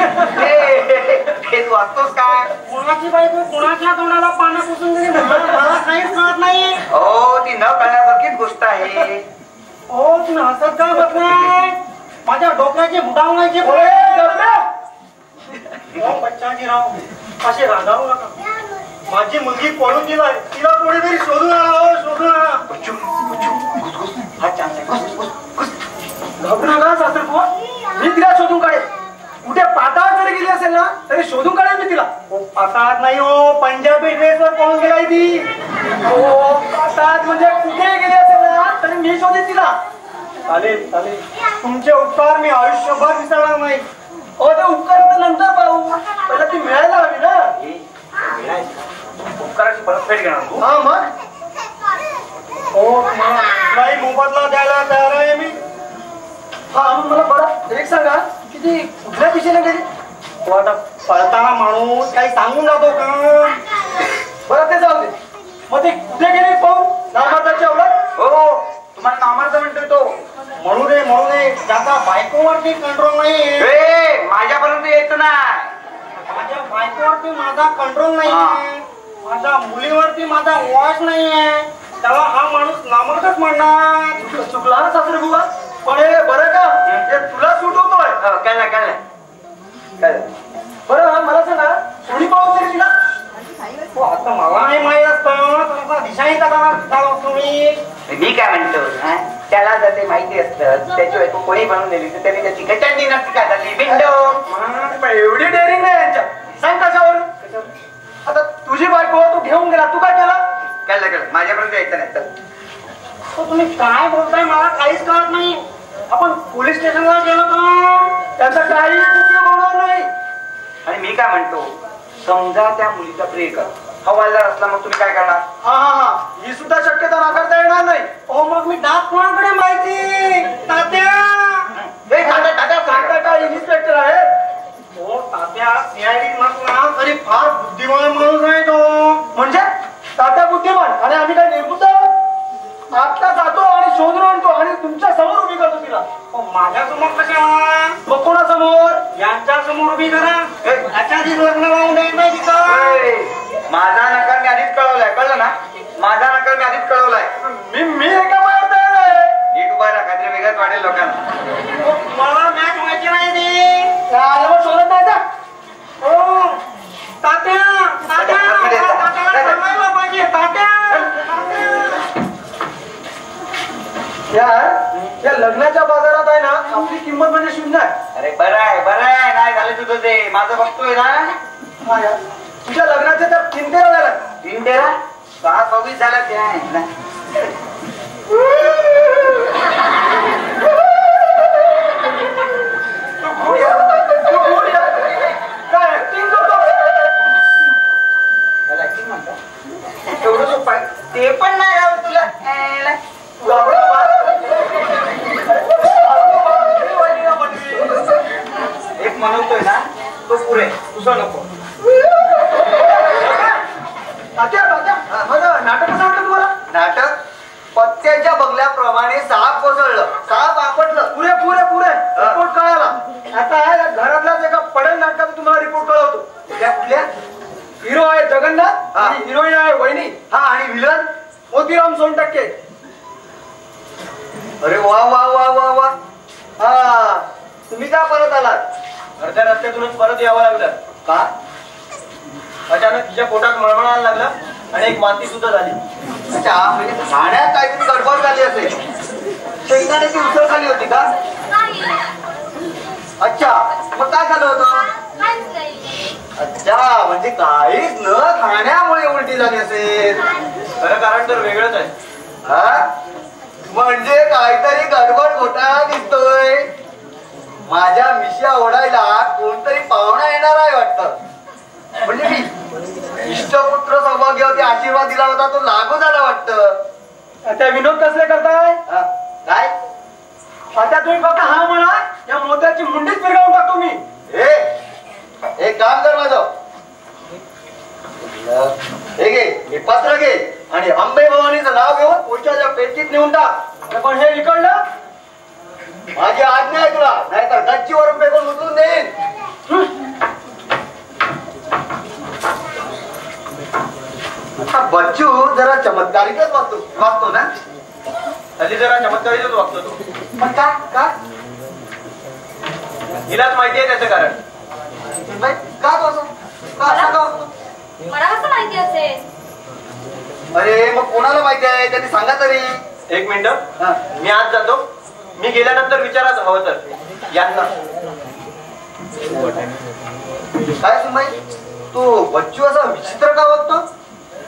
S5: हे तू असतोस काय?
S4: कोणाची बायको कोणाच्या तोंडाला पानं पुसून गेली मला काहीच कळत नाही.
S5: हो ती न कळण्यासारखीच गोष्ट आहे.
S4: हो तुम्ही हसत काय बघ नाही. माझ्या डोक्याचे बुडावण्याचे बच्चाजीराव असे रागावू नका. माझी मुलगी पळून गेलाय, तिला कोणीतरी शोधून आणा. शोधून आणा.
S5: हा चान्स आहे.
S2: घाबरू नका सासर बुवा, मी तिला शोधून काढेल. कुठे पाताळात जरी गेली असेल ना तरी शोधून काढेल मी तिला.
S4: पाताळात नाही हो, पंजाबी ड्रेसवर पळून गेलाय ती.
S2: हो पाताळात म्हणजे कुठे गेली असेल ना तरी मी शोधेल तिला.
S4: चालेल चालेल, तुमचे उपकार मी आयुष्यभर विसरणार नाही.
S2: हो ते उपकार नंतर पाहू, पहिला ती मिळायला हवी ना.
S5: उपकाराची परतफेड घेणार तू?
S2: हा मग हो नाही मोबदला द्यायला तयार आहे मी. हा मला बरं एक सांगा की ती कुठल्या दिशेने गेली? हो आता पळताना माणूस काही सांगून जातो का? बरं ते जाऊ दे, मग ती कुठे गेली पाहू नामार्दाच्या एवढं?
S5: हो तुम्हाला नामार्थ म्हणतोय तो.
S2: म्हणू दे त्याचा बायकोवरती कंट्रोल नाही.
S5: माझ्यापर्यंत येतो ना.
S2: माझ्या बायकोवरती माझा कंट्रोल नाही, माझ्या मुलीवरती माझा वॉच नाहीये, त्याला हा माणूस नामर्दच म्हणणार. चुकला ना सासरे बुवा, पण हे बरं का हे तुला सूट होतोय.
S5: कळलं.
S2: बरं मला सांगा कोणी पाहून तरी तिला? हो आता मला नाही माहित असतं दिशाही का तुम्ही.
S5: मी काय म्हणतो त्याला जर ते माहिती असतं त्याची बायको कोणी बनवून दिली तर त्याने त्याची कचंडी नसती का झाली बिंडो.
S2: एवढी डेअरिंग नाही यांच्या. सांग कशावर? आता तुझी बायको तू घेऊन गेला, तू काय केला?
S5: कळलं माझ्यापर्यंत यायचं नाही. तर
S4: तुम्ही काय बोलताय मला काहीच कळत नाही. आपण पोलीस स्टेशनला गेलो तर
S2: त्याचा काही उपयोग होणार नाही.
S5: आणि मी काय म्हणतो समजा त्या मुलीचा प्रिय हवालदार असला मग तुम्ही काय करणार?
S2: हा ही सुद्धा शक्यता नाकारता येणार नाही.
S4: हो मग मी डाक कोणाकडे माहिती? तात्या
S2: काय इन्स्पेक्टर आहे?
S4: हो तात्या सीआयडी नसला तरी फार बुद्धिमान माणूस आहे तो.
S2: म्हणजे तात्या बुद्धिमान आणि आम्ही काय निर्बुद्ध आहोत? आता जातो आणि शोधून आणतो आणि तुमच्या समोर उभी करतो तिला.
S4: माझ्या समोर कशाला?
S2: मग कोणासमोर?
S4: यांच्या समोर उभी करा. याच्या आधीच लग्न लावून द्यायचं नाही तिथं.
S5: माझा नकार मी आधीच कळवलाय. कळलं ना? माझा नकार मी आधीच कळवलाय.
S2: मी एका बाहेर तयार आहे.
S5: नीट उभा राहा काहीतरी वेगळंच वाटेल लोकांना.
S4: मला मॅच माहिती नाही ती.
S2: मग शोधत नाही का?
S4: हो तात्या तात्याला सांगायला पाहिजे. तात्या
S2: यार या लग्नाच्या बाजारात आहे ना आपली किंमत म्हणजे शून्य आहे.
S5: अरे बरं आहे नाही झालं तुझं ते माझं बघतोय ना.
S2: हा यार तुझ्या लग्नाचे तर 3 तेरा झाला.
S5: 3 तेरा 6-24 झाला ते आहे ना.
S2: काय ऍक्टिंग करतो?
S5: ऍक्टिंग म्हणतात एवढं सोपं आहे ते पण नाही राव तुला. एक म्हणतोय ना तो पुरे तुझं नको.
S2: नाटक कसं वाटलं तुम्हाला?
S5: नाटक पत्त्याच्या बंगल्याप्रमाणे साप कोसळलं, साप आपटलं.
S2: पुरे रिपोर्ट कळाला. आता घरातल्याच एका पडेल नाटकाचा तुम्हाला रिपोर्ट कळवतो.
S5: कुठल्या?
S2: हिरो आहे जगन्नाथ आणि हिरोईन आहे वहिनी.
S5: हा आणि विलन
S2: मोतीराम सोनटक्के.
S5: अरे वा वा वा वा वा. हा तुम्ही का परत आलात?
S2: घरच्या रस्त्यातूनच परत यावं लागलं.
S5: का?
S2: अचानक तिच्या पोटात मळमळायला लागलं आणि एक वांती सुद्धा झाली.
S5: अच्छा म्हणजे खाण्यात काहीतरी गडबड झाली असेल. शेंगदाण्याची उसळ खाली होती का?
S3: नाही
S5: अच्छा मग काय झालं होतं?
S3: काहीच नाही.
S5: अच्छा म्हणजे काहीच न खाण्यामुळे उलटी झाली असेल.
S2: खरं कारण तर वेगळंच आहे.
S5: हा म्हणजे काहीतरी गडबड घोटाळा दिसतोय. माझ्या मिश्या ओढायला कोणतरी पाहुणा येणार आहे वाटतं. म्हणजे मी इष्टपुत्र सौभाग्यवती आशीर्वाद दिला होता तो लागू झाला वाटतं.
S2: आता विनोद कसले करताय?
S5: काय?
S2: आता तुम्ही फक्त हा म्हणा या मोत्याची मुंडीच फिरवून टाकतो मी.
S5: एक काम कर माझं. हे घे हे पत्र घे आणि अंबे भवानीचं नाव घेऊन पुढच्या पेटीत नेऊन टाक.
S2: पण हे इकडलं
S5: माझी आज्ञा आहे तुला, नाहीतर गच्चीवरून फेकून उचलून देईन. बच्चू जरा चमत्कारिकच वागतो ना.
S2: हल्ली जरा चमत्कारीच वागतो तो.
S5: पण का का
S2: हिलाच माहिती आहे त्याचं कारण.
S5: का तो असं का असं का वागतो?
S3: मला कसं माहिती असेल?
S5: अरे मग कोणाला माहिती आहे त्यांनी सांगा तरी.
S2: एक मिनिट मी आज जातो. मी गेल्यानंतर विचाराच हवं तर यांना.
S5: काय सुनबाई तू बच्चू असा विचित्र का वागतो?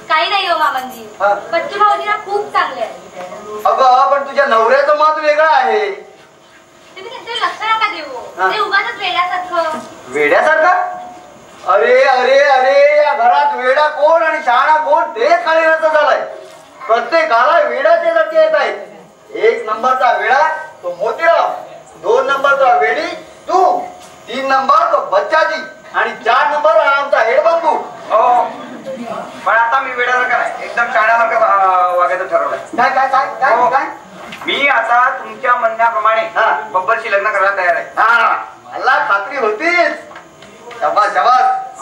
S3: काही नाही हो मामांजी.
S5: हा.
S3: बच्चू भाऊजी ना खूप चांगले आहेत.
S5: अगं पण तुझ्या नवऱ्याचं मत वेगळं आहे.
S3: तुम्ही त्यांचे लक्ष नका देऊ. ते उगाच वेड्यासारखं.
S2: वेड्यासारखा? अरे अरे अरे, या घरात वेडा कोण आणि शहाणा कोण ते कळेनाचं झालंय. प्रत्येकाला वेड्याचे जाती येत आहेत. 1 नंबरचा वेडा तो मोतीराम, 2 नंबरचा वेडी तू, 3 नंबर तो बच्चाजी आणि 4 नंबर हा आमचा हेडबंबू.
S5: हो, पण आता मी वेड्यासारखा नाही, एकदम शाळेसारखं वागायचं ठरवलंय.
S2: काय काय काय काय
S5: हो.
S2: काय?
S5: मी आता तुमच्या म्हणण्याप्रमाणे बब्बरशी लग्न करायला तयार आहे.
S2: हा, मला खात्री होतीच. शाबास शाबास.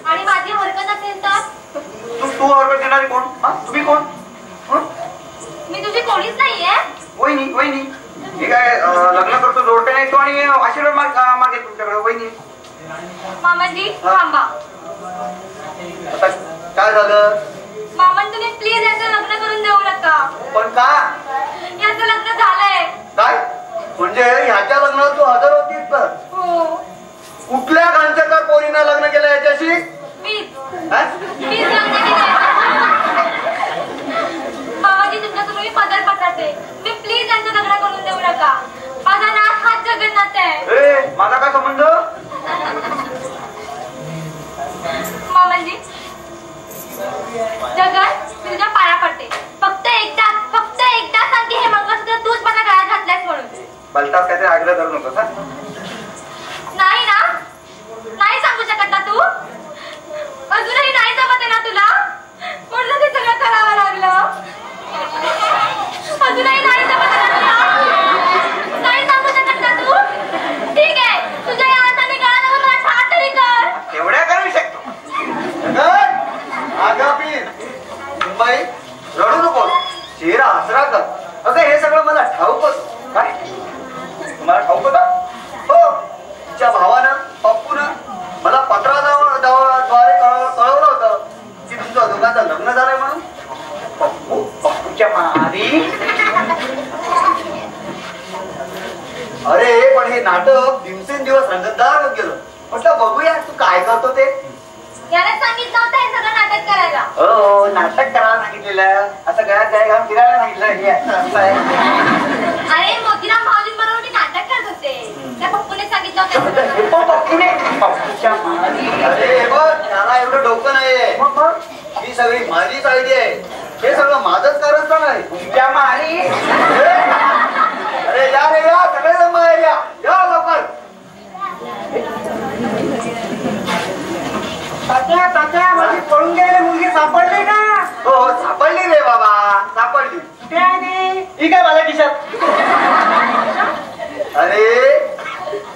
S3: आणि माझी हरकत असेल तर?
S5: तू ऑर्डर देणारी कोण? तुम्ही कोण?
S3: मी तुझी कोणीच नाहीये.
S5: वहिनी वहिनी, हे काय लग्न करतो जोडते नाही तो आणि आशीर्वाद मागे तुमच्याकडे. वहिनी
S3: मामाजी थांबा.
S2: आता काय झालं?
S3: मामन तुम्ही प्लीज याचं लग्न करून देऊ नका.
S2: पण का?
S3: याचं लग्न झालंय.
S2: काय म्हणजे ह्याच्या लग्नात तू हजर होतीस तर?
S3: हो.
S2: कुठल्या कांचकर पोरीनं लग्न केलं याच्याशी?
S3: मीच
S2: हा?
S3: लग्न केलंय. मामाजी तुमच्या तुम्ही पदर पटाते. मी प्लीज यांचं लग्न करून देऊ नका. माझा नाथ हाच जगन्नाथ आहे.
S5: ए, माझा काय संबंध?
S3: मामाजी जगन तुझ्या पाया पडते. फक्त एकदा सांग की हे मंगळसूत्र तूच माझ्या गळ्यात घातलंयस म्हणून.
S5: भलताच काहीतरी आग्रह करू नकोस.
S3: नाही ना? नाही सांगू शकत ना तू? अजूनही नाही जमत आहे ना तुला? म्हणून ते सगळं करावं लागलं. अजूनही नाही जमत आहे ना तुला? नाही सांगू शकत ना तू? ठीक आहे, तुझ्या या हाताने गळा लावून मला छान तरी कर.
S5: एवढ्या करू शकतो.
S2: बाई रडू नको, चेहरा हसरा कर. अगं हे सगळं मला ठाऊक होतं.
S5: काय तुम्हाला ठाऊक होता?
S2: हो, तिच्या भावानं पप्पूनं मला पत्राद्वारे कळवलं होतं की तुमच्या दोघांचं लग्न झालंय म्हणून.
S5: पप्पूच्या मारी?
S2: अरे पण हे नाटक दिवसेंदिवस रंगतदार होत गेलं. म्हटलं बघूया तू काय करतो ते.
S3: याने सांगितलं होतं हे सगळं नाटक करायला.
S2: हो, नाटक करायला सांगितलेलं. असं गळ्यात जाय घालून फिरायला सांगितलं.
S3: अरे मोतीराम भाऊजींबरोबर मी नाटक करत होते. त्या पप्पूने सांगितलं होतं.
S5: पप्पूच्या मारी?
S2: अरे बघ, त्याला एवढं डोकं नाहीये. ही सगळी माझीच आयडिया आहे. हे सगळं माझंच कारण नाही.
S5: तुमच्या मारी?
S2: अरे या रे या, सगळेजण बाहेर या. या लवकर.
S4: तात्या तात्या, माझी पळून गेलेली मुलगी सापडली का?
S2: हो सापडली रे बाबा, सापडली.
S4: कुठे आहे ती?
S2: ही काय माझ्या खिशात? अरे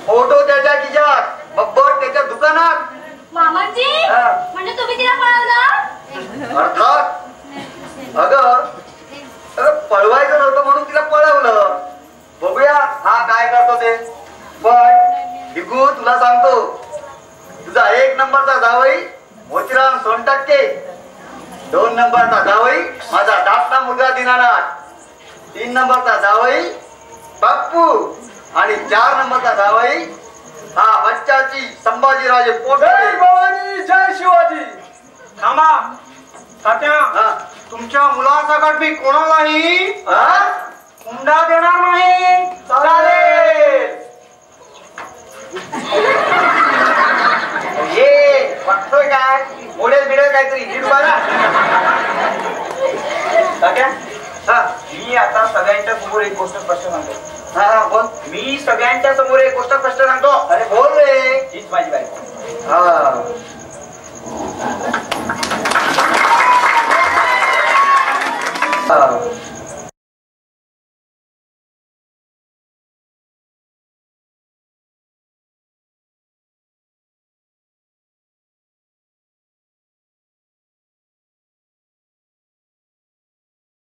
S2: फोटो त्याच्या खिशात, बब्बर त्याच्या दुकानात.
S3: मामाजी
S2: हा.
S3: म्हणजे तुम्ही तिला पळवलं?
S2: अर्थात. अगं पळवायचं नव्हतं म्हणून तिला पळवलं. बघूया हा काय करतो ते. पण भिगू तुला सांगतो, तुझा 1 नंबरचा जावई मोतीराम सोनटक्के, 2 नंबरचा जावई माझा धाकटा मुलगा दीनानाथ, 3 नंबरचा जावई पप्पू आणि 4 नंबरचा जावई हा बच्चाची संभाजीराजे पोटे. जय भवानी, जय शिवाजी.
S4: थांबा तात्या,
S2: हा.
S4: तुमच्या मुलासकट मी कोणालाही
S2: हा?
S4: हुंडा देणार नाही.
S2: चालेल. ये बघतोय काय मोडेल बिडेल काहीतरी नीट बघा.
S5: तात्या,
S2: हा
S5: मी आता सगळ्यांच्या समोर एक गोष्ट स्पष्ट सांगतो.
S2: हा हा, बोल.
S5: मी सगळ्यांच्या समोर एक गोष्ट स्पष्ट सांगतो.
S2: अरे बोल रे.
S5: हीच माझी बायको.
S2: हा हा.